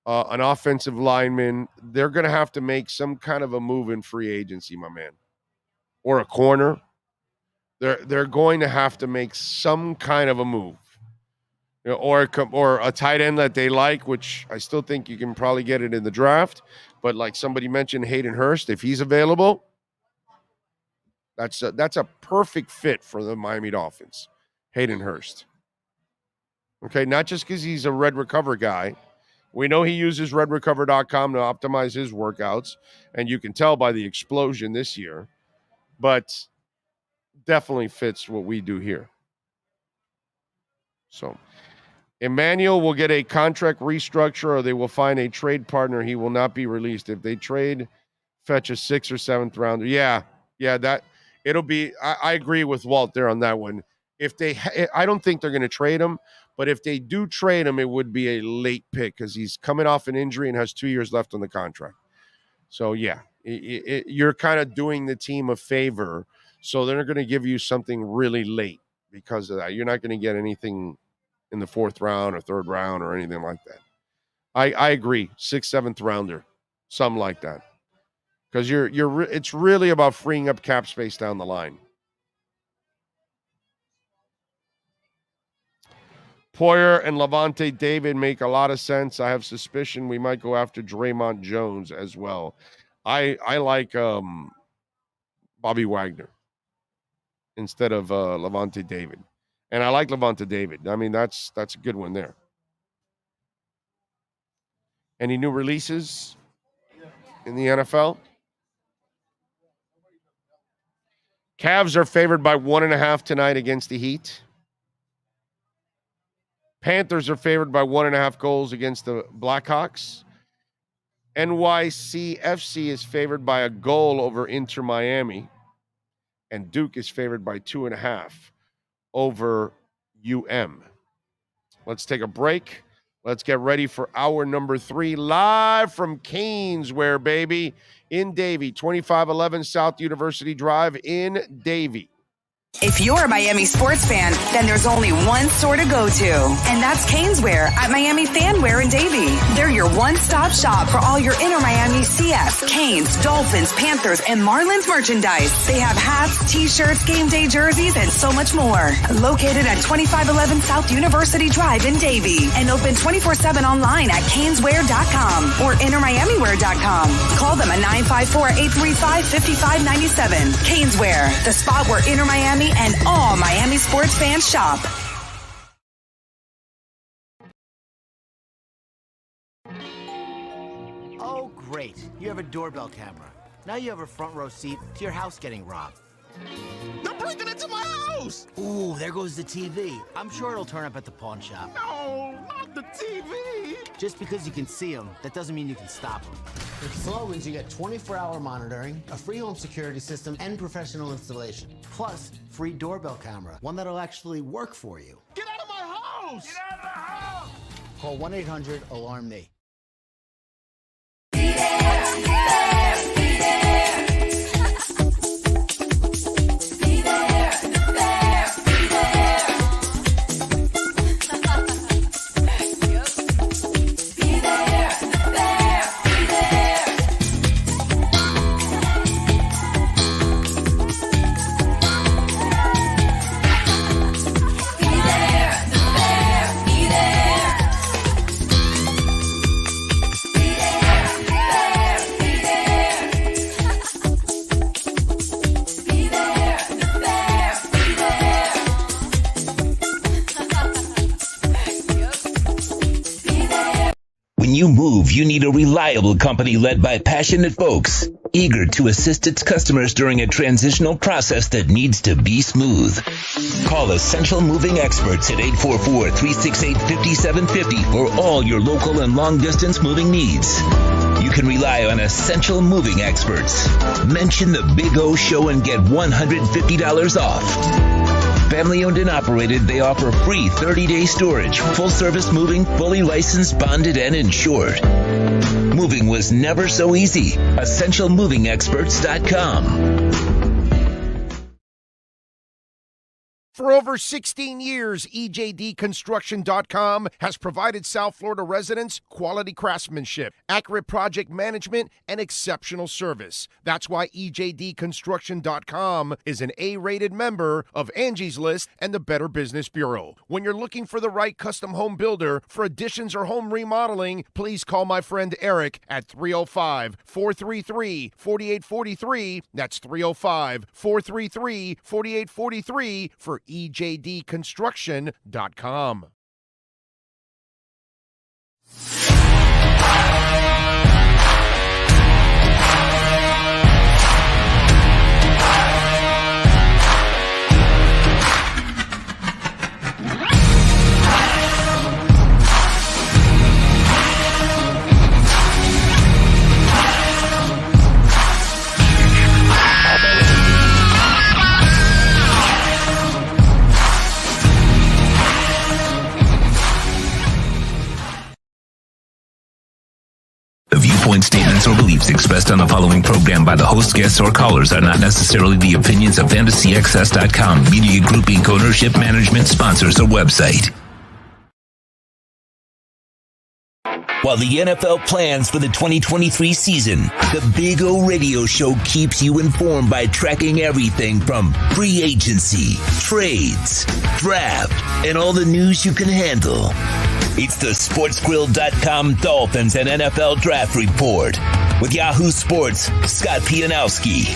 Speaker 4: an offensive lineman. They're going to have to make some kind of a move in free agency, my man, or a corner. They're going to have to make some kind of a move, or a tight end that they like, which I still think you can probably get it in the draft. But like somebody mentioned, Hayden Hurst, if he's available, that's a perfect fit for the Miami Dolphins. Hayden Hurst. Okay, not just because he's a Red Recover guy. We know he uses redrecover.com to optimize his workouts, and you can tell by the explosion this year, but definitely fits what we do here. So Emmanuel will get a contract restructure, or they will find a trade partner. He will not be released. If they trade, fetch a 6th or 7th rounder. Yeah, that it'll be. I agree with Walt there on that one. I don't think they're going to trade him, but if they do trade him, it would be a late pick because he's coming off an injury and has 2 years left on the contract. So, yeah, you're kind of doing the team a favor. So they're going to give you something really late because of that. You're not going to get anything in the 4th round or 3rd round or anything like that. I agree. 6th, 7th rounder, something like that. Because it's really about freeing up cap space down the line. Poyer and Levante David make a lot of sense. I have suspicion we might go after Draymond Jones as well. I like Bobby Wagner instead of Levante David. And I like Levante David. I mean, that's a good one there. Any new releases in the NFL? Cavs are favored by 1.5 tonight against the Heat. Panthers are favored by 1.5 goals against the Blackhawks. NYCFC is favored by a goal over Inter Miami. And Duke is favored by 2.5 over UM. Let's take a break. Let's get ready for hour number 3 live from Canesware, baby, in Davie, 2511 South University Drive in Davie.
Speaker 1: If you're a Miami sports fan, then there's only one store to go to, and that's Canesware at Miami Fanware in Davie. They're your one-stop shop for all your inner Miami CFs, Canes, Dolphins, Panthers, and Marlins merchandise. They have hats, t-shirts, game day jerseys, and so much more. Located at 2511 South University Drive in Davie, and open 24/7 online at caneswear.com or innermiamiwear.com. Call them at 954-835-5597. Canesware, the spot where inner Miami and all Miami sports fans shop.
Speaker 8: Oh, great. You have a doorbell camera. Now you have a front row seat to your house getting robbed.
Speaker 9: They're breaking into my house!
Speaker 8: Ooh, there goes the TV. I'm sure it'll turn up at the pawn shop.
Speaker 9: No, not the TV!
Speaker 8: Just because you can see them, that doesn't mean you can stop them. With Slogans, you get 24-hour monitoring, a free home security system, and professional installation. Plus, free doorbell camera, one that'll actually work for you.
Speaker 9: Get out of my house! Get out of the house!
Speaker 8: Call 1-800-ALARM-ME.
Speaker 3: When you move, you need a reliable company led by passionate folks, eager to assist its customers during a transitional process that needs to be smooth. Call Essential Moving Experts at 844-368-5750 for all your local and long-distance moving needs. You can rely on Essential Moving Experts. Mention the Big O Show and get $150 off. Family owned and operated, they offer free 30-day storage, full-service moving, fully licensed, bonded, and insured. Moving was never so easy. EssentialMovingExperts.com.
Speaker 10: For over 16 years, EJDConstruction.com has provided South Florida residents quality craftsmanship, accurate project management, and exceptional service. That's why EJDConstruction.com is an A-rated member of Angie's List and the Better Business Bureau. When you're looking for the right custom home builder for additions or home remodeling, please call my friend Eric at 305-433-4843. That's 305-433-4843 for EJDConstruction.com.
Speaker 3: foregoing statements or beliefs expressed on the following program by the host, guests, or callers are not necessarily the opinions of FantasyAccess.com, Media Group Inc. ownership, management, sponsors, or website. While the NFL plans for the 2023 season, the Big O Radio Show keeps you informed by tracking everything from free agency, trades, draft, and all the news you can handle. It's the SportsGrill.com Dolphins and NFL Draft Report with Yahoo Sports' Scott Pianowski.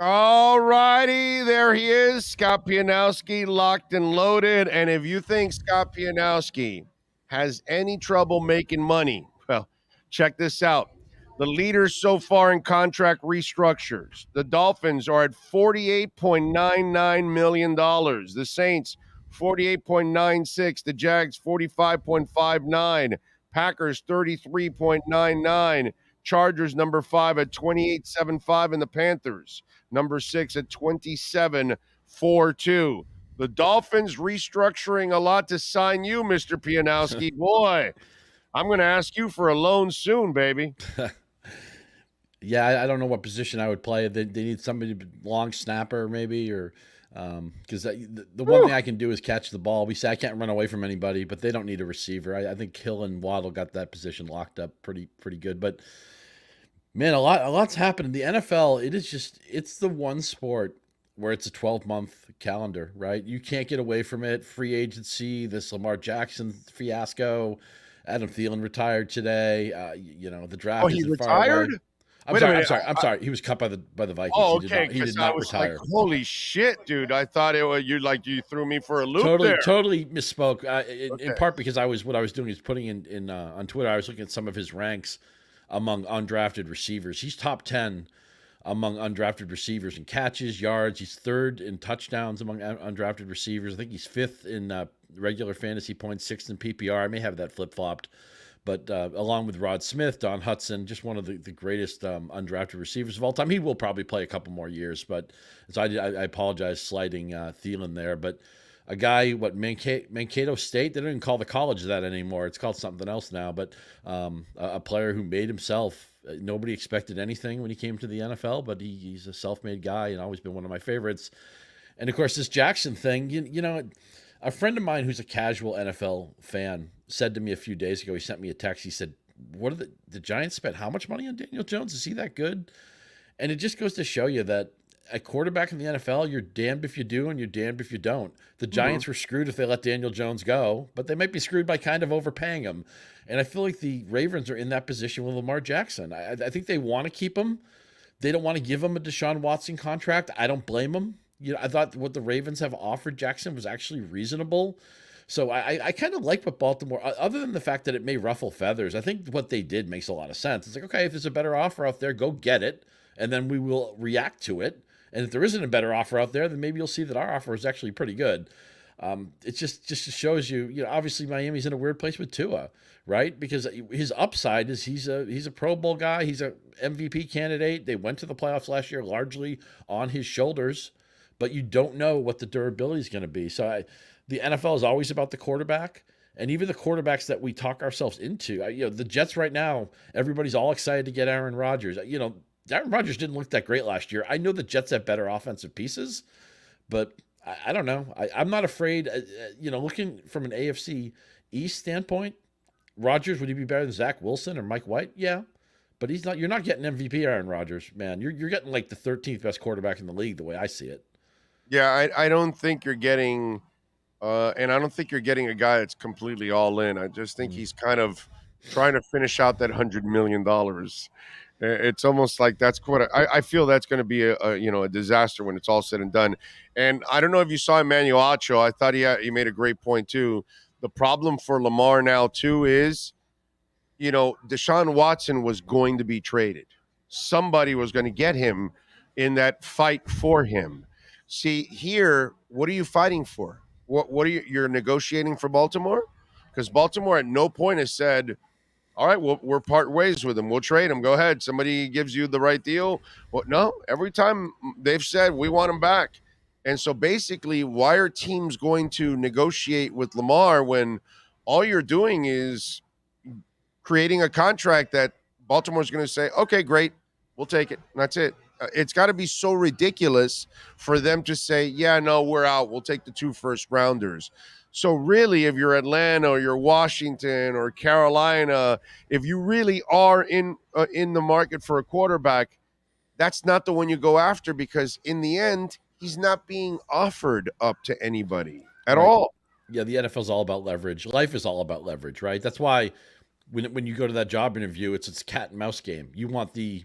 Speaker 4: All righty, there he is, Scott Pianowski, locked and loaded. And if you think Scott Pianowski has any trouble making money, well, check this out. The leaders so far in contract restructures. The Dolphins are at $48.99 million. The Saints, $48.96. The Jags, $45.59. Packers, $33.99. Chargers, number 5 at $28.75, and the Panthers, number 6 at $27.42. The Dolphins restructuring a lot to sign you, Mr. Pianowski. Boy, I'm going to ask you for a loan soon, baby.
Speaker 11: Yeah, I don't know what position I would play. They need somebody long snapper maybe, or because the one thing I can do is catch the ball. We say I can't run away from anybody, but they don't need a receiver. I think Hill and Waddle got that position locked up pretty good. But man, a lot's happened in the NFL. It's the one sport where it's a 12-month calendar, right? You can't get away from it. Free agency, this Lamar Jackson fiasco. Adam Thielen retired today. The draft.
Speaker 4: Oh, he retired?
Speaker 11: I'm sorry. He was cut by the Vikings.
Speaker 4: Oh, okay.
Speaker 11: He did not retire.
Speaker 4: Like, holy shit, dude! I thought you threw me for a loop.
Speaker 11: Totally misspoke. In part because what I was doing is putting in on Twitter. I was looking at some of his ranks among undrafted receivers. He's top 10 among undrafted receivers in catches, yards. He's third in touchdowns among undrafted receivers. I think he's fifth in regular fantasy points, sixth in PPR. I may have that flip-flopped. But along with Rod Smith, Don Hudson, just one of the greatest undrafted receivers of all time. He will probably play a couple more years, but so I apologize slighting Thielen there. But a guy, Mankato State, they don't even call the college that anymore. It's called something else now. But a player who made himself. Nobody expected anything when he came to the NFL, but he's a self-made guy and always been one of my favorites. And, of course, this Jackson thing, a friend of mine who's a casual NFL fan said to me a few days ago, he sent me a text. He said, "What are the Giants spent how much money on Daniel Jones? Is he that good?" And it just goes to show you that a quarterback in the NFL, you're damned if you do and you're damned if you don't. The Giants were screwed if they let Daniel Jones go, but they might be screwed by kind of overpaying him. And I feel like the Ravens are in that position with Lamar Jackson. I think they want to keep him. They don't want to give him a Deshaun Watson contract. I don't blame them. I thought what the Ravens have offered Jackson was actually reasonable. So I kind of like what Baltimore, other than the fact that it may ruffle feathers, I think what they did makes a lot of sense. It's like, okay, if there's a better offer out there, go get it, and then we will react to it. And if there isn't a better offer out there, then maybe you'll see that our offer is actually pretty good. It just shows you, obviously Miami's in a weird place with Tua, right? Because his upside is he's a Pro Bowl guy. He's a MVP candidate. They went to the playoffs last year largely on his shoulders, but you don't know what the durability is going to be. So the NFL is always about the quarterback, and even the quarterbacks that we talk ourselves into. The Jets right now, everybody's all excited to get Aaron Rodgers. Aaron Rodgers didn't look that great last year. I know the Jets have better offensive pieces, but I don't know. I'm not afraid. Looking from an AFC East standpoint, Rodgers, would he be better than Zach Wilson or Mike White? Yeah, but he's not. You're not getting MVP Aaron Rodgers, man. You're getting like the 13th best quarterback in the league, the way I see it.
Speaker 4: Yeah, I don't think you're getting, and I don't think you're getting a guy that's completely all in. I just think he's kind of trying to finish out that $100 million. It's almost like that's what I feel that's going to be a disaster when it's all said and done. And I don't know if you saw Emmanuel Acho. I thought he made a great point too. The problem for Lamar now too is, Deshaun Watson was going to be traded. Somebody was going to get him in that fight for him. See here, what are you fighting for? What are you're negotiating for Baltimore? Because Baltimore at no point has said, all right, we're part ways with him. We'll trade him. Go ahead. Somebody gives you the right deal. Well, no, every time they've said we want him back. And so basically, why are teams going to negotiate with Lamar when all you're doing is creating a contract that Baltimore's going to say, okay, great, we'll take it. And that's it. It's got to be so ridiculous for them to say, yeah, no, we're out. We'll take the 2 first rounders. So really, if you're Atlanta or you're Washington or Carolina, if you really are in the market for a quarterback, that's not the one you go after, because in the end, he's not being offered up to anybody at all.
Speaker 11: Yeah, the NFL is all about leverage. Life is all about leverage, right? That's why when you go to that job interview, it's cat and mouse game. You want the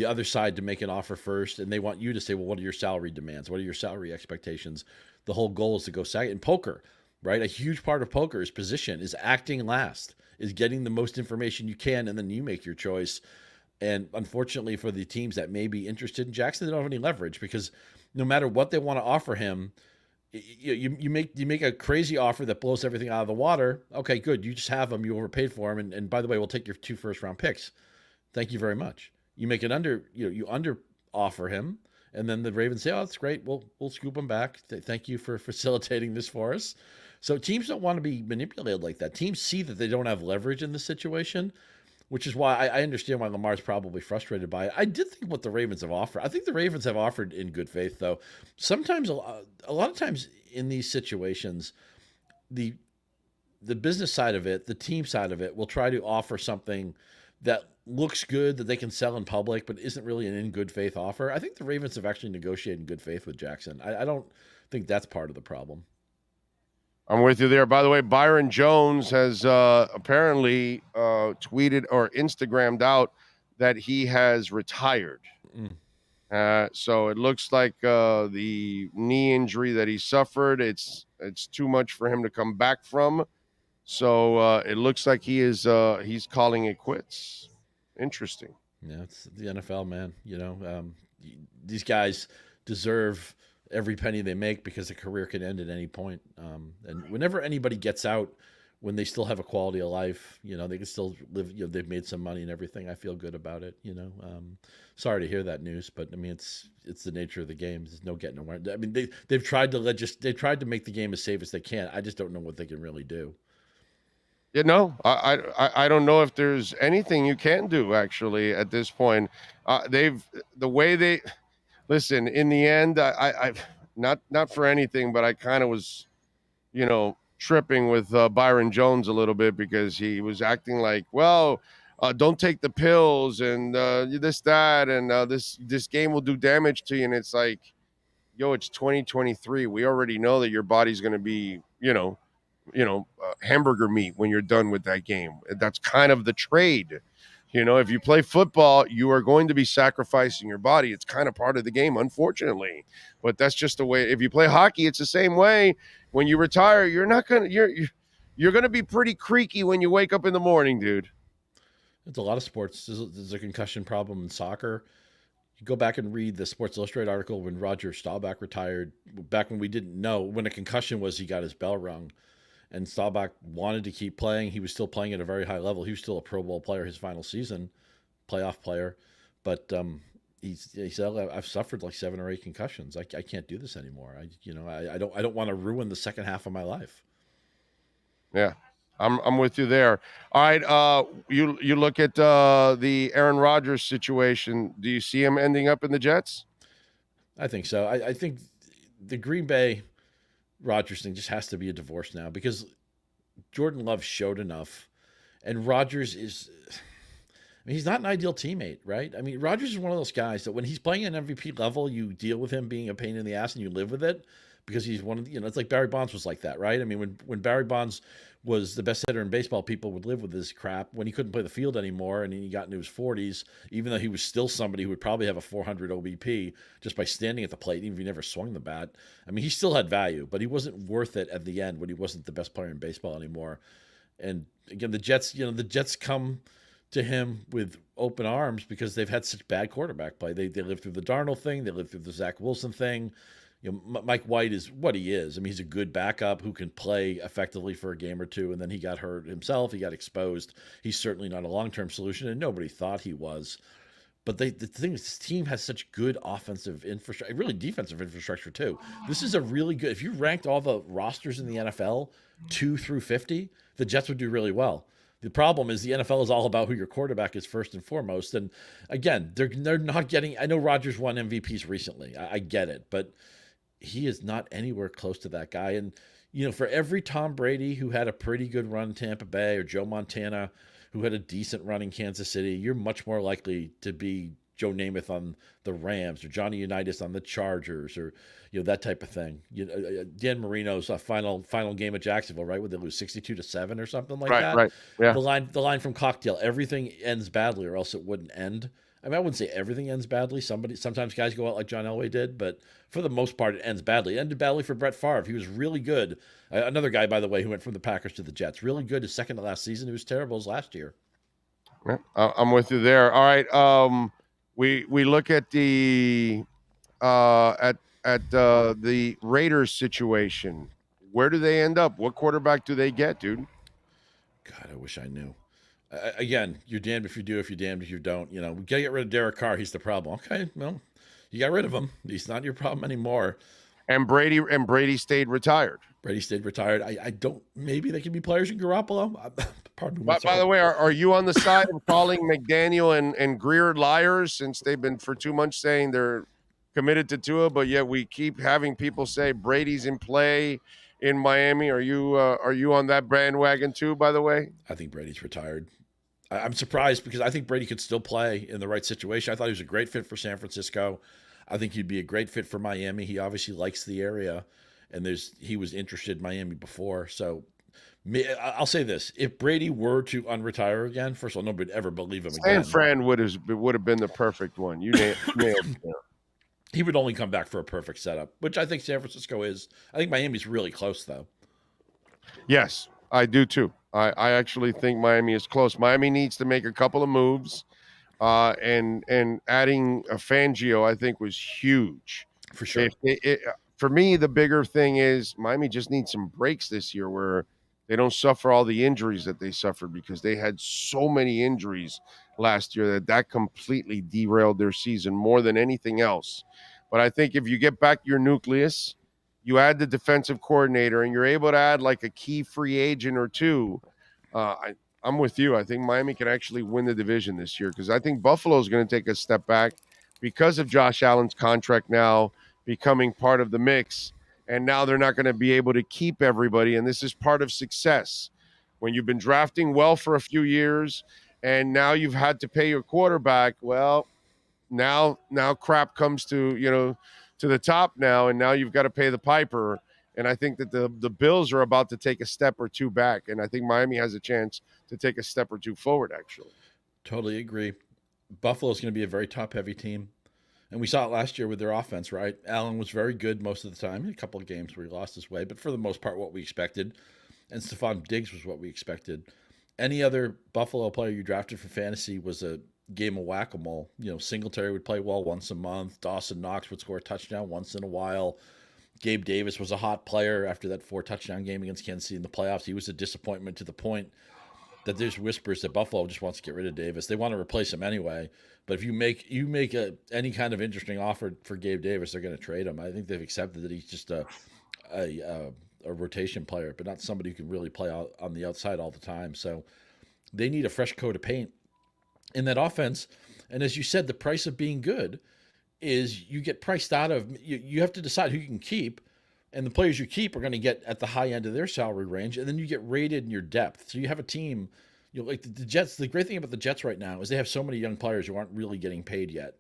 Speaker 11: other side to make an offer first, and they want you to say, well, what are your salary demands? What are your salary expectations? The whole goal is to go second. In poker, right? A huge part of poker is position, is acting last, is getting the most information you can, and then you make your choice. And unfortunately for the teams that may be interested in Jackson, they don't have any leverage, because no matter what they want to offer him, you make a crazy offer that blows everything out of the water. Okay, good. You just have him. You overpaid for him. And by the way, we'll take your 2 first-round picks. Thank you very much. You make it you under offer him, and then the Ravens say, oh, that's great. We'll scoop him back. Thank you for facilitating this for us. So teams don't want to be manipulated like that. Teams see that they don't have leverage in this situation, which is why I understand why Lamar's probably frustrated by it. I did think what the Ravens have offered. I think the Ravens have offered in good faith, though. Sometimes, a lot of times in these situations, the business side of it, the team side of it, will try to offer something that looks good, that they can sell in public, but isn't really an in good faith offer. I think the Ravens have actually negotiated in good faith with Jackson. I don't think that's part of the problem.
Speaker 4: I'm with you there. By the way, Byron Jones has apparently tweeted or Instagrammed out that he has retired. So it looks like the knee injury that he suffered, it's too much for him to come back from. So it looks like he's calling it quits. Interesting.
Speaker 11: Yeah, it's the NFL, man. These guys deserve every penny they make, because a career can end at any point. And whenever anybody gets out, when they still have a quality of life, they can still live, they've made some money and everything. I feel good about it. Sorry to hear that news, but I mean, it's the nature of the game. There's no getting away. I mean, they've tried to make the game as safe as they can. I just don't know what they can really do.
Speaker 4: I don't know if there's anything you can do actually at this point. Listen, in the end, I not for anything, but I kind of was, tripping with Byron Jones a little bit, because he was acting like, well, don't take the pills and this, that, and this game will do damage to you. And it's like, yo, it's 2023. We already know that your body's going to be, hamburger meat when you're done with that game. That's kind of the trade. If you play football, you are going to be sacrificing your body. It's kind of part of the game, unfortunately. But that's just the way. If you play hockey, it's the same way. When you retire, you're going to be pretty creaky when you wake up in the morning, dude.
Speaker 11: It's a lot of sports. There's a concussion problem in soccer. You go back and read the Sports Illustrated article when Roger Staubach retired, back when we didn't know when a concussion was, he got his bell rung. And Staubach wanted to keep playing. He was still playing at a very high level. He was still a Pro Bowl player his final season, playoff player. But he said, I've suffered like 7 or 8 concussions. I can't do this anymore. I don't want to ruin the second half of my life.
Speaker 4: Yeah, I'm with you there. All right, you look at the Aaron Rodgers situation. Do you see him ending up in the Jets?
Speaker 11: I think so. I think the Green Bay Rodgers thing just has to be a divorce now, because Jordan Love showed enough, and Rodgers he's not an ideal teammate, right? I mean, Rodgers is one of those guys that when he's playing at an MVP level, you deal with him being a pain in the ass and you live with it, because he's one of the, it's like Barry Bonds was like that, right? I mean, when Barry Bonds was the best hitter in baseball, people would live with his crap. When he couldn't play the field anymore and he got into his 40s, even though he was still somebody who would probably have a 400 OBP just by standing at the plate, even if he never swung the bat. I mean, he still had value, but he wasn't worth it at the end when he wasn't the best player in baseball anymore. And again, the Jets come to him with open arms because they've had such bad quarterback play. They lived through the Darnold thing. They lived through the Zach Wilson thing. Mike White is what he is. I mean, he's a good backup who can play effectively for a game or two, and then he got hurt himself. He got exposed. He's certainly not a long-term solution, and nobody thought he was. But the thing is, this team has such good offensive infrastructure, really defensive infrastructure too. This is a really good. If you ranked all the rosters in the NFL 2 through 50, the Jets would do really well. The problem is the NFL is all about who your quarterback is first and foremost. And again, they're not getting. I know Rodgers won MVPs recently. I get it, but he is not anywhere close to that guy. And for every Tom Brady who had a pretty good run in Tampa Bay, or Joe Montana who had a decent run in Kansas City, you're much more likely to be Joe Namath on the Rams, or Johnny Unitas on the Chargers, or that type of thing. Dan Marino's final game at Jacksonville, right? Would they lose 62-7 or something like that?
Speaker 4: Right. Yeah.
Speaker 11: The line from Cocktail: everything ends badly, or else it wouldn't end. I mean, I wouldn't say everything ends badly. Sometimes guys go out like John Elway did, but for the most part, it ends badly. It ended badly for Brett Favre. He was really good. Another guy, by the way, who went from the Packers to the Jets. Really good his second to last season. He was terrible his last year.
Speaker 4: Yeah, I'm with you there. All right. We look at the the Raiders situation. Where do they end up? What quarterback do they get, dude?
Speaker 11: God, I wish I knew. Again, you're damned if you do, if you're damned if you don't. We gotta get rid of Derek Carr. He's the problem. Okay, well, you got rid of him. He's not your problem anymore.
Speaker 4: And Brady stayed retired.
Speaker 11: Brady stayed retired. I don't. Maybe they can be players in Garoppolo. Pardon me.
Speaker 4: By the way, are you on the side of calling McDaniel and Greer liars, since they've been for 2 months saying they're committed to Tua, but yet we keep having people say Brady's in play in Miami? Are you on that bandwagon too? By the way,
Speaker 11: I think Brady's retired. I'm surprised because I think Brady could still play in the right situation. I thought he was a great fit for San Francisco. I think he'd be a great fit for Miami. He obviously likes the area, and he was interested in Miami before. So I'll say this: if Brady were to unretire again, first of all, nobody would ever believe him again.
Speaker 4: San Fran would have been the perfect one. You nailed it.
Speaker 11: He would only come back for a perfect setup, which I think San Francisco is. I think Miami's really close, though.
Speaker 4: Yes, I do too. I actually think Miami is close. Miami needs to make a couple of moves, and adding a Fangio, I think, was huge.
Speaker 11: For sure.
Speaker 4: For me, the bigger thing is Miami just needs some breaks this year where they don't suffer all the injuries that they suffered, because they had so many injuries last year that completely derailed their season more than anything else. But I think if you get back your nucleus, you add the defensive coordinator, and you're able to add like a key free agent or two, I'm with you. I think Miami can actually win the division this year, because I think Buffalo is going to take a step back because of Josh Allen's contract now becoming part of the mix. And now they're not going to be able to keep everybody. And this is part of success. When you've been drafting well for a few years and now you've had to pay your quarterback, well, now crap comes to the top now, and now you've got to pay the piper. And I think that the Bills are about to take a step or two back. And I think Miami has a chance to take a step or two forward, actually.
Speaker 11: Totally agree. Buffalo's going to be a very top-heavy team. And we saw it last year with their offense, right? Allen was very good most of the time. In a couple of games where he lost his way, but for the most part, what we expected. And Stephon Diggs was what we expected. Any other Buffalo player you drafted for fantasy was a game of whack-a-mole. Singletary would play well once a month. Dawson Knox would score a touchdown once in a while. Gabe Davis was a hot player after that 4-touchdown game against Kansas City in the playoffs. He was a disappointment to the point that there's whispers that Buffalo just wants to get rid of Davis. They want to replace him anyway. But if you make any kind of interesting offer for Gabe Davis, they're going to trade him. I think they've accepted that he's just a rotation player, but not somebody who can really play out on the outside all the time. So they need a fresh coat of paint in that offense. And as you said, the price of being good is you get priced out of. You have to decide who you can keep, and the players you keep are going to get at the high end of their salary range, and then you get rated in your depth. So you have a team. Like the Jets, the great thing about the Jets right now is they have so many young players who aren't really getting paid yet.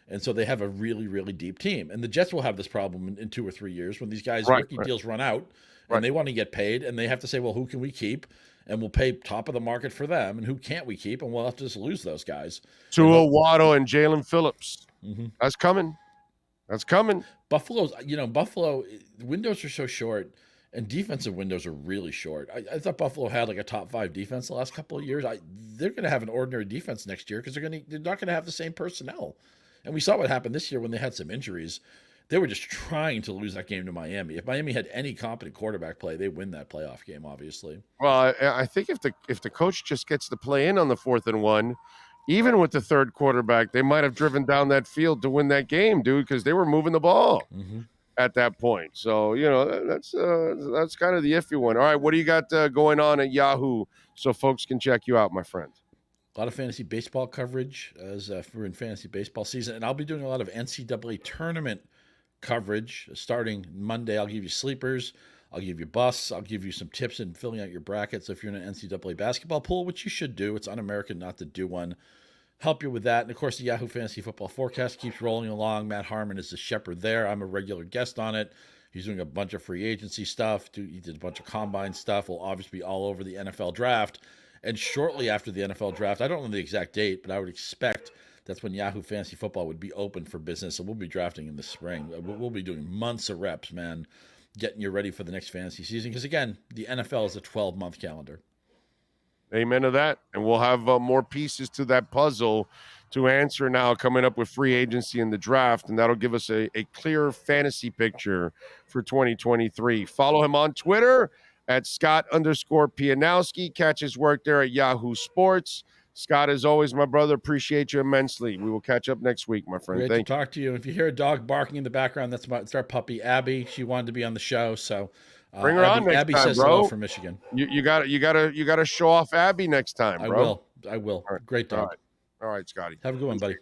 Speaker 11: And so they have a really, really deep team. And the Jets will have this problem in 2 or 3 years when these guys' rookie deals run out and they want to get paid, and they have to say, well, who can we keep? And we'll pay top of the market for them. And who can't we keep? And we'll have to just lose those guys.
Speaker 4: Tua, Waddle, and Jalen Phillips. Mm-hmm. That's coming.
Speaker 11: Buffalo, the windows are so short. And defensive windows are really short. I thought Buffalo had like a top 5 defense the last couple of years. They're going to have an ordinary defense next year because they're not going to have the same personnel. And we saw what happened this year when they had some injuries. They were just trying to lose that game to Miami. If Miami had any competent quarterback play, they win that playoff game, obviously.
Speaker 4: Well, I think if the coach just gets to play in on the 4th and 1, even with the third quarterback, they might have driven down that field to win that game, dude, because they were moving the ball at that point. So, that's kind of the iffy one. All right, what do you got going on at Yahoo so folks can check you out, my friend?
Speaker 11: A lot of fantasy baseball coverage as we're in fantasy baseball season, and I'll be doing a lot of NCAA tournament coverage starting Monday. I'll give you sleepers, I'll give you busts, I'll give you some tips in filling out your bracket. So if you're in an NCAA basketball pool, which you should do, it's un-American not to do one, help you with that. And of course, the Yahoo Fantasy Football Forecast keeps rolling along. Matt Harmon is the shepherd there. I'm a regular guest on it. He's doing a bunch of free agency stuff. He did a bunch of combine stuff. We'll obviously be all over the NFL draft. And shortly after the NFL draft, I don't know the exact date, but I would expect that's when Yahoo Fantasy Football would be open for business. So we'll be drafting in the spring. We'll be doing months of reps, man, getting you ready for the next fantasy season. Because, again, the NFL is a 12-month calendar.
Speaker 4: Amen to that. And we'll have more pieces to that puzzle to answer now coming up with free agency in the draft. And that'll give us a clear fantasy picture for 2023. Follow him on Twitter at Scott_Pianowski. Catch his work there at Yahoo Sports. Scott, as always, my brother, appreciate you immensely. We will catch up next week, my friend.
Speaker 11: Great to talk to you. If you hear a dog barking in the background, that's our puppy, Abby. She wanted to be on the show, so
Speaker 4: bring her on next
Speaker 11: Abby
Speaker 4: time,
Speaker 11: says
Speaker 4: bro.
Speaker 11: hello from Michigan.
Speaker 4: You got to show off Abby next time, bro.
Speaker 11: I will.
Speaker 4: Right.
Speaker 11: Great dog.
Speaker 4: All right, Scotty.
Speaker 11: Have a good one, buddy.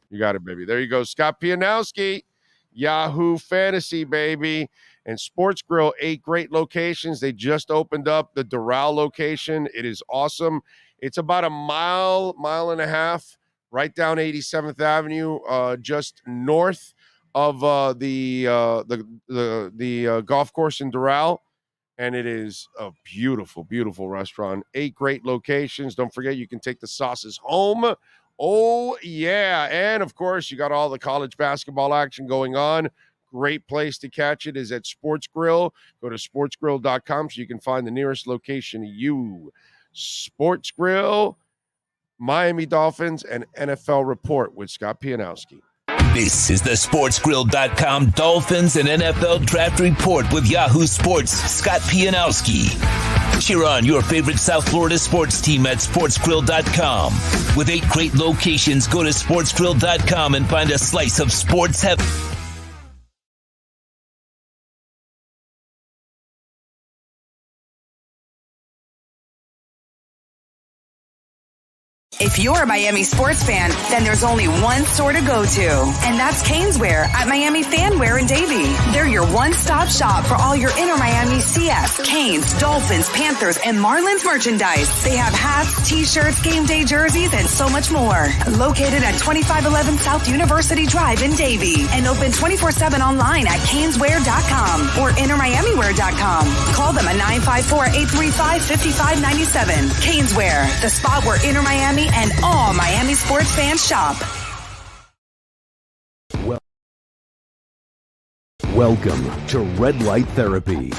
Speaker 4: You got it, baby. There you go, Scott Pianowski, Yahoo Fantasy, baby. And Sports Grill, 8 great locations. They just opened up the Doral location. It is awesome. It's about a mile and a half, right down 87th Avenue, just north of the golf course in Doral. And it is a beautiful, beautiful restaurant. 8 great locations. Don't forget, you can take the sauces home. Oh, yeah. And, of course, you got all the college basketball action going on. Great place to catch it is at Sports Grill. Go to sportsgrill.com so you can find the nearest location to you. Sports Grill, Miami Dolphins, and NFL Report with Scott Pianowski.
Speaker 3: This is the sportsgrill.com Dolphins and NFL Draft Report with Yahoo Sports' Scott Pianowski. Cheer on your favorite South Florida sports team at sportsgrill.com. With 8 great locations, go to sportsgrill.com and find a slice of sports heaven.
Speaker 1: If you're a Miami sports fan, then there's only one store to go to, and that's Caneswear at Miami Fanwear in Davie. They're your one-stop shop for all your inner Miami CF, Canes, Dolphins, Panthers, and Marlins merchandise. They have hats, t-shirts, game day jerseys, and so much more. Located at 2511 South University Drive in Davie, and open 24/7 online at caneswear.com or innermiamiwear.com. Call them at 954-835-5597. Caneswear, the spot where inner Miami and all Miami sports fans shop.
Speaker 2: Welcome to Red Light Therapy,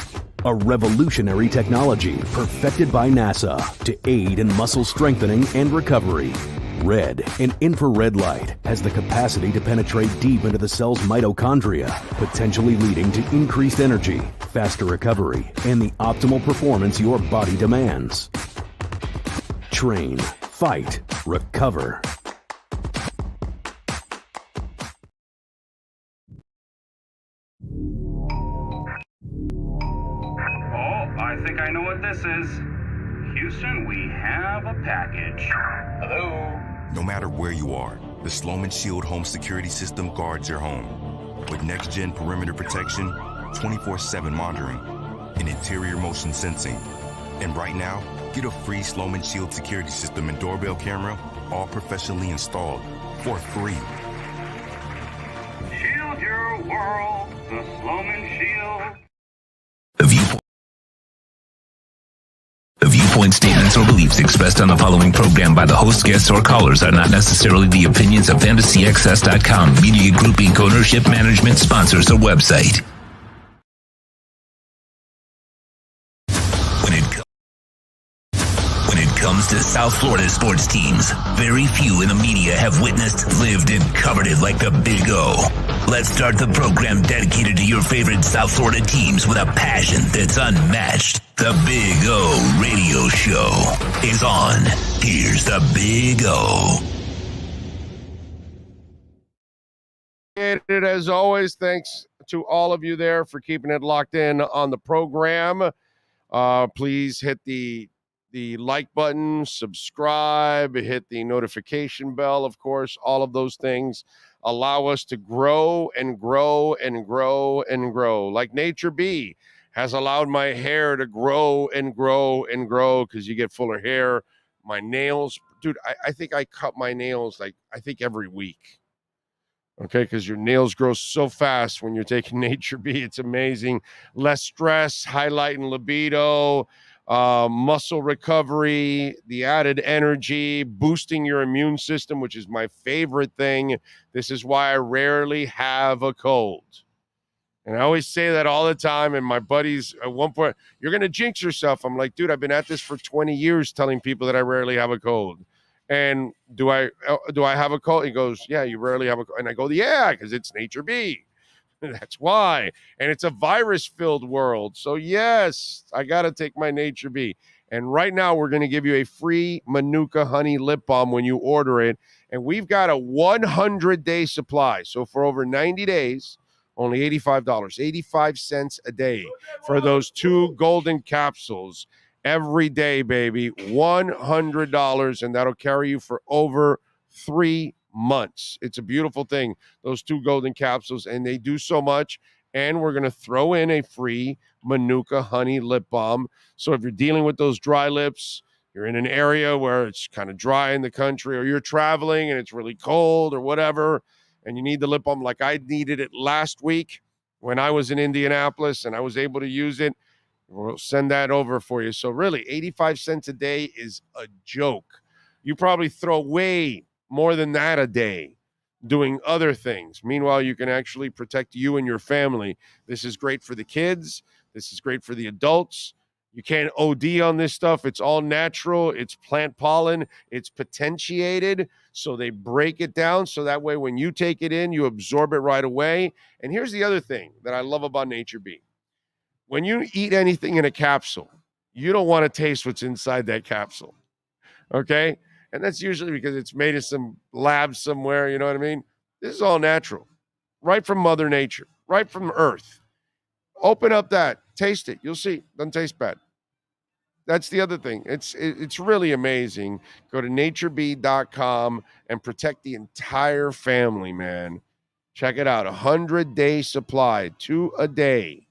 Speaker 2: a revolutionary technology perfected by NASA to aid in muscle strengthening and recovery. Red and infrared light has the capacity to penetrate deep into the cell's mitochondria, potentially leading to increased energy, faster recovery, and the optimal performance your body demands. Train, fight, recover.
Speaker 12: I think I know what this is. Houston, we have a package. Hello?
Speaker 13: No matter where you are, the Sloman Shield home security system guards your home. With next-gen perimeter protection, 24/7 monitoring, and interior motion sensing. And right now, get a free Sloman Shield security system and doorbell camera, all professionally installed, for free.
Speaker 12: Shield your world, the Sloman Shield.
Speaker 3: The viewpoint statements or beliefs expressed on the following program by the host, guests, or callers are not necessarily the opinions of FantasyXS.com, Media Group Inc. ownership, management, sponsors, or website. When it comes to South Florida sports teams, very few in the media have witnessed, lived, and covered it like the Big O. Let's start the program dedicated to your favorite South Florida teams with a passion that's unmatched. The Big O Radio Show is on. Here's the Big O.
Speaker 4: it as always. Thanks to all of you there for keeping it locked in on the program. Please hit the like button, subscribe, hit the notification bell, of course. All of those things allow us to grow and grow and grow and grow. Like Nature Bee has allowed my hair to grow and grow and grow because you get fuller hair. My nails, dude, I think I cut my nails every week. Okay, because your nails grow so fast when you're taking Nature Bee. It's amazing. Less stress, highlighting libido, muscle recovery, the added energy, boosting your immune system, which is my favorite thing. This is why I rarely have a cold. And I always say that all the time. And my buddies at one point, you're going to jinx yourself. I'm like, dude, I've been at this for 20 years telling people that I rarely have a cold. And do I have a cold? He goes, yeah, you rarely have a cold. And I go, yeah, because it's Nature Bee. That's why. And it's a virus-filled world. So, yes, I got to take my Nature Bee. And right now, we're going to give you a free Manuka Honey Lip Balm when you order it. And we've got a 100-day supply. So, for over 90 days, only $85, 85 cents a day for those 2 golden capsules. Every day, baby, $100, and that'll carry you for over 3 months. It's a beautiful thing, those 2 golden capsules, and they do so much. And we're going to throw in a free Manuka Honey Lip Balm. So if you're dealing with those dry lips, you're in an area where it's kind of dry in the country, or you're traveling and it's really cold or whatever, and you need the lip balm like I needed it last week when I was in Indianapolis and I was able to use it, we'll send that over for you. So really, 85 cents a day is a joke. You probably throw way more than that a day doing other things. Meanwhile, you can actually protect you and your family. This is great for the kids. This is great for the adults. You can't OD on this stuff. It's all natural. It's plant pollen. It's potentiated. So they break it down. So that way, when you take it in, you absorb it right away. And here's the other thing that I love about Nature Bee. When you eat anything in a capsule, you don't want to taste what's inside that capsule, okay? And that's usually because it's made in some lab somewhere, you know what I mean? This is all natural, right from Mother Nature, right from Earth. Open up that, taste it. You'll see, doesn't taste bad. That's the other thing. It's really amazing. Go to naturebee.com and protect the entire family, man. Check it out, 100-day supply, 2 a day.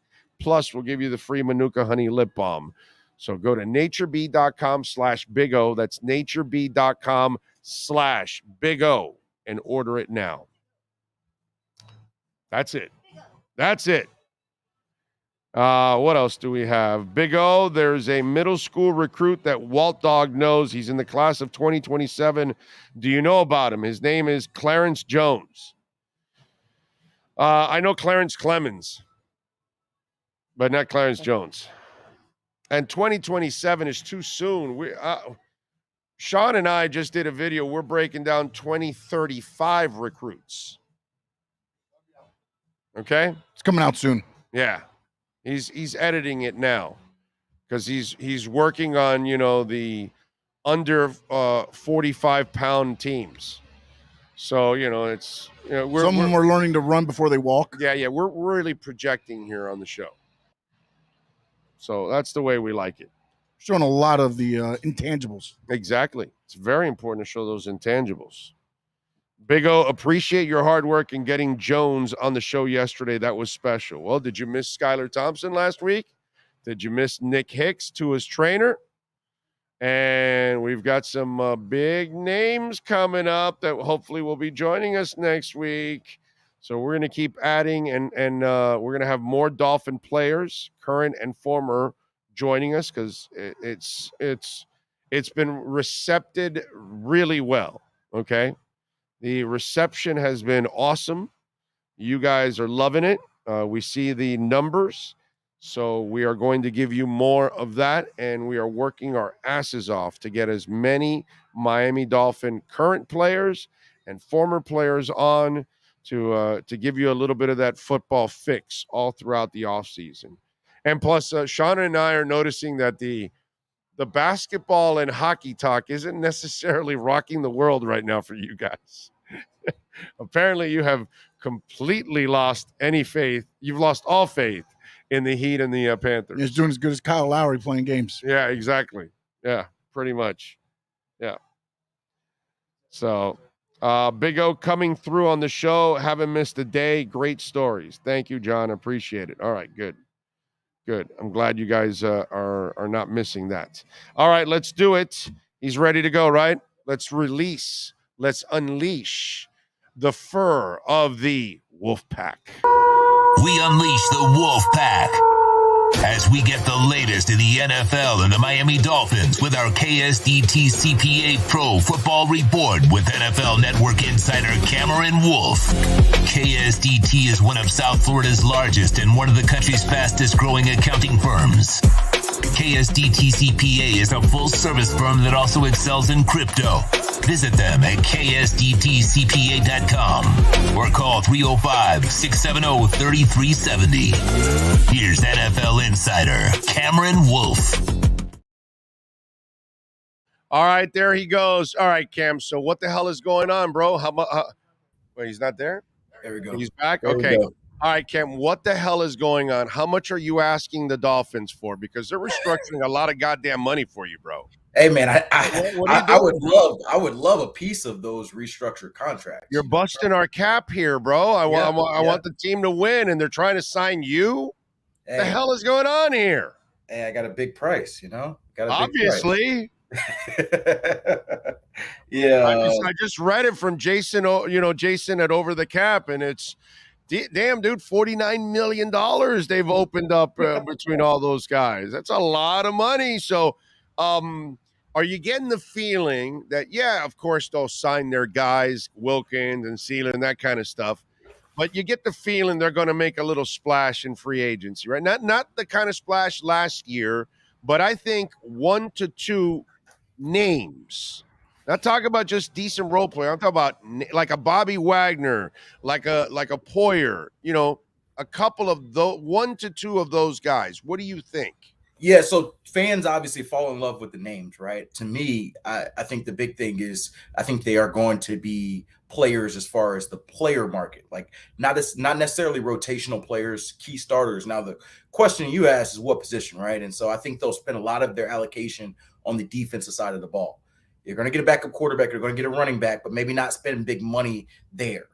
Speaker 4: Plus, we'll give you the free Manuka Honey Lip Balm. So go to naturebee.com/Big O. That's naturebee.com/Big O and order it now. That's it. That's it. What else do we have? Big O, there's a middle school recruit that Walt Dog knows. He's in the class of 2027. Do you know about him? His name is Clarence Jones. I know Clarence Clemens, but not Clarence Jones. And 2027 is too soon. Sean and I just did a video. We're breaking down 2035 recruits. Okay?
Speaker 5: It's coming out soon.
Speaker 4: Yeah. He's editing it now because he's working on, the under 45-pound teams. So, it's some
Speaker 5: of them are learning to run before they walk.
Speaker 4: Yeah, we're really projecting here on the show. So that's the way we like it.
Speaker 5: Showing a lot of the intangibles.
Speaker 4: Exactly. It's very important to show those intangibles. Big O, appreciate your hard work in getting Jones on the show yesterday. That was special. Well, did you miss Skylar Thompson last week? Did you miss Nick Hicks, Tua's trainer? And we've got some big names coming up that hopefully will be joining us next week. So we're going to keep adding, and we're going to have more Dolphin players, current and former, joining us because it's been recepted really well. Okay. The reception has been awesome. You guys are loving it. We see the numbers. So we are going to give you more of that, and we are working our asses off to get as many Miami Dolphin current players and former players on to give you a little bit of that football fix all throughout the offseason. And plus, Sean and I are noticing that the basketball and hockey talk isn't necessarily rocking the world right now for you guys. Apparently, you have completely lost any faith. You've lost all faith in the Heat and the Panthers.
Speaker 5: He's doing as good as Kyle Lowry playing games.
Speaker 4: Yeah, exactly. Yeah, pretty much. Yeah. So, Big O coming through on the show. Haven't missed a day. Great stories. Thank you, John. Appreciate it. All right, good. Good. I'm glad you guys are not missing that. All right, let's do it. He's ready to go, right? Let's release. Let's unleash the fur of the wolf pack.
Speaker 3: We unleash the wolf pack as we get the latest in the NFL and the Miami Dolphins with our KSDT CPA Pro Football Report with NFL Network insider Cameron Wolf. KSDT is one of South Florida's largest and one of the country's fastest growing accounting firms. KSDT CPA is a full-service firm that also excels in crypto. Visit them at ksdtcpa.com or call 305-670-3370. Here's NFL insider Cameron Wolf.
Speaker 4: All right, there he goes. All right, Cam. So what the hell is going on, bro? Wait, he's not there?
Speaker 14: There we go.
Speaker 4: He's back?
Speaker 14: There
Speaker 4: Okay. All right, Cam, what the hell is going on? How much are you asking the Dolphins for? Because they're restructuring a lot of goddamn money for you, bro.
Speaker 14: Hey man, I would love a piece of those restructured contracts.
Speaker 4: You're busting our cap here, bro. I want the team to win, and they're trying to sign you.
Speaker 14: Hey,
Speaker 4: The hell is going on here?
Speaker 14: Hey, I got a big price, you know.
Speaker 4: Obviously.
Speaker 14: Yeah.
Speaker 4: I just read it from Jason. Jason at Over the Cap, and it's damn, dude, $49 million they've opened up between all those guys. That's a lot of money. So, are you getting the feeling that, yeah, of course, they'll sign their guys, Wilkins and Sealer and that kind of stuff, but you get the feeling they're going to make a little splash in free agency, right? Not the kind of splash last year, but I think 1 to 2 names. Not talking about just decent role player. I'm talking about like a Bobby Wagner, like a Poyer, a couple of those, 1 to 2 of those guys. What do you think?
Speaker 14: Yeah, so fans obviously fall in love with the names, right? To me, I think the big thing is I think they are going to be players as far as the player market, like not necessarily rotational players, key starters. Now, the question you asked is what position, right? And so I think they'll spend a lot of their allocation on the defensive side of the ball. You're going to get a backup quarterback, you're going to get a running back, but maybe not spend big money there.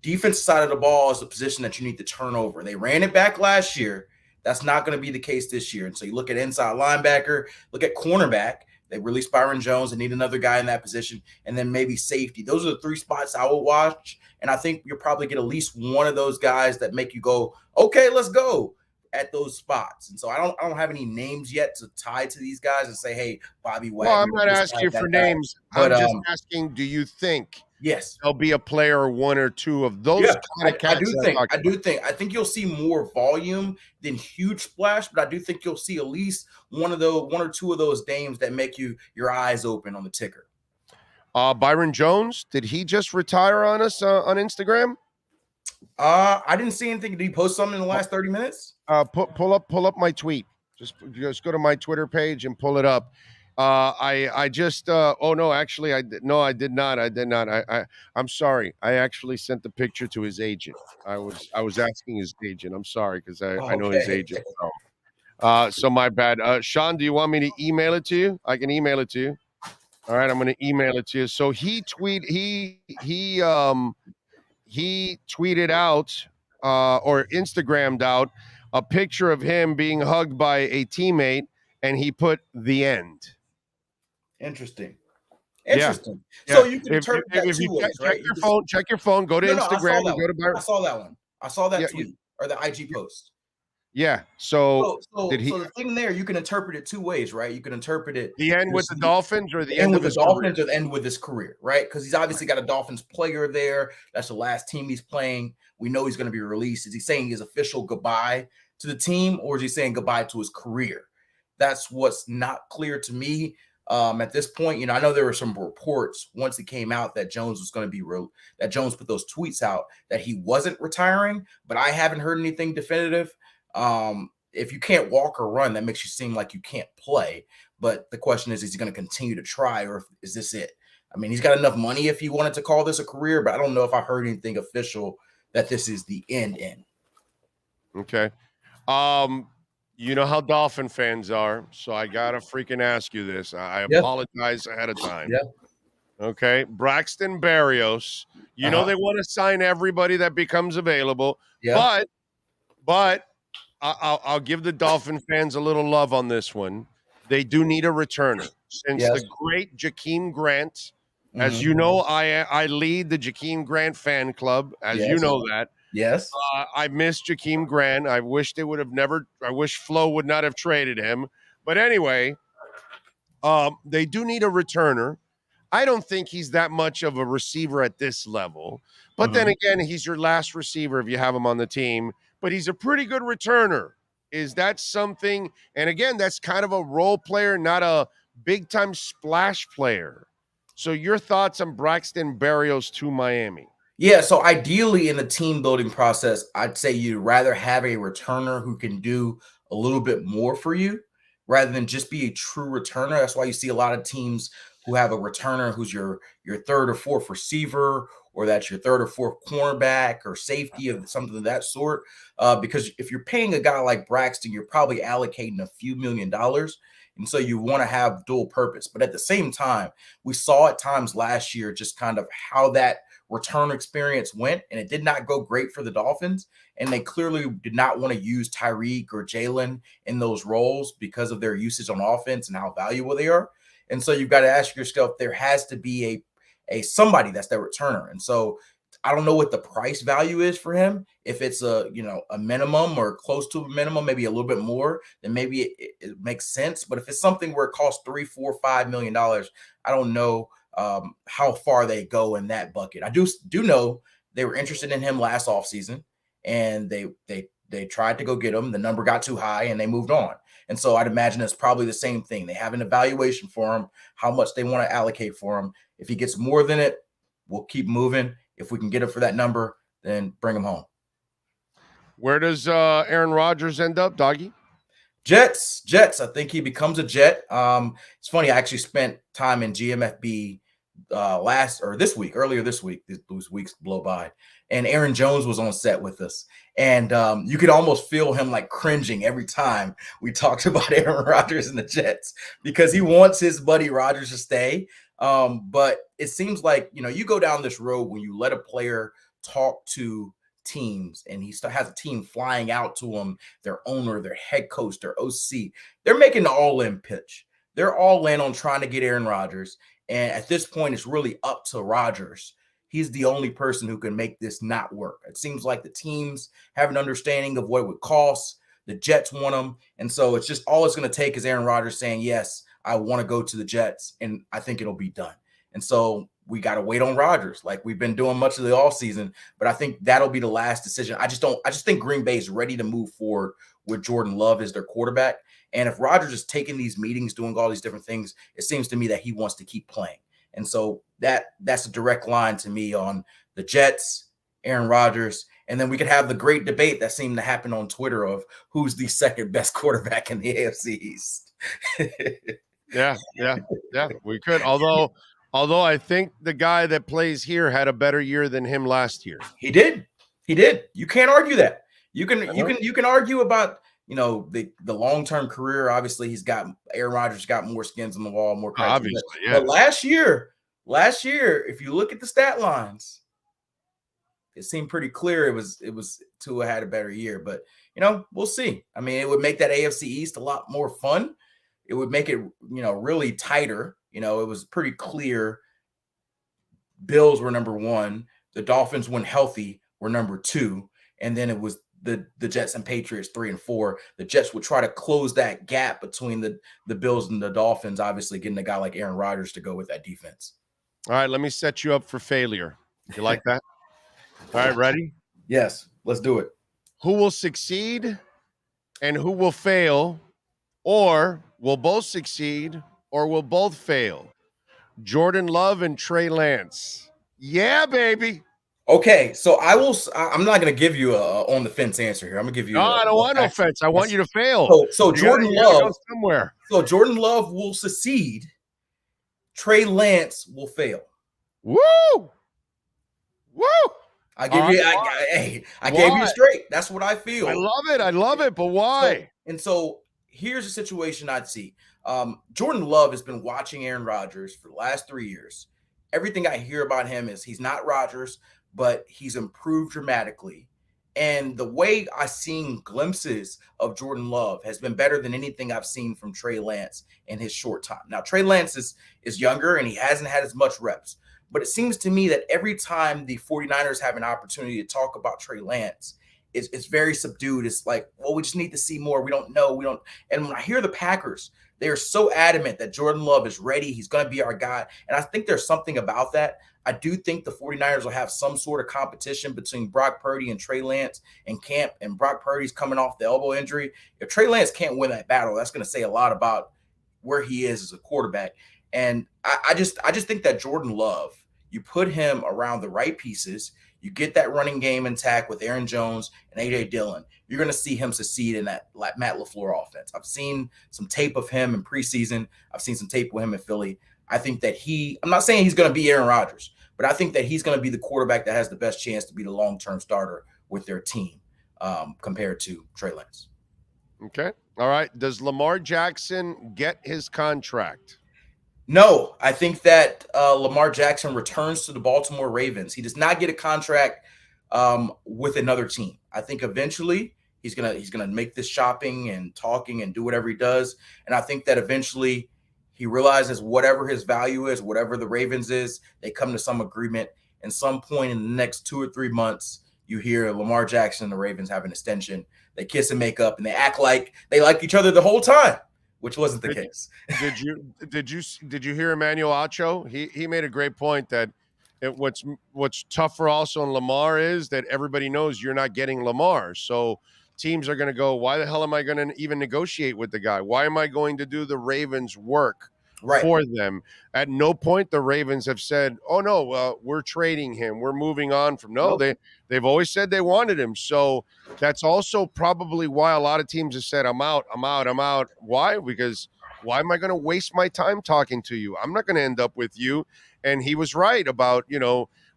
Speaker 14: Defensive side of the ball is a position that you need to turn over. They ran it back last year. That's not going to be the case this year. And so you look at inside linebacker, look at cornerback. They released Byron Jones and need another guy in that position, and then maybe safety. Those are the 3 spots I will watch, and I think you'll probably get at least one of those guys that make you go, okay, let's go at those spots. And so I don't have any names yet to tie to these guys and say, hey, Bobby Wagner.
Speaker 4: Well, I'm not asking you for names. I'm just asking, do you think there'll be a player or 1 or 2 of those kind of cats?
Speaker 14: I think you'll see more volume than huge splash, but I do think you'll see at least one or two of those names that make your eyes open on the ticker.
Speaker 4: Byron Jones, did he just retire on us on Instagram?
Speaker 14: I didn't see anything. Did he post something in the last 30 minutes?
Speaker 4: Pull up my tweet. Just go to my Twitter page and pull it up. I just actually I did not. I'm sorry. I actually sent the picture to his agent. I was asking his agent. I'm sorry because I know his agent. So my bad. Sean, do you want me to email it to you? I can email it to you. All right, I'm going to email it to you. So he tweeted out or Instagrammed out a picture of him being hugged by a teammate, and he put the end.
Speaker 14: Interesting.
Speaker 4: Yeah.
Speaker 14: So you can interpret that two ways, right?
Speaker 4: Check your phone. Go to Instagram.
Speaker 14: I saw that one. I saw that tweet or the IG post.
Speaker 4: Yeah. So
Speaker 14: the thing there, you can interpret it 2 ways, right? You can interpret it
Speaker 4: the end with the Dolphins or the
Speaker 14: end
Speaker 4: with
Speaker 14: the Dolphins or the end with his career, right? Because he's obviously got a Dolphins player there. That's the last team he's playing. We know he's going to be released. Is he saying his official goodbye to the team, or is he saying goodbye to his career? That's what's not clear to me. At this point, I know there were some reports once it came out that Jones was going to be that Jones put those tweets out that he wasn't retiring, but I haven't heard anything definitive. If you can't walk or run, that makes you seem like you can't play. But the question is he going to continue to try, or is this it? I mean, he's got enough money if he wanted to call this a career, but I don't know if I heard anything official that this is the end.
Speaker 4: Okay. You know how Dolphin fans are, so I gotta freaking ask you this. I apologize ahead of time.
Speaker 14: Yeah.
Speaker 4: Okay. Braxton Berrios. You know they want to sign everybody that becomes available.
Speaker 14: Yeah.
Speaker 4: But I'll give the Dolphin fans a little love on this one. They do need a returner. Since the great Jakeem Grant, as you know, I lead the Jakeem Grant fan club, as you know that.
Speaker 14: Yes.
Speaker 4: I miss Jakeem Grant. I wish they would have never. I wish Flo would not have traded him. But anyway, they do need a returner. I don't think he's that much of a receiver at this level. But then again, he's your last receiver if you have him on the team. But he's a pretty good returner. Is that something? And again, that's kind of a role player, not a big-time splash player. So your thoughts on Braxton Berrios to Miami?
Speaker 14: Yeah, so ideally in the team building process, I'd say you'd rather have a returner who can do a little bit more for you rather than just be a true returner. That's why you see a lot of teams who have a returner who's your third or fourth receiver, or that's your third or fourth cornerback or safety of something of that sort. Because if you're paying a guy like Braxton, you're probably allocating a few $1 million. And so you want to have dual purpose. But at the same time, we saw at times last year just kind of how that return experience went, and it did not go great for the Dolphins. And they clearly did not want to use Tyreek or Jalen in those roles because of their usage on offense and how valuable they are. And so you've got to ask yourself, there has to be a somebody that's their returner. And so I don't know what the price value is for him. If it's a minimum or close to a minimum, maybe a little bit more, then maybe it makes sense. But if it's something where it costs $3, $4, $5 million, I don't know how far they go in that bucket. I do know they were interested in him last offseason, and they tried to go get him. The number got too high, and they moved on. And so I'd imagine it's probably the same thing. They have an evaluation for him, how much they want to allocate for him. If he gets more than it, we'll keep moving. If we can get it for that number, then bring him home.
Speaker 4: Where does Aaron Rodgers end up, Doggy?
Speaker 14: Jets. I think he becomes a Jet. It's funny. I actually spent time in GMFB earlier this week. Those weeks blow by. And Aaron Jones was on set with us. And you could almost feel him like cringing every time we talked about Aaron Rodgers and the Jets, because he wants his buddy Rodgers to stay. But it seems like, you go down this road when you let a player talk to teams and he still has a team flying out to him, their owner, their head coach, their OC. They're making the all-in pitch. They're all in on trying to get Aaron Rodgers. And at this point, it's really up to Rodgers. He's the only person who can make this not work. It seems like the teams have an understanding of what it would cost. The Jets want him. And so it's just all it's going to take is Aaron Rodgers saying, yes, I want to go to the Jets, and I think it'll be done. And so we got to wait on Rodgers like we've been doing much of the offseason. But I think that'll be the last decision. I just think Green Bay is ready to move forward with Jordan Love as their quarterback. And if Rodgers is taking these meetings, doing all these different things, it seems to me that he wants to keep playing. And so that's a direct line to me on the Jets, Aaron Rodgers. And then we could have the great debate that seemed to happen on Twitter of who's the second best quarterback in the AFC East.
Speaker 4: Yeah, we could. Although I think the guy that plays here had a better year than him last year.
Speaker 14: He did. You can't argue that. You can argue about the long-term career. Obviously, Aaron Rodgers got more skins on the wall, more cracks.
Speaker 4: Obviously, yeah.
Speaker 14: But last year, if you look at the stat lines, it seemed pretty clear it was Tua had a better year. But we'll see. I mean, it would make that AFC East a lot more fun. It would make it really tighter. It was pretty clear. Bills were number one. The Dolphins, when healthy, were number two, and then it was the Jets and Patriots 3 and 4. The Jets would try to close that gap between the Bills and the Dolphins, obviously getting a guy like Aaron Rodgers to go with that defense.
Speaker 4: All right, let me set you up for failure. You like that? All right, ready?
Speaker 14: Yes, let's do it.
Speaker 4: Who will succeed and who will fail, or will both succeed or will both fail? Jordan Love and Trey Lance. Yeah, baby.
Speaker 14: Okay, so I'm not going to give you a on the fence answer here. I'm going to give you.
Speaker 4: No, I don't want no fence. I want you to fail.
Speaker 14: So Jordan Love
Speaker 4: go somewhere.
Speaker 14: So Jordan Love will succeed. Trey Lance will fail.
Speaker 4: Woo!
Speaker 14: I give you, I gave you straight. That's what I feel.
Speaker 4: I love it. But why?
Speaker 14: So here's a situation I'd see. Jordan Love has been watching Aaron Rodgers for the last 3 years. Everything I hear about him is he's not Rodgers, but he's improved dramatically. And the way I've seen glimpses of Jordan Love has been better than anything I've seen from Trey Lance in his short time. Now, Trey Lance is younger and he hasn't had as much reps. But it seems to me that every time the 49ers have an opportunity to talk about Trey Lance, it's very subdued. It's like, well, we just need to see more. We don't know. And when I hear the Packers, they are so adamant that Jordan Love is ready. He's going to be our guy. And I think there's something about that. I do think the 49ers will have some sort of competition between Brock Purdy and Trey Lance and camp. And Brock Purdy's coming off the elbow injury. If Trey Lance can't win that battle, that's going to say a lot about where he is as a quarterback. And I just think that Jordan Love, you put him around the right pieces, you get that running game intact with Aaron Jones and A.J. Dillon, you're going to see him succeed in that Matt LaFleur offense. I've seen some tape of him in preseason. I've seen some tape with him in Philly. I think that I'm not saying he's going to be Aaron Rodgers, but I think that he's going to be the quarterback that has the best chance to be the long-term starter with their team compared to Trey Lance.
Speaker 4: Okay. All right. Does Lamar Jackson get his contract?
Speaker 14: No, I think that Lamar Jackson returns to the Baltimore Ravens. He does not get a contract with another team. I think eventually he's gonna make this shopping and talking and do whatever he does. And I think that eventually he realizes whatever his value is, whatever the Ravens is, they come to some agreement. And some point in the next 2 or 3 months, you hear Lamar Jackson and the Ravens have an extension. They kiss and make up, and they act like they like each other the whole time, which wasn't the case.
Speaker 4: Did you hear Emmanuel Acho? He made a great point that what's tougher also in Lamar is that everybody knows you're not getting Lamar. So teams are going to go, why the hell am I going to even negotiate with the guy? Why am I going to do the Ravens work for them? At no point the Ravens have said, oh no, we're trading him, we're moving on from. They've always said they wanted him. So that's also probably why a lot of teams have said, I'm out. Why? Because why am I going to waste my time talking to you? I'm not going to end up with you. And he was right about,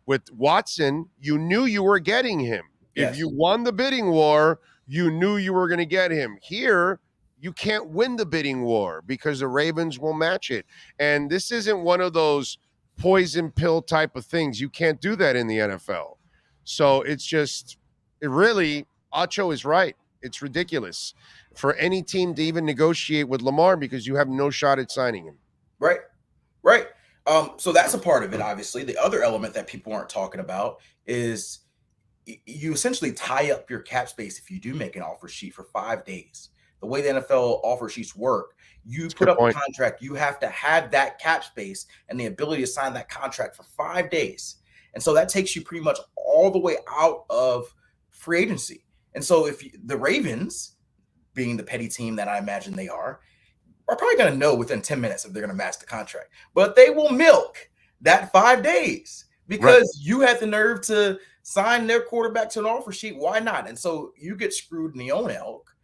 Speaker 4: with Watson, you knew you were getting him. Yes. If you won the bidding war, you knew you were going to get him. Here, you can't win the bidding war because the Ravens will match it. And this isn't one of those poison pill type of things. You can't do that in the NFL. So Acho is right. It's ridiculous for any team to even negotiate with Lamar because you have no shot at signing him.
Speaker 14: Right. So that's a part of it, obviously. The other element that people aren't talking about is you essentially tie up your cap space if you do make an offer sheet for 5 days. The way the NFL offer sheets work, you put up a contract, you have to have that cap space and the ability to sign that contract for 5 days. And so that takes you pretty much all the way out of free agency. And so if the Ravens, being the petty team that I imagine they are probably going to know within 10 minutes if they're going to match the contract. But they will milk that 5 days because you had the nerve to sign their quarterback to an offer sheet. Why not? And so you get screwed in the own elk,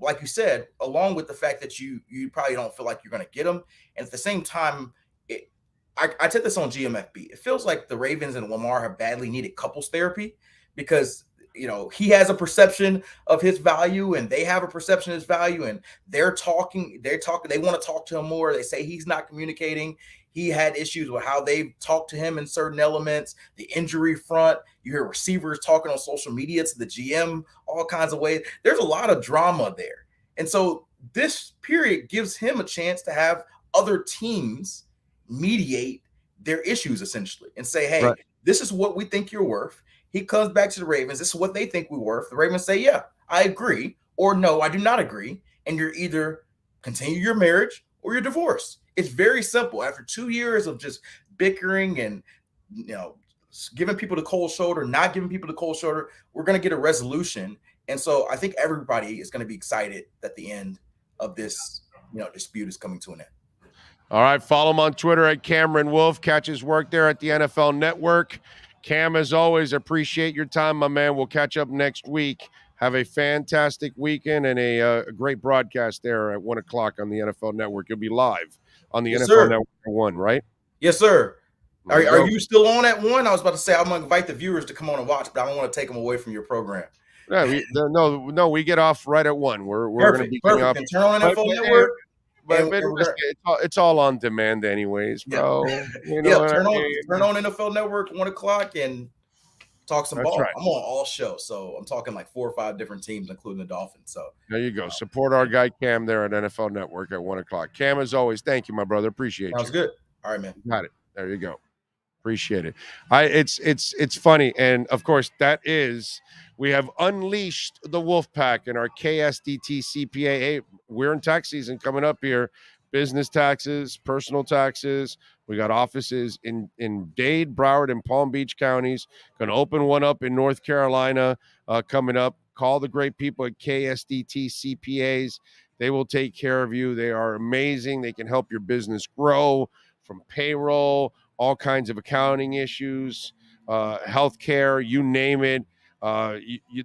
Speaker 14: like you said, along with the fact that you probably don't feel like you're going to get them. And at the same time, I took this on GMFB. It feels like the Ravens and Lamar have badly needed couples therapy because he has a perception of his value and they have a perception of his value, and they want to talk to him more. They say he's not communicating. He had issues with how they talk to him in certain elements, the injury front. You hear receivers talking on social media to the GM, all kinds of ways. There's a lot of drama there. And so this period gives him a chance to have other teams mediate their issues essentially and say, hey, this is what we think you're worth. He comes back to the Ravens. This is what they think we're worth. The Ravens say, yeah, I agree, or no, I do not agree. And you're either continue your marriage or you're divorced. It's very simple. After 2 years of just bickering and, giving people the cold shoulder, not giving people the cold shoulder, we're going to get a resolution. And so I think everybody is going to be excited that the end of this, dispute is coming to an end.
Speaker 4: All right. Follow him on Twitter at Cameron Wolf. Catch his work there at the NFL Network. Cam, as always, appreciate your time, my man. We'll catch up next week. Have a fantastic weekend and a great broadcast there at 1 o'clock on the NFL Network. You'll be live on the NFL Network at 1, right?
Speaker 14: Yes, sir. Are you still on at 1? I was about to say I'm gonna invite the viewers to come on and watch, but I don't want to take them away from your program.
Speaker 4: Yeah, we get off right at 1. We're going to be
Speaker 14: perfect. And turn on NFL Network.
Speaker 4: It's all on demand anyways, bro.
Speaker 14: Yeah.
Speaker 4: You know
Speaker 14: turn on NFL Network 1 o'clock and talk some ball. Right. I'm on all shows, so I'm talking like 4 or 5 different teams, including the Dolphins. So
Speaker 4: there you go. Support our guy Cam there at NFL Network at 1 o'clock. Cam, as always, thank you, my brother. Appreciate you.
Speaker 14: Sounds good. All right, man.
Speaker 4: Got it. There you go. Appreciate it. It's funny, and of course we have unleashed the wolf pack in our KSDT CPA. Hey, we're in tax season coming up here. Business taxes, personal taxes. We got offices in Dade, Broward, and Palm Beach counties. Going to open one up in North Carolina coming up. Call the great people at KSDT CPAs. They will take care of you. They are amazing. They can help your business grow, from payroll, all kinds of accounting issues, healthcare, you name it.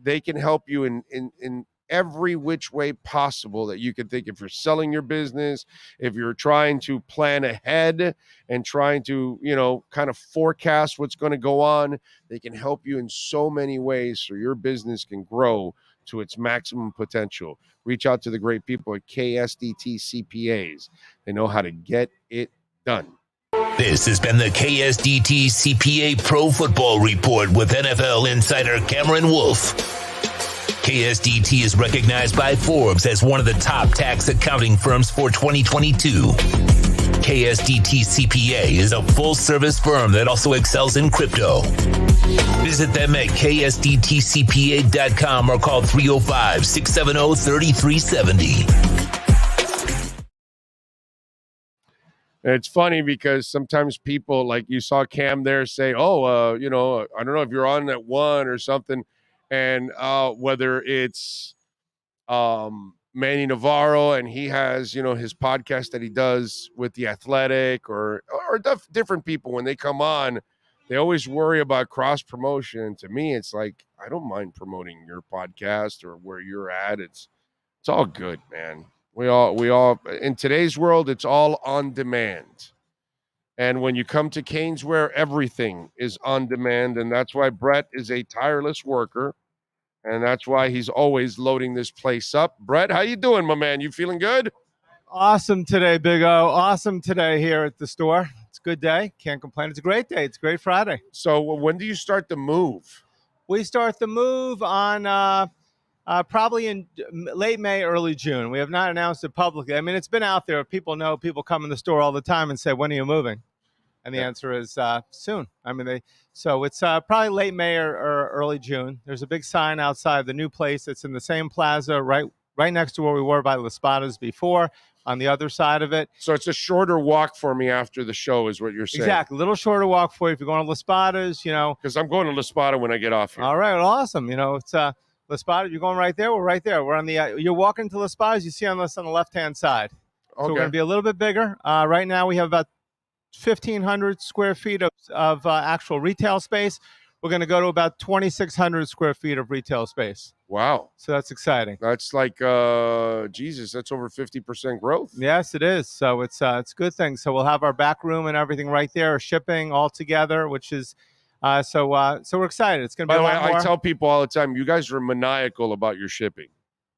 Speaker 4: They can help you in every which way possible that you can think. If you're selling your business, if you're trying to plan ahead and trying to, kind of forecast what's going to go on, they can help you in so many ways so your business can grow to its maximum potential. Reach out to the great people at KSDT CPAs. They know how to get it done.
Speaker 3: This has been the KSDT CPA Pro Football Report with NFL insider Cameron Wolf. KSDT is recognized by Forbes as one of the top tax accounting firms for 2022. KSDT CPA is a full-service firm that also excels in crypto. Visit them at ksdtcpa.com or call 305-670-3370.
Speaker 4: It's funny because sometimes people, like you saw Cam there, say, I don't know if you're on at 1 or something. And whether it's Manny Navarro and he has, his podcast that he does with The Athletic or different people, when they come on, they always worry about cross promotion. To me, it's like, I don't mind promoting your podcast or where you're at. It's all good, man. We all in today's world, it's all on demand. And when you come to Caneswear, everything is on demand. And that's why Brett is a tireless worker. And that's why he's always loading this place up. Brett, how you doing, my man? You feeling good?
Speaker 15: Awesome today, Big O. Awesome today here at the store. It's a good day. Can't complain. It's a great day. It's a great Friday.
Speaker 4: So when do you start the move?
Speaker 15: We start the move on probably in late May, early June. We have not announced it publicly. I mean, it's been out there. People know. People come in the store all the time and say, when are you moving? And the answer is soon. I mean, so it's probably late May or early June. There's a big sign outside the new place. It's in the same plaza right next to where we were by Las Spadas before, on the other side of it.
Speaker 4: So it's a shorter walk for me after the show is what you're saying.
Speaker 15: Exactly. A little shorter walk for you if you're going to Las Spadas,
Speaker 4: Because I'm going to Las Spadas when I get off here.
Speaker 15: All right. Well, awesome. It's Las Spadas. You're going right there. We're right there. We're on the you're walking to Las Spadas. You see us on the left-hand side. Okay. So we're going to be a little bit bigger. Right now we have about 1,500 square feet of actual retail space. We're going to go to about 2,600 square feet of retail space.
Speaker 4: Wow.
Speaker 15: So that's exciting.
Speaker 4: That's like, Jesus, that's over 50% growth.
Speaker 15: Yes, it is. So it's a good thing. So we'll have our back room and everything right there, shipping all together, which is, so we're excited. It's going to be a lot more.
Speaker 4: I tell people all the time, you guys are maniacal about your shipping.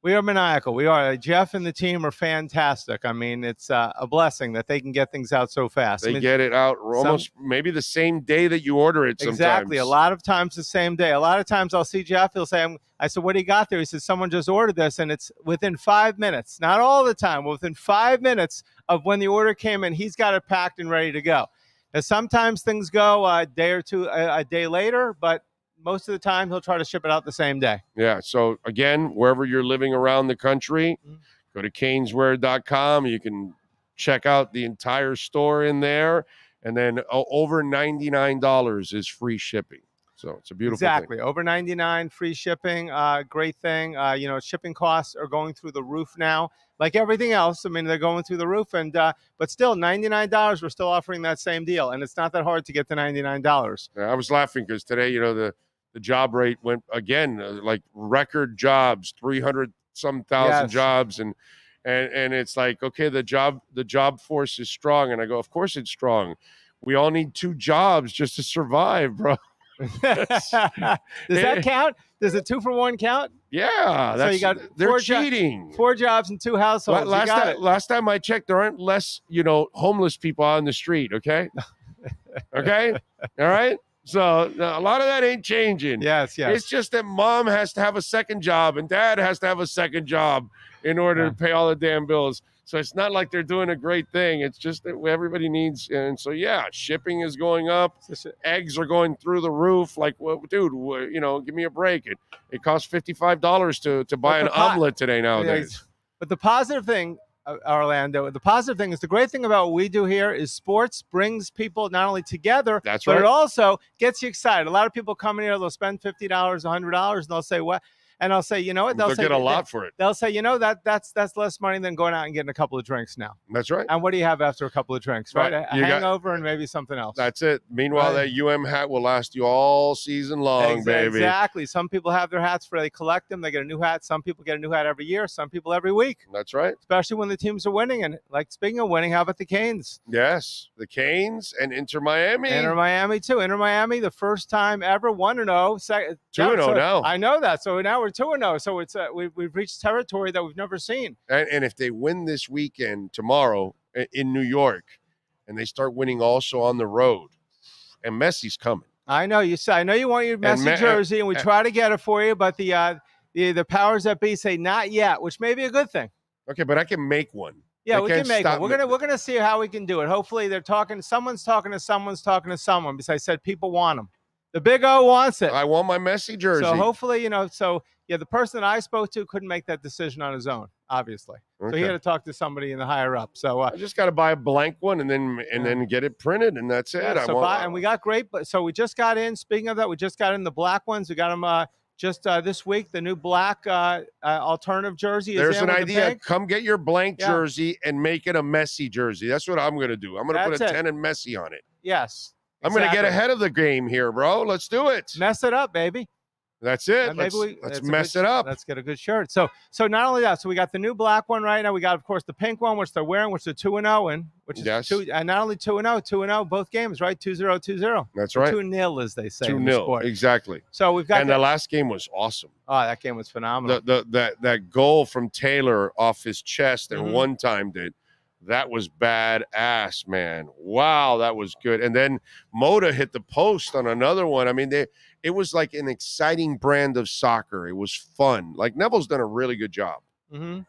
Speaker 15: We are maniacal. We are. Jeff and the team are fantastic. I mean, it's a blessing that they can get things out so fast.
Speaker 4: They get it out almost maybe the same day that you order it sometimes.
Speaker 15: Exactly. A lot of times the same day. A lot of times I'll see Jeff. He'll say, I said, what do you got there? He said, someone just ordered this, and it's within 5 minutes. Not all the time, but within 5 minutes of when the order came in, he's got it packed and ready to go. Now, sometimes things go a day or two, a day later, but most of the time, he'll try to ship it out the same day.
Speaker 4: Yeah. So, again, wherever you're living around the country, go to caneswear.com. You can check out the entire store in there. And then over $99 is free shipping. So, it's a beautiful thing.
Speaker 15: Exactly. Over $99, free shipping. Great thing. Shipping costs are going through the roof now. Like everything else, I mean, they're going through the roof. But still, $99, we're still offering that same deal. And it's not that hard to get to $99.
Speaker 4: Yeah, I was laughing because today, the job rate went again, like record jobs, 300-some thousand jobs. And it's like, okay, the job force is strong. And I go, of course it's strong. we all need 2 jobs just to survive, bro.
Speaker 15: Does that count? Does a 2-for-1 count?
Speaker 4: Yeah,
Speaker 15: So you got
Speaker 4: they're cheating.
Speaker 15: 4 jobs and 2 households.
Speaker 4: Last time I checked, there aren't less, homeless people on the street. Okay, okay, all right. So a lot of that ain't changing.
Speaker 15: Yes.
Speaker 4: It's just that mom has to have a second job and dad has to have a second job in order to pay all the damn bills. So it's not like they're doing a great thing. It's just that everybody needs. And so, shipping is going up. Eggs are going through the roof. Like, well, dude, give me a break. It costs $55 to buy an omelet today nowadays.
Speaker 15: But the positive thing, Orlando, the positive thing is the great thing about what we do here is sports brings people not only together, but it also gets you excited. A lot of people come in here, they'll spend $50, $100, and they'll say, what? And I'll say, you know what?
Speaker 4: They'll get a lot for it.
Speaker 15: They'll say, that's less money than going out and getting a couple of drinks now.
Speaker 4: That's right.
Speaker 15: And what do you have after a couple of drinks, right? A hangover and maybe something else.
Speaker 4: That's it. Meanwhile, that hat will last you all season long, baby.
Speaker 15: Exactly. Some people have their hats they collect them. They get a new hat. Some people get a new hat every year. Some people every week.
Speaker 4: That's right.
Speaker 15: Especially when the teams are winning. And speaking of winning, how about the Canes?
Speaker 4: Yes, the Canes and Inter Miami.
Speaker 15: Inter Miami too. Inter Miami, the first time ever, 1-0.
Speaker 4: 2-0 now.
Speaker 15: I know that. So now we're 2-0. So it's we've reached territory that we've never seen.
Speaker 4: And if they win this weekend, tomorrow in New York, and they start winning also on the road, and Messi's coming.
Speaker 15: I know you say. I know you want your Messi jersey, and we try to get it for you, but the powers that be say not yet, which may be a good thing.
Speaker 4: Okay, but I can make one.
Speaker 15: Yeah, we can make one. We're gonna see how we can do it. Hopefully, they're talking. Someone's talking to someone. Because I said people want them. The Big O wants it.
Speaker 4: I want my Messi jersey.
Speaker 15: So hopefully, the person that I spoke to couldn't make that decision on his own, obviously. Okay. So he had to talk to somebody in the higher up. So
Speaker 4: I just got to buy a blank one and then get it printed, and that's it.
Speaker 15: And we got great. So we just got in. Speaking of that, we just got in the black ones. We got them just this week. The new black alternative jersey.
Speaker 4: There's an idea. Come get your blank jersey and make it a Messi jersey. That's what I'm going to do. I'm going to put a 10 and Messi on it.
Speaker 15: Yes.
Speaker 4: I'm going to get ahead of the game here, bro. Let's do it.
Speaker 15: Mess it up, baby.
Speaker 4: That's it. Let's mess it up.
Speaker 15: Let's get a good shirt. So not only that, so we got the new black one right now. We got, of course, the pink one, which they're wearing, which they're 2-0 in, which is 2, and not only 2-0 both games, right? 2-0, 2-0.
Speaker 4: That's right.
Speaker 15: 2-0, as they say.
Speaker 4: 2-0, exactly.
Speaker 15: So we've got.
Speaker 4: And the last game was awesome.
Speaker 15: Oh, that game was phenomenal.
Speaker 4: That goal from Taylor off his chest and one-timed it. That was badass, man. Wow, that was good. And then Moda hit the post on another one. I mean, it was like an exciting brand of soccer. It was fun. Like, Neville's done a really good job.
Speaker 15: Mm-hmm.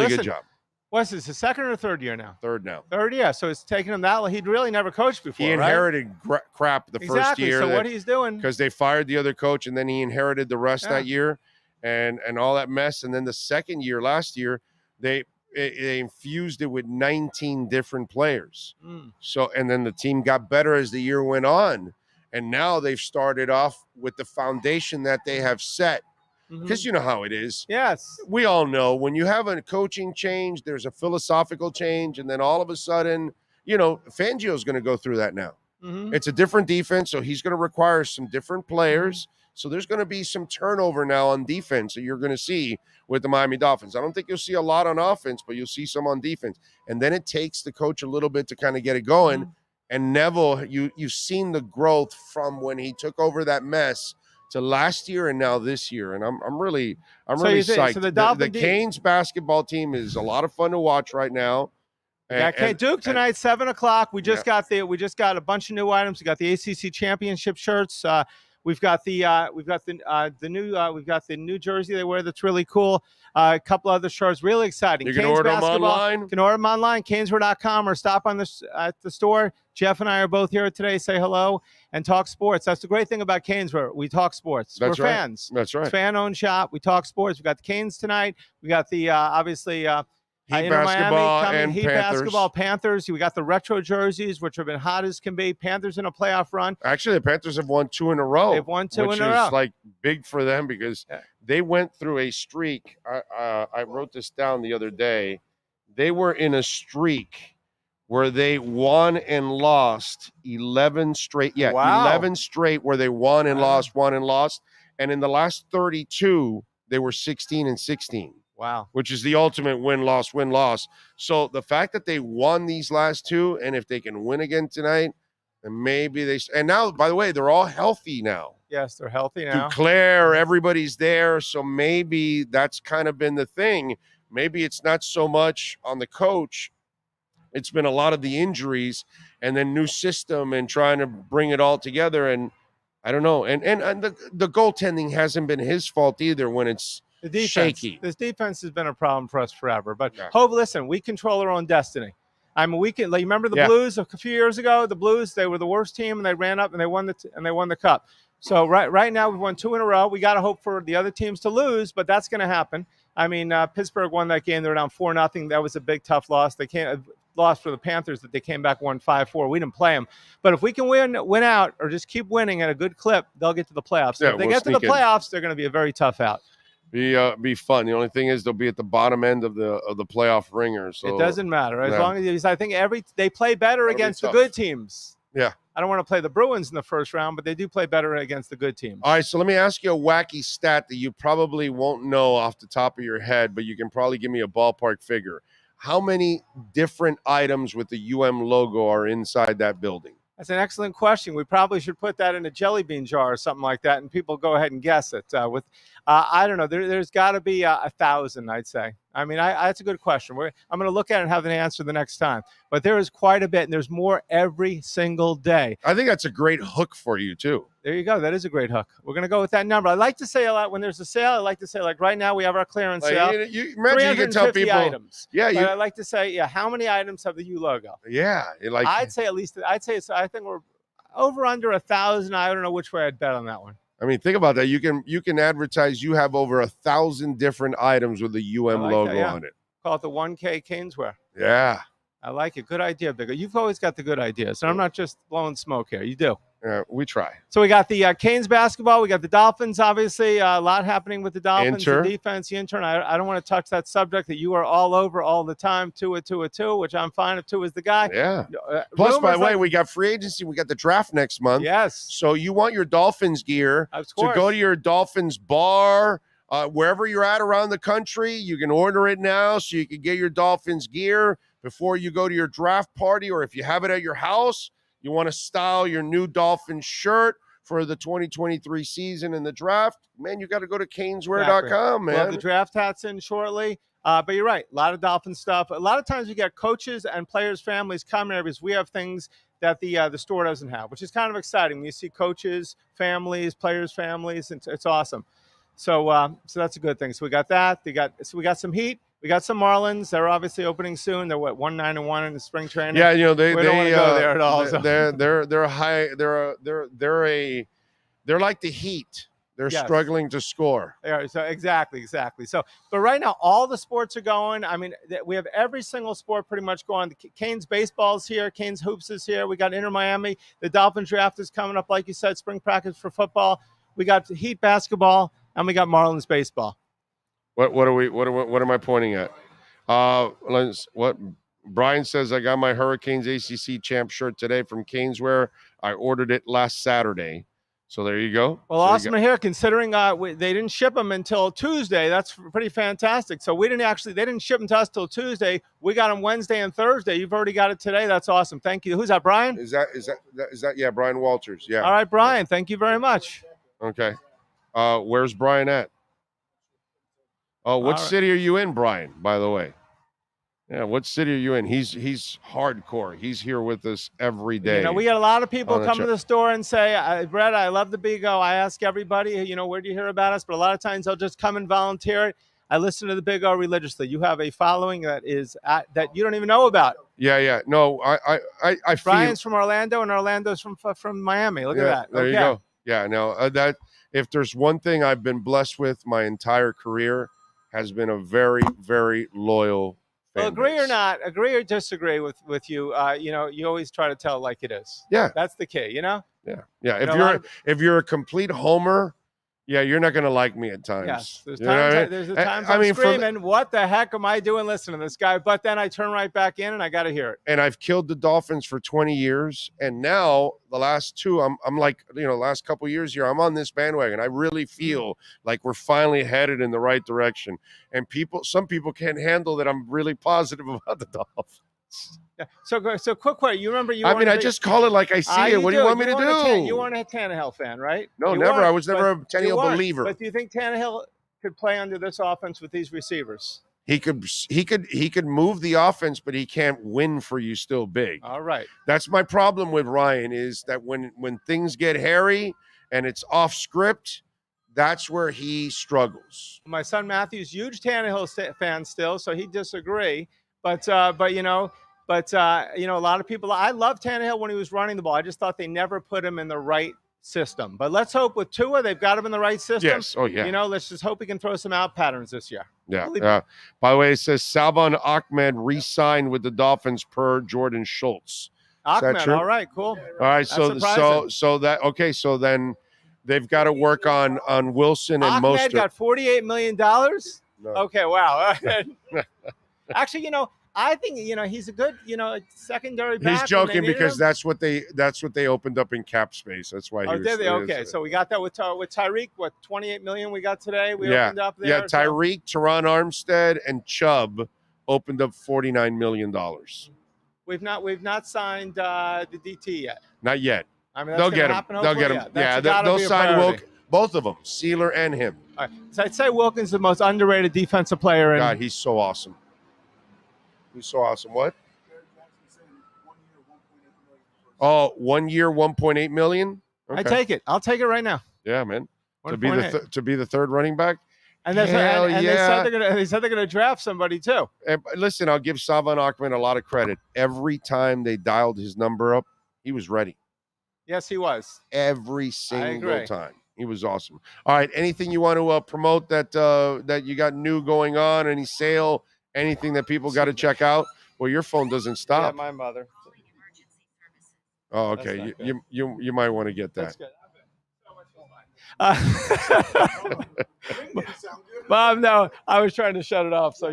Speaker 4: Good job.
Speaker 15: What's this, his second or third year now?
Speaker 4: Third now.
Speaker 15: Third, yeah. So it's taken him that. He'd really never coached before.
Speaker 4: He inherited crap the first year.
Speaker 15: So what he's doing,
Speaker 4: because they fired the other coach, and then he inherited the rest that year, and all that mess. And then the second year, last year, they infused it with 19 different players. So, and then the team got better as the year went on. And now they've started off with the foundation that they have set. Because you know how it is.
Speaker 15: Yes.
Speaker 4: We all know when you have a coaching change, there's a philosophical change. And then all of a sudden, Fangio's going to go through that now. It's a different defense. So he's going to require some different players. So there's going to be some turnover now on defense that you're going to see with the Miami Dolphins. I don't think you'll see a lot on offense, but you'll see some on defense. And then it takes the coach a little bit to kind of get it going. And Neville, you've seen the growth from when he took over that mess to last year and now this year. And I'm really psyched.
Speaker 15: So
Speaker 4: the Canes basketball team is a lot of fun to watch right now.
Speaker 15: And Duke tonight, 7:00. We just got a bunch of new items. We got the ACC championship shirts. We've got the new jersey they wear that's really cool. A couple other shirts, really exciting.
Speaker 4: You can order them online.
Speaker 15: You can order them online, caneswear.com, or stop on at the store. Jeff and I are both here today. Say hello and talk sports. That's the great thing about Caneswear. We talk sports. We're fans.
Speaker 4: That's right.
Speaker 15: It's fan-owned shop. We talk sports. We got the Canes tonight. We got the obviously.
Speaker 4: Heat basketball and
Speaker 15: Heat basketball, Panthers. We got the retro jerseys, which have been hot as can be. Panthers in a playoff run.
Speaker 4: Actually, the Panthers have won 2 in a row.
Speaker 15: They've won 2 in a row.
Speaker 4: Which is like big for them because they went through a streak. I wrote this down the other day. They were in a streak where they won and lost 11 straight. Yeah,
Speaker 15: wow.
Speaker 4: 11 straight where they won and lost. And in the last 32, they were 16-16.
Speaker 15: Wow.
Speaker 4: Which is the ultimate win-loss. So the fact that they won these last 2, and if they can win again tonight, And maybe and now, by the way, they're all healthy now.
Speaker 15: Yes, they're healthy now.
Speaker 4: Duclair, everybody's there. So maybe that's kind of been the thing. Maybe it's not so much on the coach. It's been a lot of the injuries and then new system and trying to bring it all together. And I don't know. And the goaltending hasn't been his fault either when it's
Speaker 15: The defense,
Speaker 4: shaky.
Speaker 15: This defense has been a problem for us forever. But listen, we control our own destiny. I mean, we can. Like, remember the Blues a few years ago? The Blues, they were the worst team, and they ran up and they won the cup. So right now we've won 2 in a row. We got to hope for the other teams to lose, but that's going to happen. I mean, Pittsburgh won that game. They were down 4-0. That was a big, tough loss. They can't lost for the Panthers that they came back, won 5-4. We didn't play them. But if we can win out or just keep winning at a good clip, they'll get to the playoffs. So if they get to the playoffs, they're going to be a very tough out.
Speaker 4: Be fun. The only thing is they'll be at the bottom end of the playoff ringer. So
Speaker 15: it doesn't matter as long as I think they play better against the good teams.
Speaker 4: Yeah.
Speaker 15: I don't want to play the Bruins in the first round, but they do play better against the good teams.
Speaker 4: All right, so let me ask you a wacky stat that you probably won't know off the top of your head, but you can probably give me a ballpark figure. How many different items with the logo are inside that building?
Speaker 15: That's an excellent question. We probably should put that in a jelly bean jar or something like that, and people go ahead and guess it. I don't know. There's got to be 1,000, I'd say. I mean, that's a good question. I'm going to look at it and have an answer the next time. But there is quite a bit, and there's more every single day.
Speaker 4: I think that's a great hook for you, too.
Speaker 15: There you go. That is a great hook. We're going to go with that number. I like to say a lot when there's a sale. I like to say, like right now, we have our clearance sale.
Speaker 4: Imagine you can tell people.
Speaker 15: Items.
Speaker 4: Yeah.
Speaker 15: But I like to say, how many items have the U logo?
Speaker 4: Yeah.
Speaker 15: I'd say I think we're over under 1,000. I don't know which way I'd bet on that one.
Speaker 4: I mean, think about that. You can advertise. You have over 1,000 different items with the logo on it.
Speaker 15: Call it the 1K Caneswear.
Speaker 4: Yeah.
Speaker 15: I like it. Good idea, Bigger. You've always got the good ideas. And I'm not just blowing smoke here. You do.
Speaker 4: We try.
Speaker 15: So we got the Canes basketball. We got the Dolphins, obviously. A lot happening with the Dolphins.
Speaker 4: The
Speaker 15: defense, the intern. I don't want to touch that subject that you are all over all the time. 2 at 2, which I'm fine if 2 is the guy.
Speaker 4: Yeah. Plus, by the way, we got free agency. We got the draft next month.
Speaker 15: Yes.
Speaker 4: So you want your Dolphins gear to go to your Dolphins bar, wherever you're at around the country. You can order it now so you can get your Dolphins gear before you go to your draft party, or if you have it at your house. You want to style your new Dolphins shirt for the 2023 season and the draft, man, you got to go to caneswear.com, man.
Speaker 15: We'll have the draft hats in shortly. But you're right. A lot of Dolphin stuff. A lot of times we get coaches and players' families coming here because we have things that the store doesn't have, which is kind of exciting. When you see coaches, families, players' families, it's awesome. So that's a good thing. So we got that. We got some heat. We got some Marlins. They're obviously opening soon. They're 1-9-1 in the spring training.
Speaker 4: Yeah, you know they
Speaker 15: don't want to go there at all.
Speaker 4: They're high. They're like the Heat. They're struggling to score.
Speaker 15: Yeah, so exactly. So, but right now all the sports are going. I mean, we have every single sport pretty much going. The Canes baseball's here. Canes hoops is here. We got Inter Miami. The Dolphins draft is coming up, like you said. Spring practice for football. We got Heat basketball, and we got Marlins baseball.
Speaker 4: What am I pointing at? What Brian says, I got my Hurricanes ACC champ shirt today from Caneswear. I ordered it last Saturday. So there you go.
Speaker 15: Well, awesome to hear, considering they didn't ship them until Tuesday. That's pretty fantastic. So they didn't ship them to us till Tuesday. We got them Wednesday and Thursday. You've already got it today. That's awesome. Thank you. Who's that, Brian?
Speaker 4: Is that yeah, Brian Walters. Yeah.
Speaker 15: All right, Brian. Thank you very much.
Speaker 4: Okay. Where's Brian at? Oh, what city are you in, Brian, by the way? Yeah, what city are you in? He's hardcore. He's here with us every day.
Speaker 15: You know, we got a lot of people come to the store and say, Brett, I love the Big O. I ask everybody, where do you hear about us? But a lot of times they'll just come and volunteer it. I listen to the Big O religiously. You have a following that that you don't even know about.
Speaker 4: Yeah. No, I
Speaker 15: Brian's from Orlando, and Orlando's from Miami. Look at that.
Speaker 4: There you go. Yeah, no, that if there's one thing I've been blessed with my entire career, has been a very, very loyal fan
Speaker 15: agree
Speaker 4: base.
Speaker 15: or not, agree or disagree with you, you always try to tell it like it is.
Speaker 4: Yeah.
Speaker 15: That's the key,
Speaker 4: Yeah. If you're a complete homer, yeah, you're not going to like me at times.
Speaker 15: Yes, there's times I'm screaming, what the heck am I doing listening to this guy? But then I turn right back in and I got to hear it.
Speaker 4: And I've killed the Dolphins for 20 years. And now the last two, I'm like, last couple of years here, I'm on this bandwagon. I really feel like we're finally headed in the right direction. And some people can't handle that I'm really positive about the Dolphins.
Speaker 15: Yeah. So quick question. You remember you?
Speaker 4: I just call it like I see it. What do you want me to do?
Speaker 15: You weren't a Tannehill fan, right?
Speaker 4: No,
Speaker 15: you
Speaker 4: never.
Speaker 15: weren't,
Speaker 4: I was never a Tannehill believer.
Speaker 15: But do you think Tannehill could play under this offense with these receivers?
Speaker 4: He could move the offense, but he can't win for you still big.
Speaker 15: All right.
Speaker 4: That's my problem with Ryan, is that when things get hairy and it's off script, that's where he struggles.
Speaker 15: My son Matthew's huge Tannehill fan still, so he'd disagree. But you know, a lot of people. I love Tannehill when he was running the ball. I just thought they never put him in the right system. But let's hope with Tua, they've got him in the right system.
Speaker 4: Yes. Oh yeah.
Speaker 15: You know, let's just hope he can throw some out patterns this year.
Speaker 4: Yeah. By the way, it says Salvon Ahmed re-signed with the Dolphins per Jordan Schultz.
Speaker 15: Ahmed, all right, cool.
Speaker 4: All right, so then they've got to work on Wilson and
Speaker 15: Ahmed
Speaker 4: Mostert.
Speaker 15: got $48 million.
Speaker 4: No.
Speaker 15: Okay, wow. Actually, I think he's a good secondary back.
Speaker 4: He's joking because that's what they opened up in cap space. That's why.
Speaker 15: Did they? Okay, so we got that with Tyreek. What, $28 million we got today? We
Speaker 4: yeah,
Speaker 15: opened up there.
Speaker 4: Yeah, Tyreek, Teron Armstead, and Chubb opened up $49 million.
Speaker 15: We've not signed the DT yet.
Speaker 4: Not yet.
Speaker 15: I mean,
Speaker 4: they'll get him. They'll get him. Yeah, they'll sign both of them, Sealer and him.
Speaker 15: All right. So I'd say Wilkins is the most underrated defensive player.
Speaker 4: God, he's so awesome. He's so awesome. What? Oh, 1 year, $1.8 million. Okay.
Speaker 15: I take it. I'll take it right now.
Speaker 4: Yeah, man. To be the third running back.
Speaker 15: And they said they're gonna draft somebody too.
Speaker 4: And listen, I'll give Salvon Ahmed a lot of credit. Every time they dialed his number up, he was ready.
Speaker 15: Yes, he was.
Speaker 4: Every single time. He was awesome. All right. Anything you want to promote that you you new going on? Any sale? Anything that people got to check out? Well, your phone doesn't stop.
Speaker 15: Yeah, my mother.
Speaker 4: Oh, okay. You might want to get that.
Speaker 15: Mom, no, I was trying to shut it off. So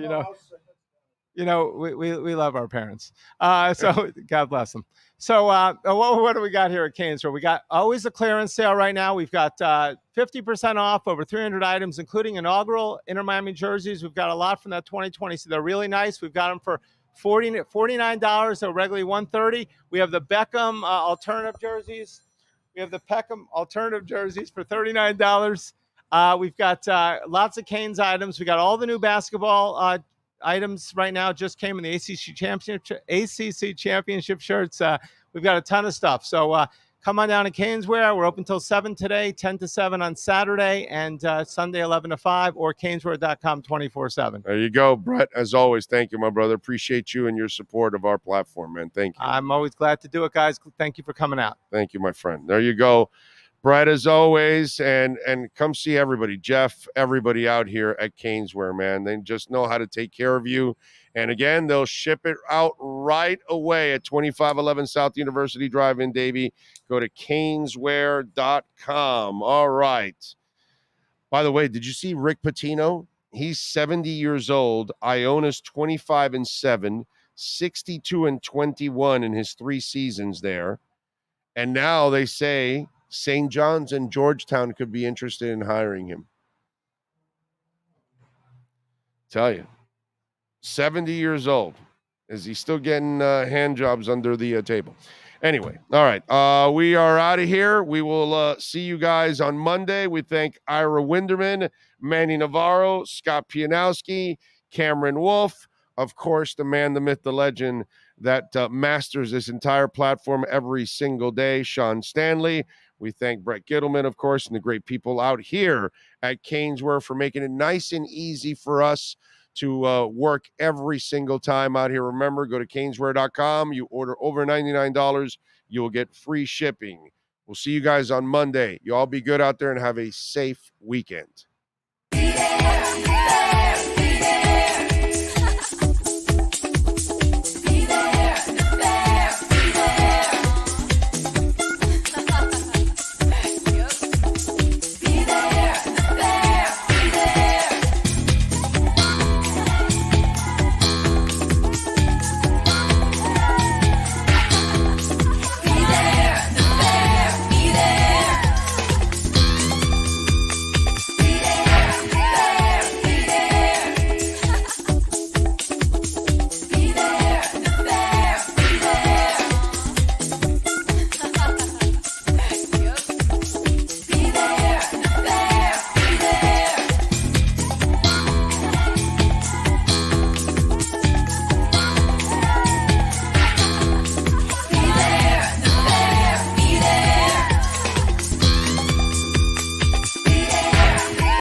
Speaker 15: we love our parents. So God bless them. So what do we got here at Canes? We got always a clearance sale right now. We've got 50% off over 300 items, including inaugural Inter Miami jerseys. We've got a lot from that 2020. So they're really nice. We've got them for $49. So regularly $130. We have the Beckham alternative jerseys. We have the Peckham alternative jerseys for $39. We've got lots of Canes items. We got all the new basketball items right now. Just came in the ACC championship shirts. We've got a ton of stuff. So come on down to Caneswear. We're open till 7 today, 10 to 7 on Saturday, and Sunday 11 to 5, or caneswear.com 24/7.
Speaker 4: There you go, Brett. As always, thank you, my brother. Appreciate you and your support of our platform, man. Thank you.
Speaker 15: I'm always glad to do it, guys. Thank you for coming out.
Speaker 4: Thank you, my friend. There you go. Brett, as always, and come see everybody, Jeff, everybody out here at Caneswear, man. They just know how to take care of you. And again, they'll ship it out right away at 2511 South University Drive in Davie. Go to caneswear.com. All right. By the way, did you see Rick Pitino? He's 70 years old. Iona's 25-7, 62-21 in his 3 seasons there. And now they say St. John's and Georgetown could be interested in hiring him. Tell you, 70 years old. Is he still getting hand jobs under the table? Anyway, all right. We are out of here. We will see you guys on Monday. We thank Ira Winderman, Manny Navarro, Scott Pianowski, Cameron Wolf, of course, the man, the myth, the legend that masters this entire platform every single day, Sean Stanley. We thank Brett Gittleman, of course, and the great people out here at Caneswear for making it nice and easy for us to work every single time out here. Remember, go to caneswear.com. You order over $99, you will get free shipping. We'll see you guys on Monday. You all be good out there and have a safe weekend.
Speaker 1: Yeah.